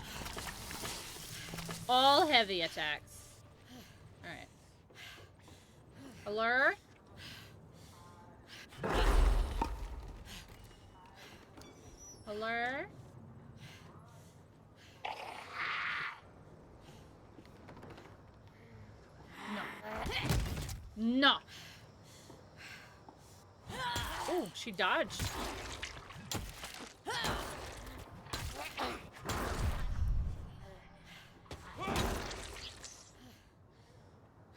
All heavy attacks. Alright. Allure. Allure. No. No. Oh, she dodged.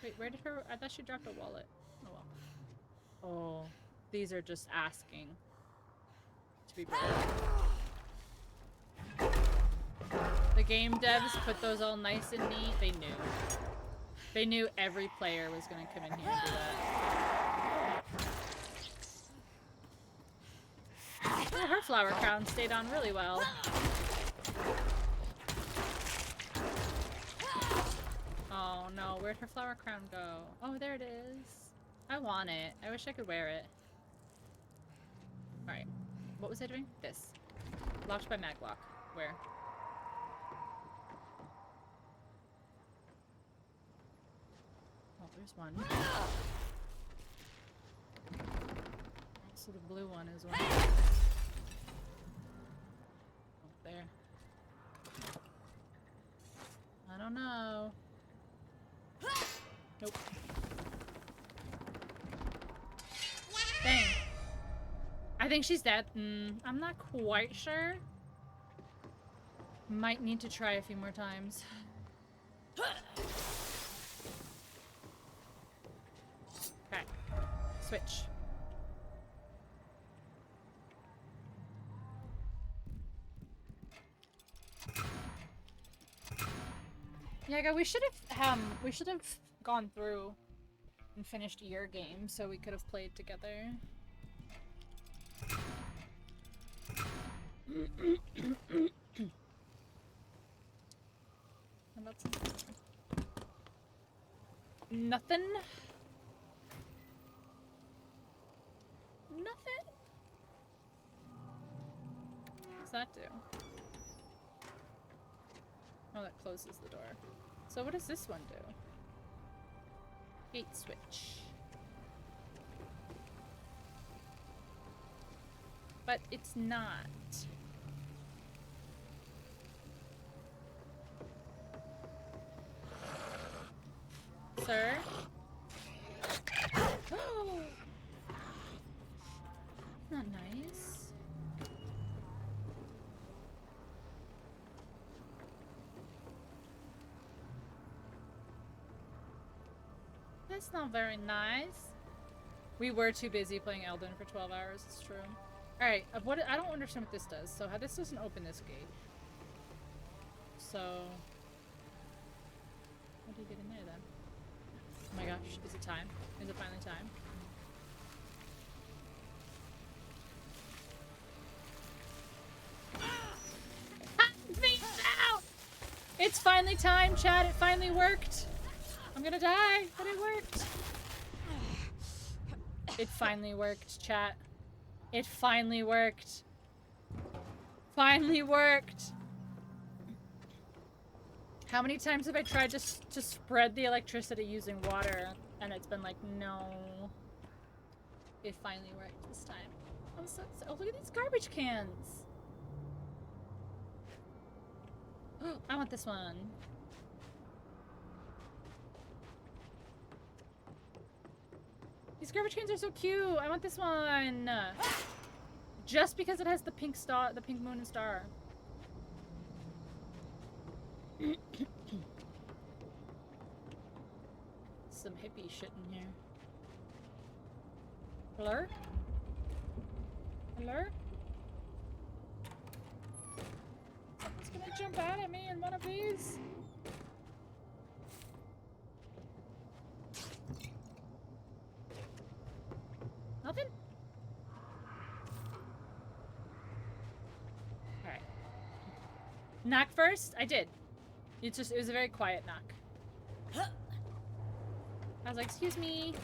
Wait, where did her... I thought she dropped a wallet. Oh, well. Oh, these are just asking to be broken. The game devs put those all nice and neat. They knew. They knew every player was going to come in here and do that. Oh, her flower crown stayed on really well. Oh no, where'd her flower crown go? Oh, there it is. I want it. I wish I could wear it. Alright. What was I doing? This. Locked by maglock. Where? Oh, there's one. So the blue one is one. Oh, there. I don't know. Nope. Dang. I think she's dead. I'm not quite sure. Might need to try a few more times. Okay. Switch. Yeah, we should have gone through and finished your game so we could have played together. Nothing? Nothing? What's that do? Oh, that closes the door. So what does this one do? Gate switch. But it's not. Sir? Oh! Not nice. That's not very nice. We were too busy playing Elden for 12 hours, it's true. Alright, what I don't understand what this does. So how this doesn't open this gate. So what do you get in there then? Oh my gosh, is it time? Is it finally time? It's finally time, chat. It finally worked. I'm gonna die, but it worked. It finally worked, chat. It finally worked. Finally worked. How many times have I tried to spread the electricity using water, and it's been like, no. It finally worked this time. I'm so excited. Oh, look at these garbage cans. I want this one. These garbage cans are so cute. I want this one. Just because it has the pink star, the pink moon and star. Some hippie shit in here. Hello? Hello? Someone's gonna jump out at me in one of these. Nothing? Alright. Knock first? I did. It was a very quiet knock. I was like, excuse me.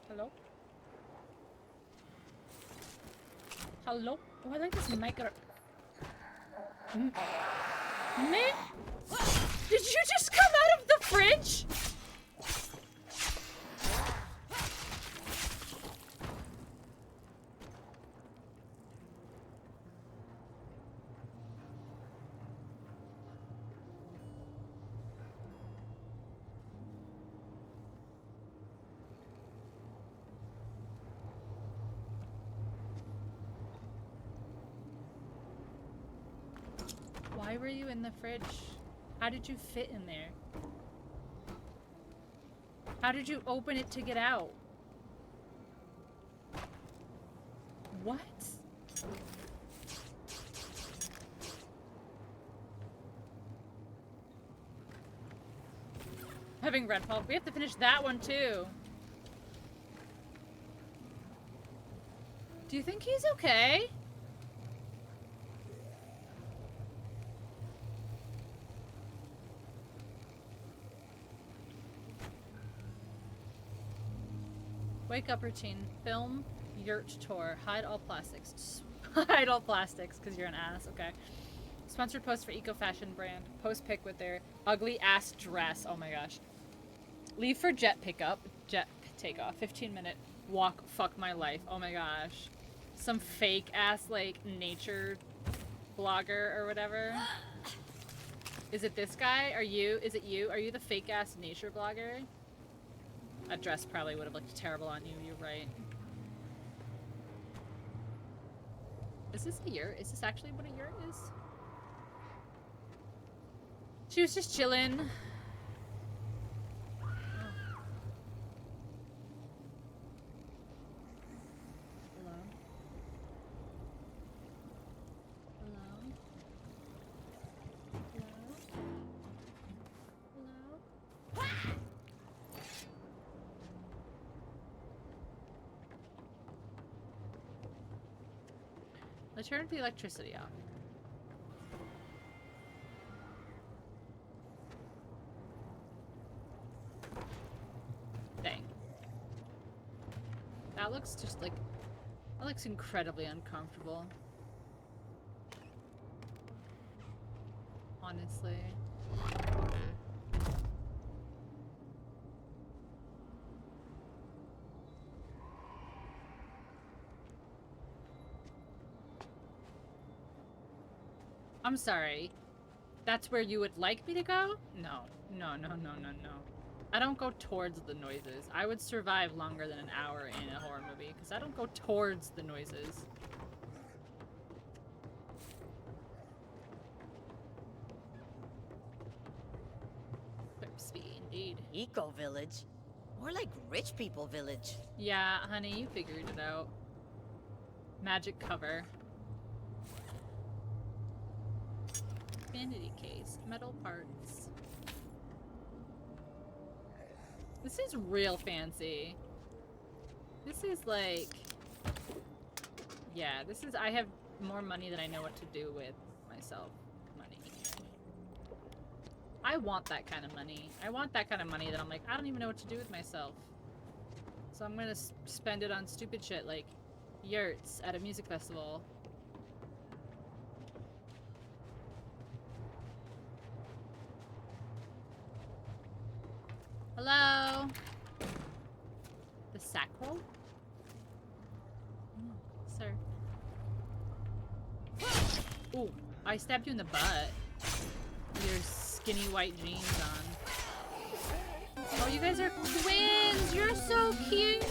Hello? Hello? Oh, I like this micro. Man? Did you just come out of the fridge? Why were you in the fridge? How did you fit in there? How did you open it to get out? What? Having red pulp. We have to finish that one too. Do you think he's okay? Wake up routine. Film. Yurt tour. Hide all plastics. Hide all plastics because you're an ass. Okay. Sponsored post for eco fashion brand. Post pic with their ugly ass dress. Oh my gosh. Leave for jet pickup. Jet takeoff. 15-minute walk. Fuck my life. Oh my gosh. Some fake ass like nature blogger or whatever. Is it this guy? Are you? Is it you? Are you the fake ass nature blogger? A dress probably would have looked terrible on you. You're right. Is this a yurt? Is this actually what a yurt is? She was just chilling. Oh. Hello? Hello? Hello? Hello? Let's turn the electricity off. Dang. That looks just like... That looks incredibly uncomfortable. Honestly. I'm sorry. That's where you would like me to go? No. No, no, no, no, no. I don't go towards the noises. I would survive longer than an hour in a horror movie, because I don't go towards the noises. Thirsty, indeed. Eco-village? More like rich people village. Yeah, honey, you figured it out. Magic cover. Vanity case. Metal parts. This is real fancy. This is like... Yeah, this is... I have more money than I know what to do with myself. Money. I want that kind of money. I want that kind of money that I'm like, I don't even know what to do with myself. So I'm gonna spend it on stupid shit like yurts at a music festival. Hello? The sacral? Sir. Ooh, I stabbed you in the butt. With your skinny white jeans on. Oh, you guys are twins! You're so cute!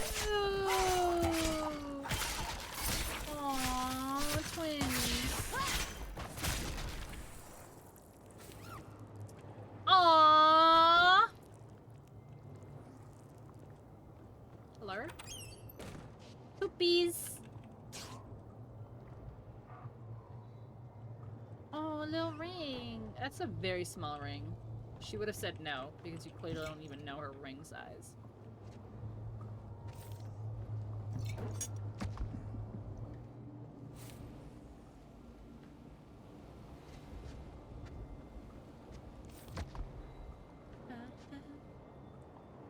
Aww, twins. Aww! Hello? Poopies! Oh, a little ring. That's a very small ring. She would have said no, because you clearly don't even know her ring size.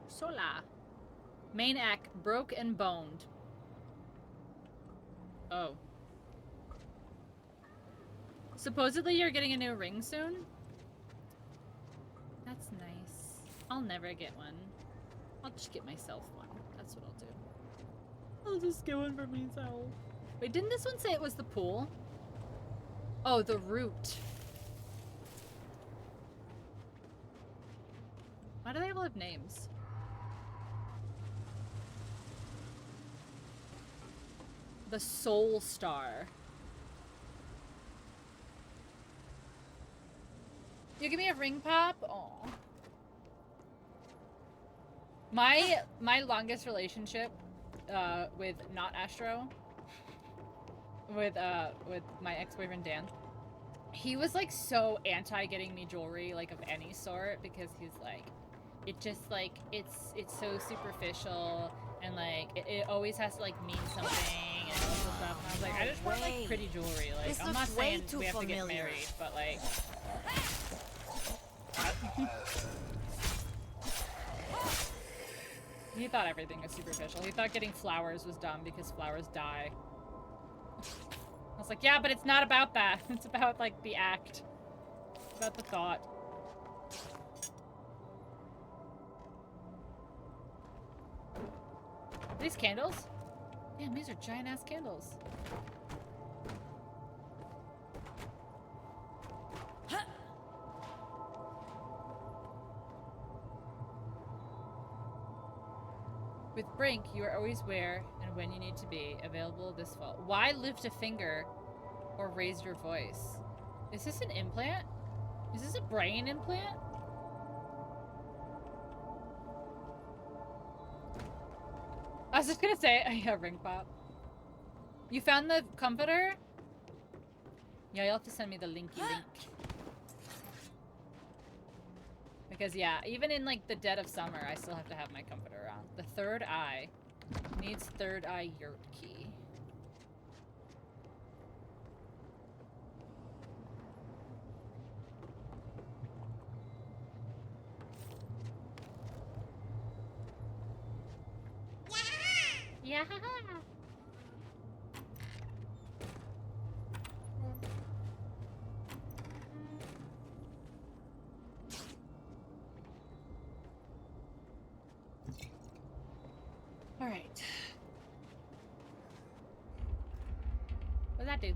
Sola. Main act, broke and boned. Oh. Supposedly you're getting a new ring soon? That's nice. I'll never get one. I'll just get myself one. That's what I'll do. I'll just get one for myself. Wait, didn't this one say it was the pool? Oh, the root. Why do they all have names? The Soul Star. You give me a ring pop? Aw. My longest relationship with not Astro, with my ex-boyfriend Dan, he was like so anti getting me jewelry like of any sort because he's like, it just like it's so superficial and like it always has to like mean something and all this stuff. And I was like, I just want like pretty jewelry. Like This I'm not looks way saying too we have to get familiar. married, but like. He thought everything was superficial. He thought getting flowers was dumb because flowers die. I was like, yeah, but it's not about that. It's about, like, the act. It's about the thought. Are these candles? Damn, these are giant-ass candles. With Brink, you are always where and when you need to be. Available this fall. Why lift a finger or raise your voice? Is this an implant? Is this a brain implant? I was just gonna say, yeah, ring pop. You found the comforter? Yeah, you'll have to send me the linky link. Because yeah, even in like the dead of summer, I still have to have my comforter on. The third eye needs third eye yurt key. Yeah. All right. What does that do?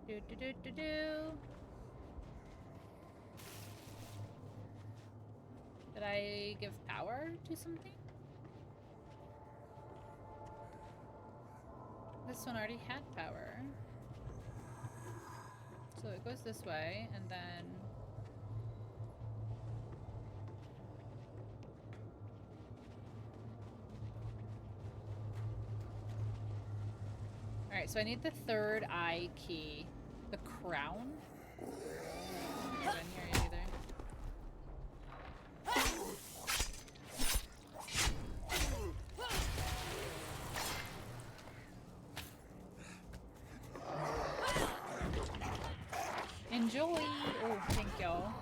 Do do do do do. Did I give power to something? This one already had power. So it goes this way, and then... Alright, so I need the third eye key. The crown? Not in here either. Enjoy! Oh, thank y'all.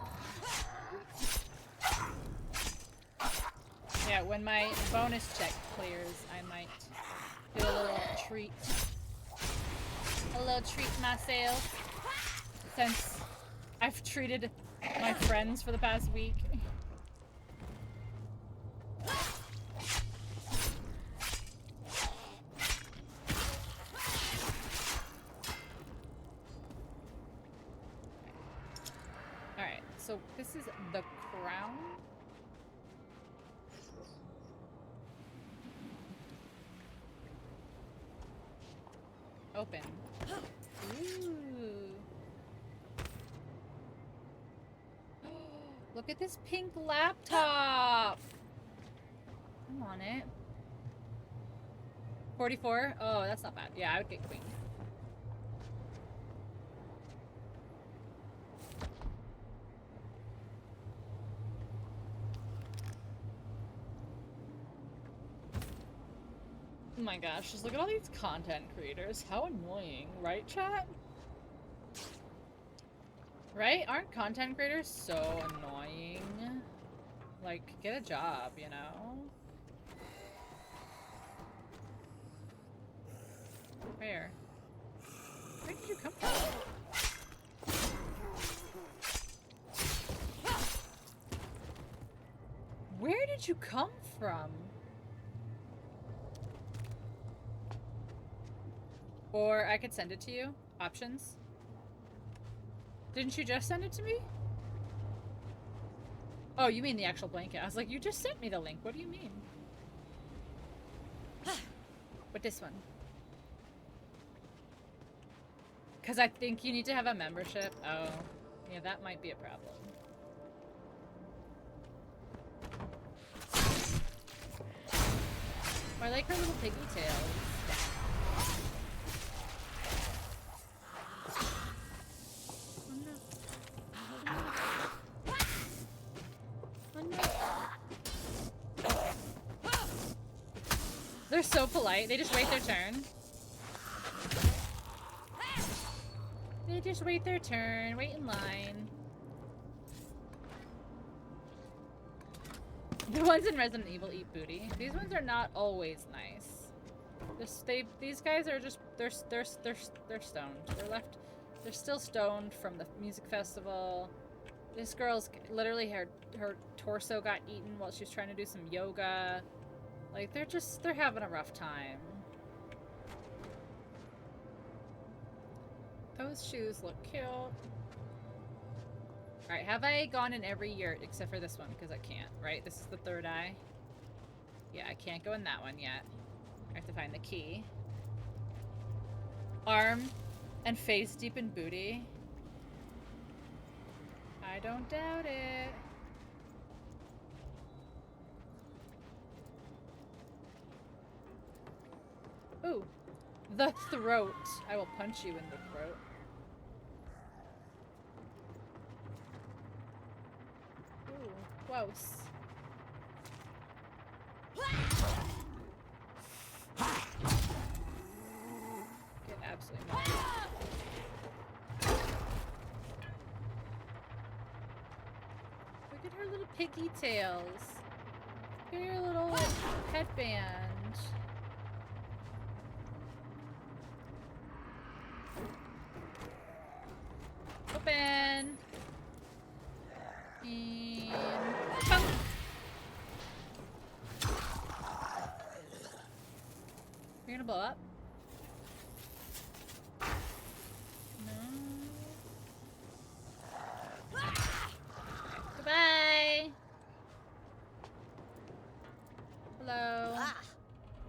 Yeah, when my bonus check clears, I might do a little treat. A little treat myself. Since I've treated my friends for the past week. Alright, so this is the crown. Open. Ooh. Look at this pink laptop. I want it. 44? Oh, that's not bad. Yeah, I would get queen. Oh my gosh, just look at all these content creators. How annoying, right, chat? Right? Aren't content creators so annoying? Like, get a job, you know? Where? Where did you come from? Where did you come from? Or I could send it to you. Options. Didn't you just send it to me? Oh, you mean the actual blanket. I was like, you just sent me the link. What do you mean? But this one. Because I think you need to have a membership. Oh, yeah, that might be a problem. I like her little piggy tails. Oh They're so polite. They just wait their turn. They just wait their turn. Wait in line. The ones in Resident Evil eat booty. These ones are not always nice. These guys are just they're stoned. They're still stoned from the music festival. This girl's literally her torso got eaten while she was trying to do some yoga. Like they're having a rough time. Those shoes look cute. Alright, have I gone in every yurt except for this one? Because I can't, right? This is the third eye. Yeah, I can't go in that one yet. I have to find the key. Arm and face deep in booty. I don't doubt it. Ooh. The throat. I will punch you in the throat. Ooh, close. Get absolutely nothing. Look at her little piggy tails. Look at her little headband. Open. And bump. You're gonna blow up? No. Goodbye. Hello. Ah,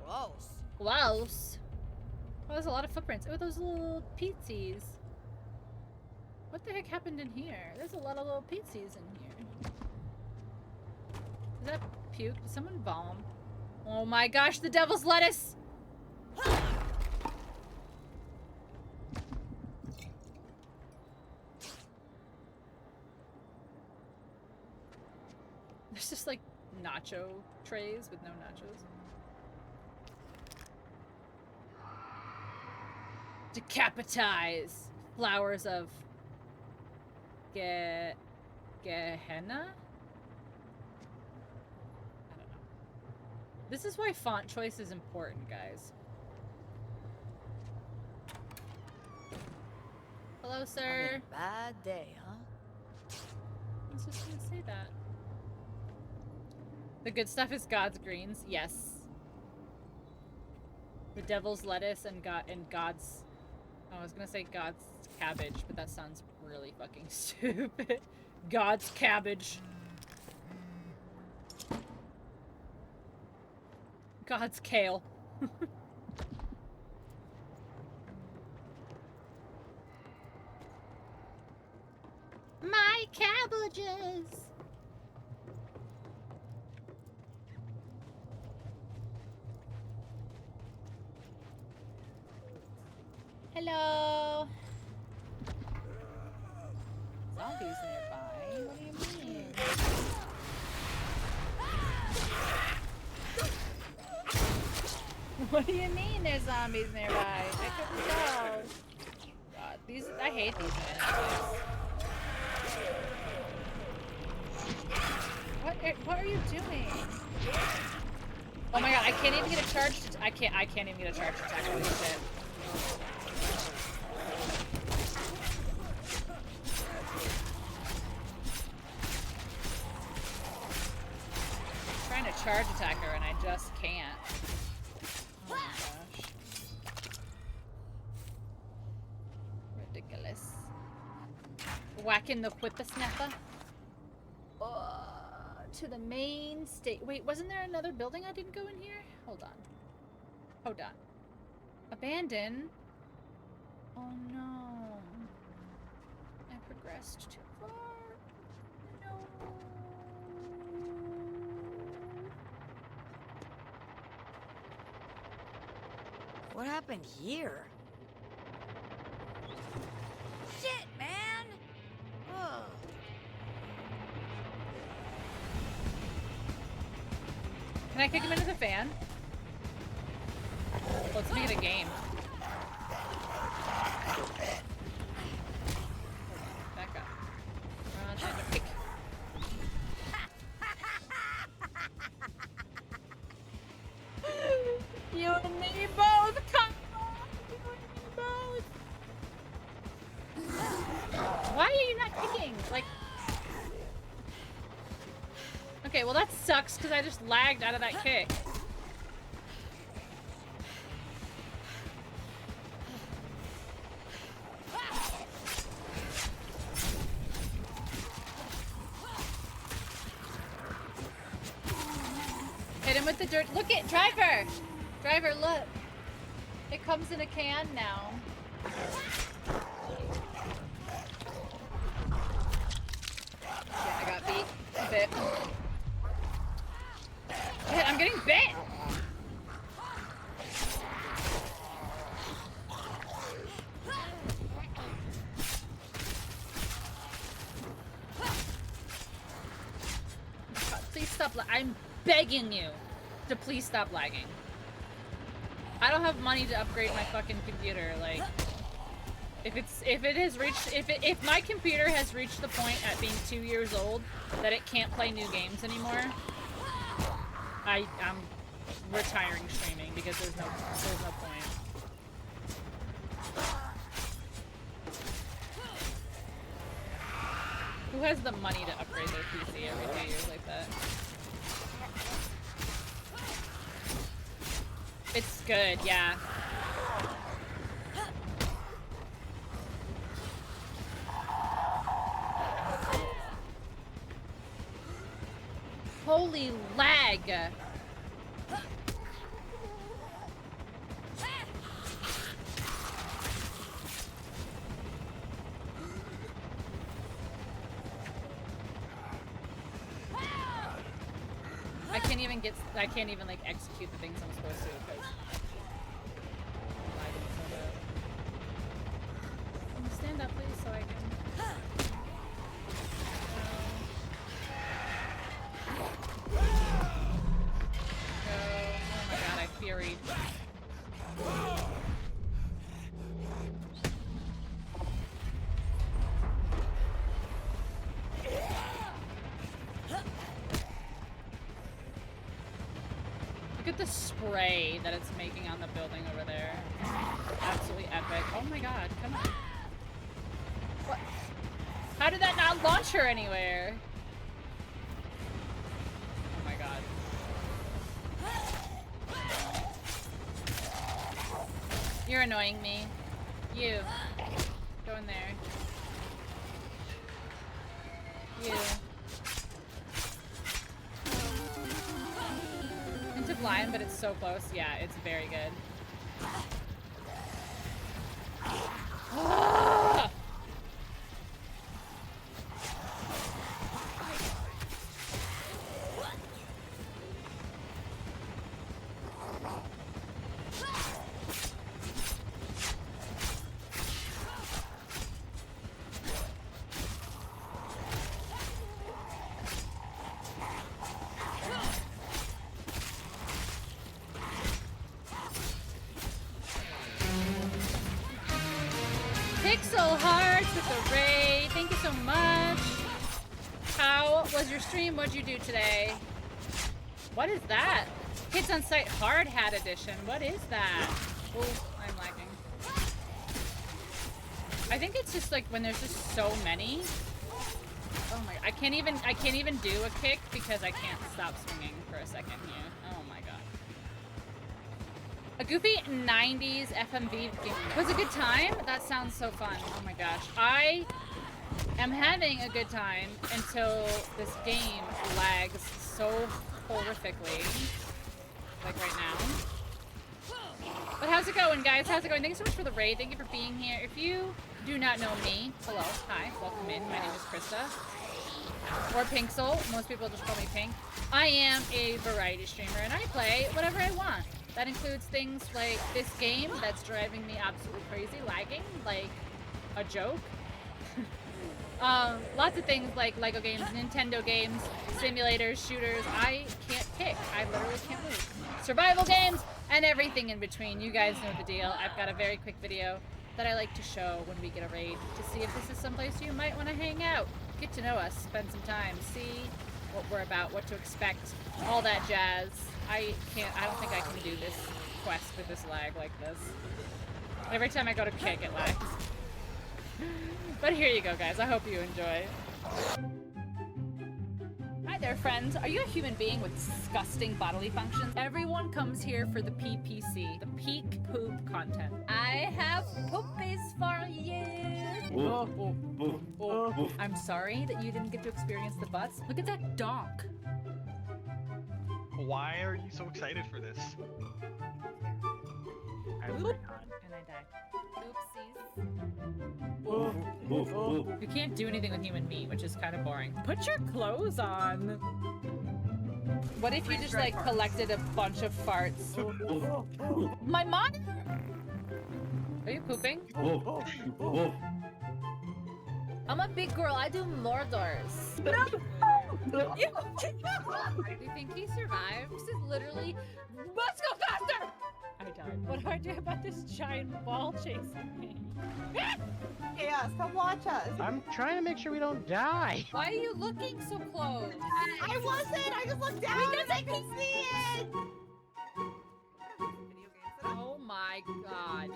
gross. Gross. Oh, there's a lot of footprints. Oh, those little pizzas. What the heck happened in here? There's a lot of little pizzas in here. Is that puke? Did someone bomb? Oh my gosh, the devil's lettuce! There's just like nacho trays with no nachos. Decapitize! Flowers of Gehenna? I don't know. This is why font choice is important, guys. Hello, sir. Bad day, huh? I was just gonna say that. The good stuff is God's greens. Yes. The devil's lettuce and God's... Oh, I was gonna say God's cabbage, but that sounds really fucking stupid. God's cabbage. God's kale. My cabbages! Hello! Zombies nearby? What do you mean? What do you mean there's zombies nearby? I couldn't tell. God, I hate these enemies. What are you doing? Oh my god, I can't even get a charge I can't even get a charge attack. Holy shit. I'm trying to charge attack her and I just can't. Oh my gosh. Ridiculous. Whacking the whippersnapper. To the main state. Wait, wasn't there another building I didn't go in here? Hold on. Hold on. Abandon? Oh no. I progressed too far. No. What happened here? Shit, man! Ugh. Can I kick him into the fan? Let's make it a game. Back up. Time to pick. You and me both! Come on! You and me both! Why are you not kicking? Like... Okay, well that sucks because I just lagged out of that kick. Hit him with the dirt. Look it, driver! Driver, look. It comes in a can now. Yeah, I got beat. Bit. Shit, I'm getting bit! God, please stop. I'm begging you to please stop lagging. I don't have money to upgrade my fucking computer. Like, if my computer has reached the point at being 2 years old that it can't play new games anymore, I'm retiring streaming because there's no point. Who has the money to upgrade their PC every 2 years like that? It's good, yeah. Holy lag! I can't even like execute the things I'm supposed to because lagging so bad. Stand up please so I can Oh my god, I furied. Look at the spray that it's making on the building over there. Absolutely epic. Oh my god, come on. What? How did that not launch her anywhere? Oh my god. You're annoying me. You. Go in there. You. Into blind, but it's so close. Yeah, it's very good. Ah! Pixel Hearts with the raid. Thank you so much. How was your stream? What'd you do today? What is that? Kids on Site Hard Hat Edition. What is that? Oh, I'm lagging. I think it's just like when there's just so many. Oh my! I can't even do a kick because I can't stop swinging for a second here. Oh my god. A goofy 90s FMV game was a good time. That sounds so fun. Oh my gosh. I am having a good time until this game lags so horrifically. Like right now. But how's it going, guys? How's it going? Thank you so much for the raid. Thank you for being here. If you do not know me, hello, hi, welcome in. My name is Krista. Or Pinxel. Most people just call me Pink. I am a variety streamer and I play whatever I want. That includes things like this game that's driving me absolutely crazy, lagging like a joke. Lots of things like Lego games, Nintendo games, simulators, shooters. I can't kick. I literally can't move. Survival games, and everything in between. You guys know the deal. I've got a very quick video that I like to show when we get a raid to see if this is someplace you might want to hang out. Get to know us, spend some time, see what we're about, what to expect, all that jazz. I don't think I can do this quest with this lag like this. Every time I go to kick, it lags. But here you go, guys. I hope you enjoy. Hi there, friends. Are you a human being with disgusting bodily functions? Everyone comes here for the PPC, the peak poop content. I have poopies for you. I'm sorry that you didn't get to experience the butts. Look at that donk. Why are you so excited for this? And I died. Oopsies. You can't do anything with human meat, which is kind of boring. Put your clothes on. What if you just like collected a bunch of farts? My mom? Are you pooping? I'm a big girl. I do Mordors. No! Do you think he survived? This is literally. Let's go faster! I died. What do I do about this giant ball chasing me? Chaos, come watch us. I'm trying to make sure we don't die. Why are you looking so close? I wasn't. I just looked down because I could see it. Oh my god.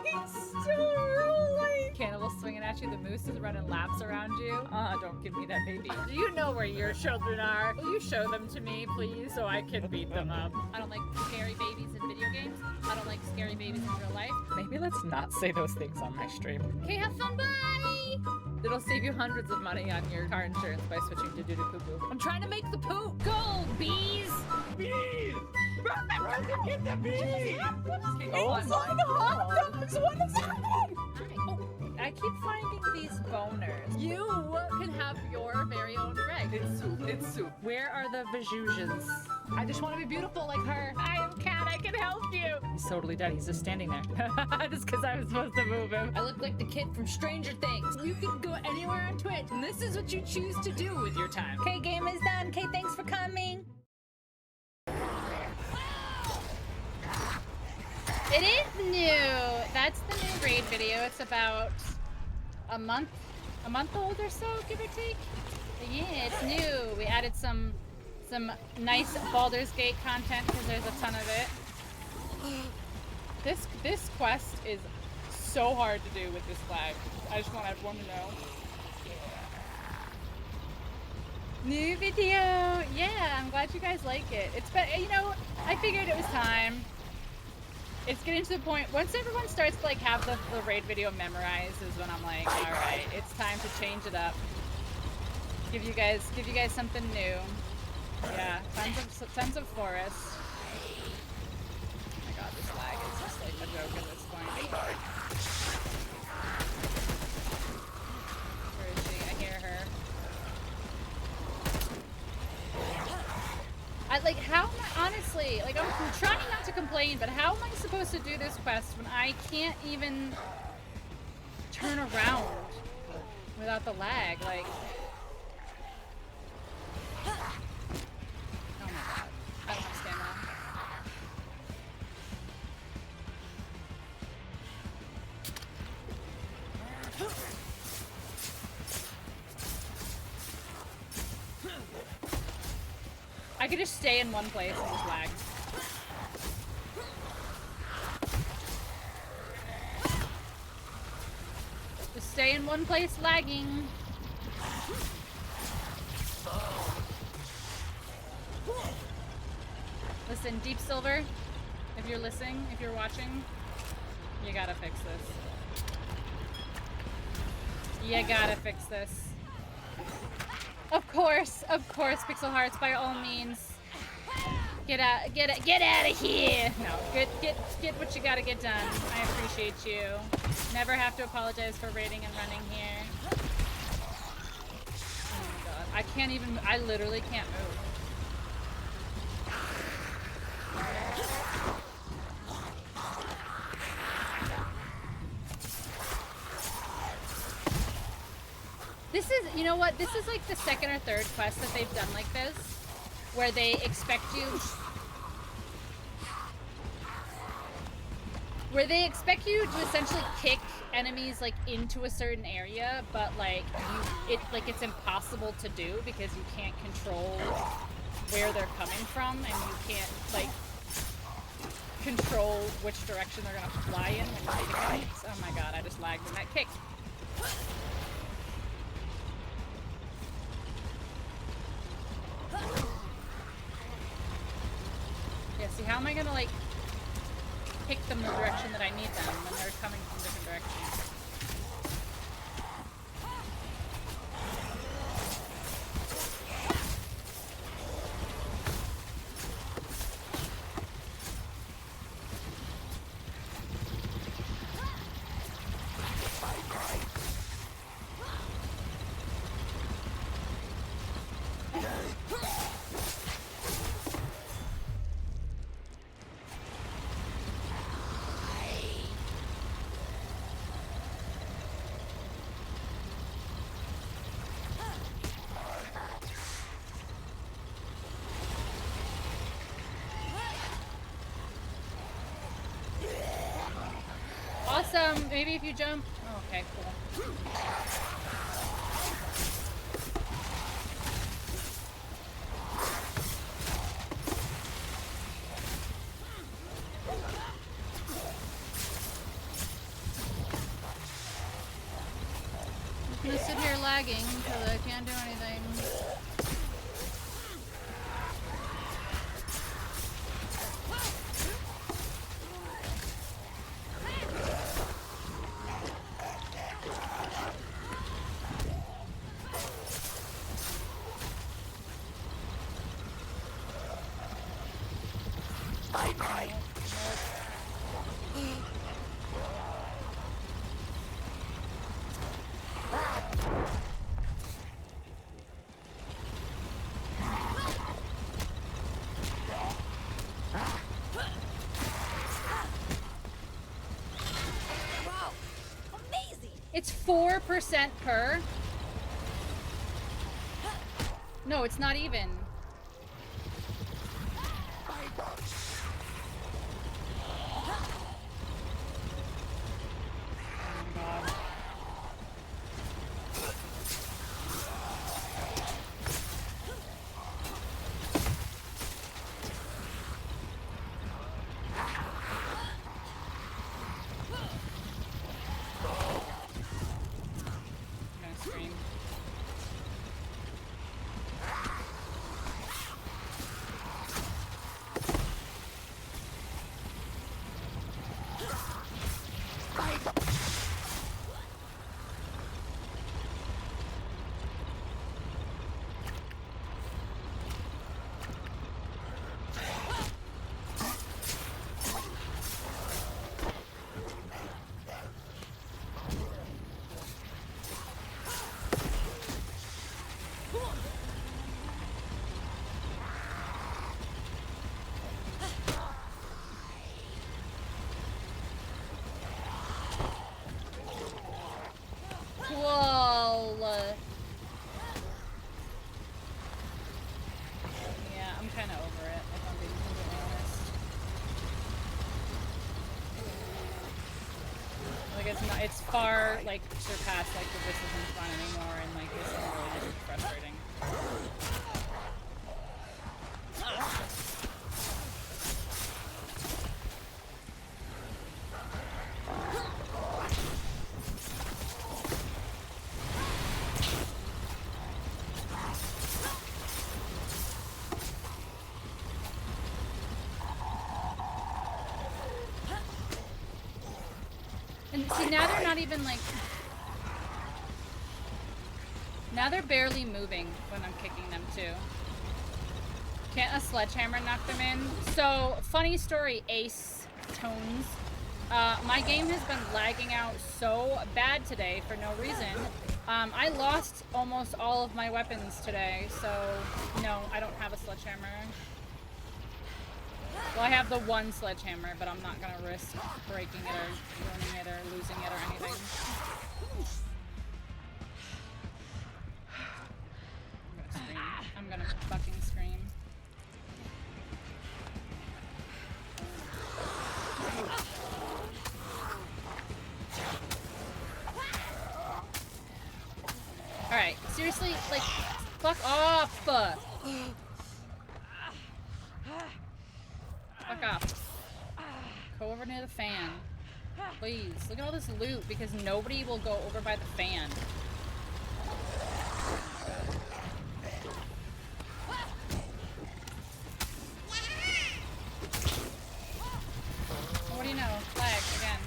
It's still rolling. Cannibal swinging at you. The moose is running laps around you. Don't give me that baby. Do you know where your children are? Will you show them to me, please, so I can beat them up? I don't like scary babies in video games. I don't like scary babies in real life. Maybe let's not say those things on my stream. Okay, have fun. Bye. It'll save you hundreds of money on your car insurance by switching to doo-doo-poo-poo. I'm trying to make the poop. Go, bees! Bees! Run to get the bees! Oh my god! What is happening? Oh, I keep finding these boners. You can have your very own Greg. It's soup. It's soup. Where are the Vajujans? I just want to be beautiful like her. I am Cat. I can help you. He's totally dead. He's just standing there. Just because I was supposed to move him. I look like the kid from Stranger Things. You can go anywhere on Twitch, and this is what you choose to do with your time. Okay, game is done. Okay, thanks for coming. It is new. That's the new raid video. It's about a month old or so, give or take. But yeah, it's new. We added some nice Baldur's Gate content because there's a ton of it. This quest is so hard to do with this flag. I just want everyone to know. New video. Yeah, I'm glad you guys like it. It's been, you know, I figured it was time. It's getting to the point, once everyone starts to like have the raid video memorized is when I'm like, all right, it's time to change it up. Give you guys something new. Yeah, tons of forest. Oh my god, this lag is just like a joke at this point. Where is she? I hear her. Honestly, like I'm trying not to complain, but how am I supposed to do this quest when I can't even turn around without the lag? Like, oh my god, I don't have stamina. I could just stay in one place and just lag. Just stay in one place lagging. Listen, Deep Silver, if you're listening, if you're watching, you gotta fix this. You gotta fix this. Of course, Pixel Hearts, by all means. Get out of here! No, get what you gotta get done. I appreciate you. Never have to apologize for raiding and running here. Oh my god, I literally can't move. This is, you know what, this is like the second or third quest that they've done like this, where they expect you where they expect you to essentially kick enemies like into a certain area, but like it's impossible to do because you can't control where they're coming from, and you can't like control which direction they're gonna fly in when you're taking hits. Oh my god, I just lagged in that kick. Yeah, see, how am I gonna like pick them the direction that I need them when they're coming from different directions? Awesome. Maybe if you jump. Oh, okay, cool. I'm gonna sit here lagging because I can't do anything. It's 4% per. No, it's not even. It's far, like, surpassed, like, that this isn't fun anymore, and, like, this is really just frustrating. And see, now they're not even, like... Now they're barely moving when I'm kicking them, too. Can't a sledgehammer knock them in? So, funny story, Ace Tones. My game has been lagging out so bad today for no reason. I lost almost all of my weapons today, so no, I don't have a sledgehammer. Well, I have the one sledgehammer, but I'm not gonna risk breaking it or ruining it or losing it or anything. I'm gonna scream. I'm gonna fucking scream. Seriously, like, fuck off! Fuck off. Go over near the fan. Please. Look at all this loot because nobody will go over by the fan. What do you know? Lag again.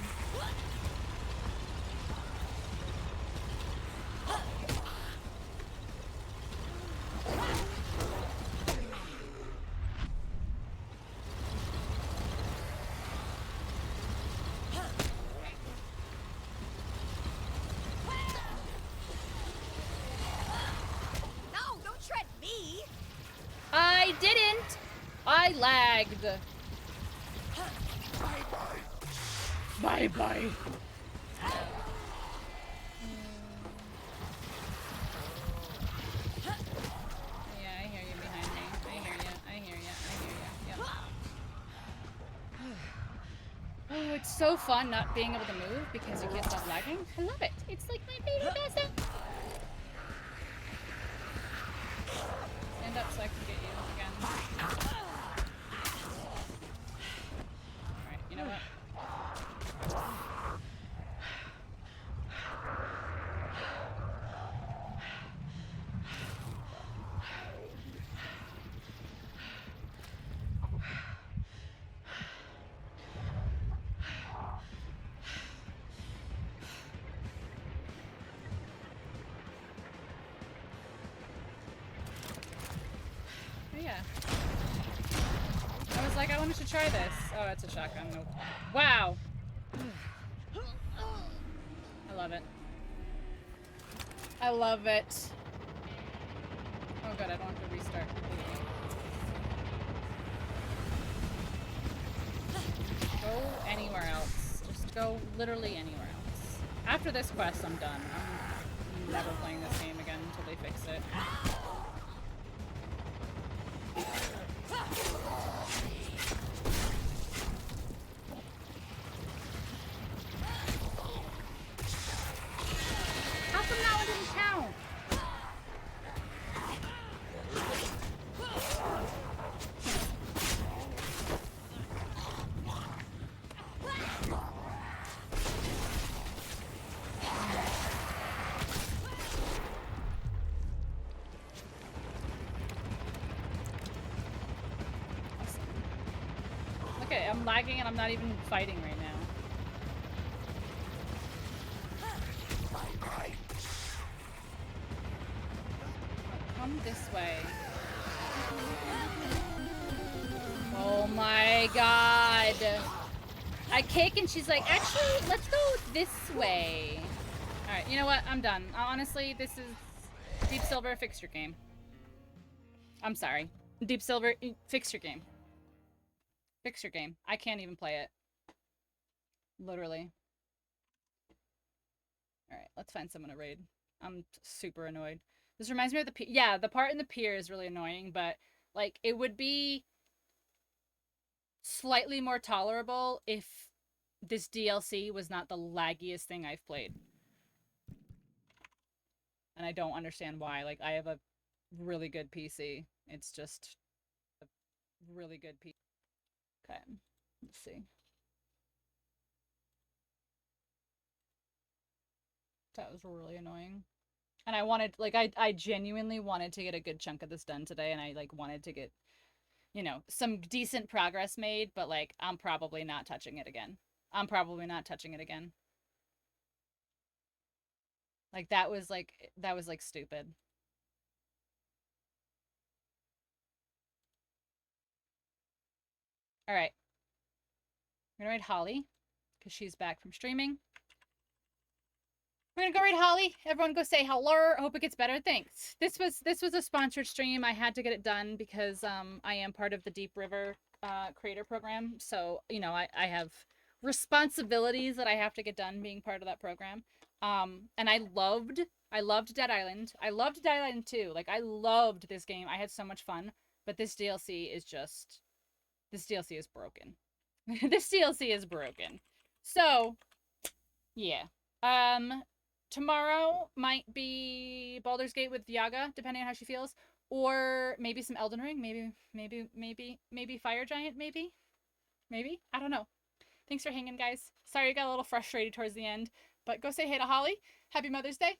I didn't! I lagged. Bye bye. Yeah, I hear you behind me. I hear you. I hear you. Yep. Oh, it's so fun not being able to move because you can't stop lagging. I love it. It's like my baby pasta. Stand up so I can get you again. Alright, you know what? Yeah. I was like, I wanted to try this. Oh, it's a shotgun. Nope. Wow. I love it. I love it. Oh god, I don't have to restart completely. Go anywhere else. Just go literally anywhere else. After this quest, I'm done. I'm never playing this game again until they fix it. How come that one didn't count? Okay, I'm lagging and I'm not even fighting right now. Come this way. Oh my god. I kick and she's like, actually, let's go this way. Alright, you know what? I'm done. Honestly, this is Deep Silver, fix your game. I'm sorry. Deep Silver, fix your game. Fix your game. I can't even play it. Literally. Alright, let's find someone to raid. I'm super annoyed. This reminds me of the pier. Yeah, the part in the pier is really annoying, but, like, it would be slightly more tolerable if this DLC was not the laggiest thing I've played. And I don't understand why. Like, I have a really good PC. It's just a really good PC. Okay, let's see. That was really annoying. And I wanted, like, I genuinely wanted to get a good chunk of this done today, and I, like, wanted to get, you know, some decent progress made, but, like, I'm probably not touching it again. I'm probably not touching it again. Like, that was, like, stupid. Alright. I'm gonna raid Holly, because she's back from streaming. We're gonna go raid Holly. Everyone go say hello. I hope it gets better. Thanks. This was a sponsored stream. I had to get it done because I am part of the Deep River creator program. So, you know, I have responsibilities that I have to get done being part of that program. And I loved Dead Island. I loved Dead Island 2. Like, I loved this game. I had so much fun. But this DLC is just... This DLC is broken. This DLC is broken. So, yeah. tomorrow might be Baldur's Gate with Yaga, depending on how she feels, or maybe some Elden Ring, maybe Fire Giant, maybe. I don't know. Thanks for hanging, guys. Sorry I got a little frustrated towards the end, but go say hey to Holly. Happy Mother's Day.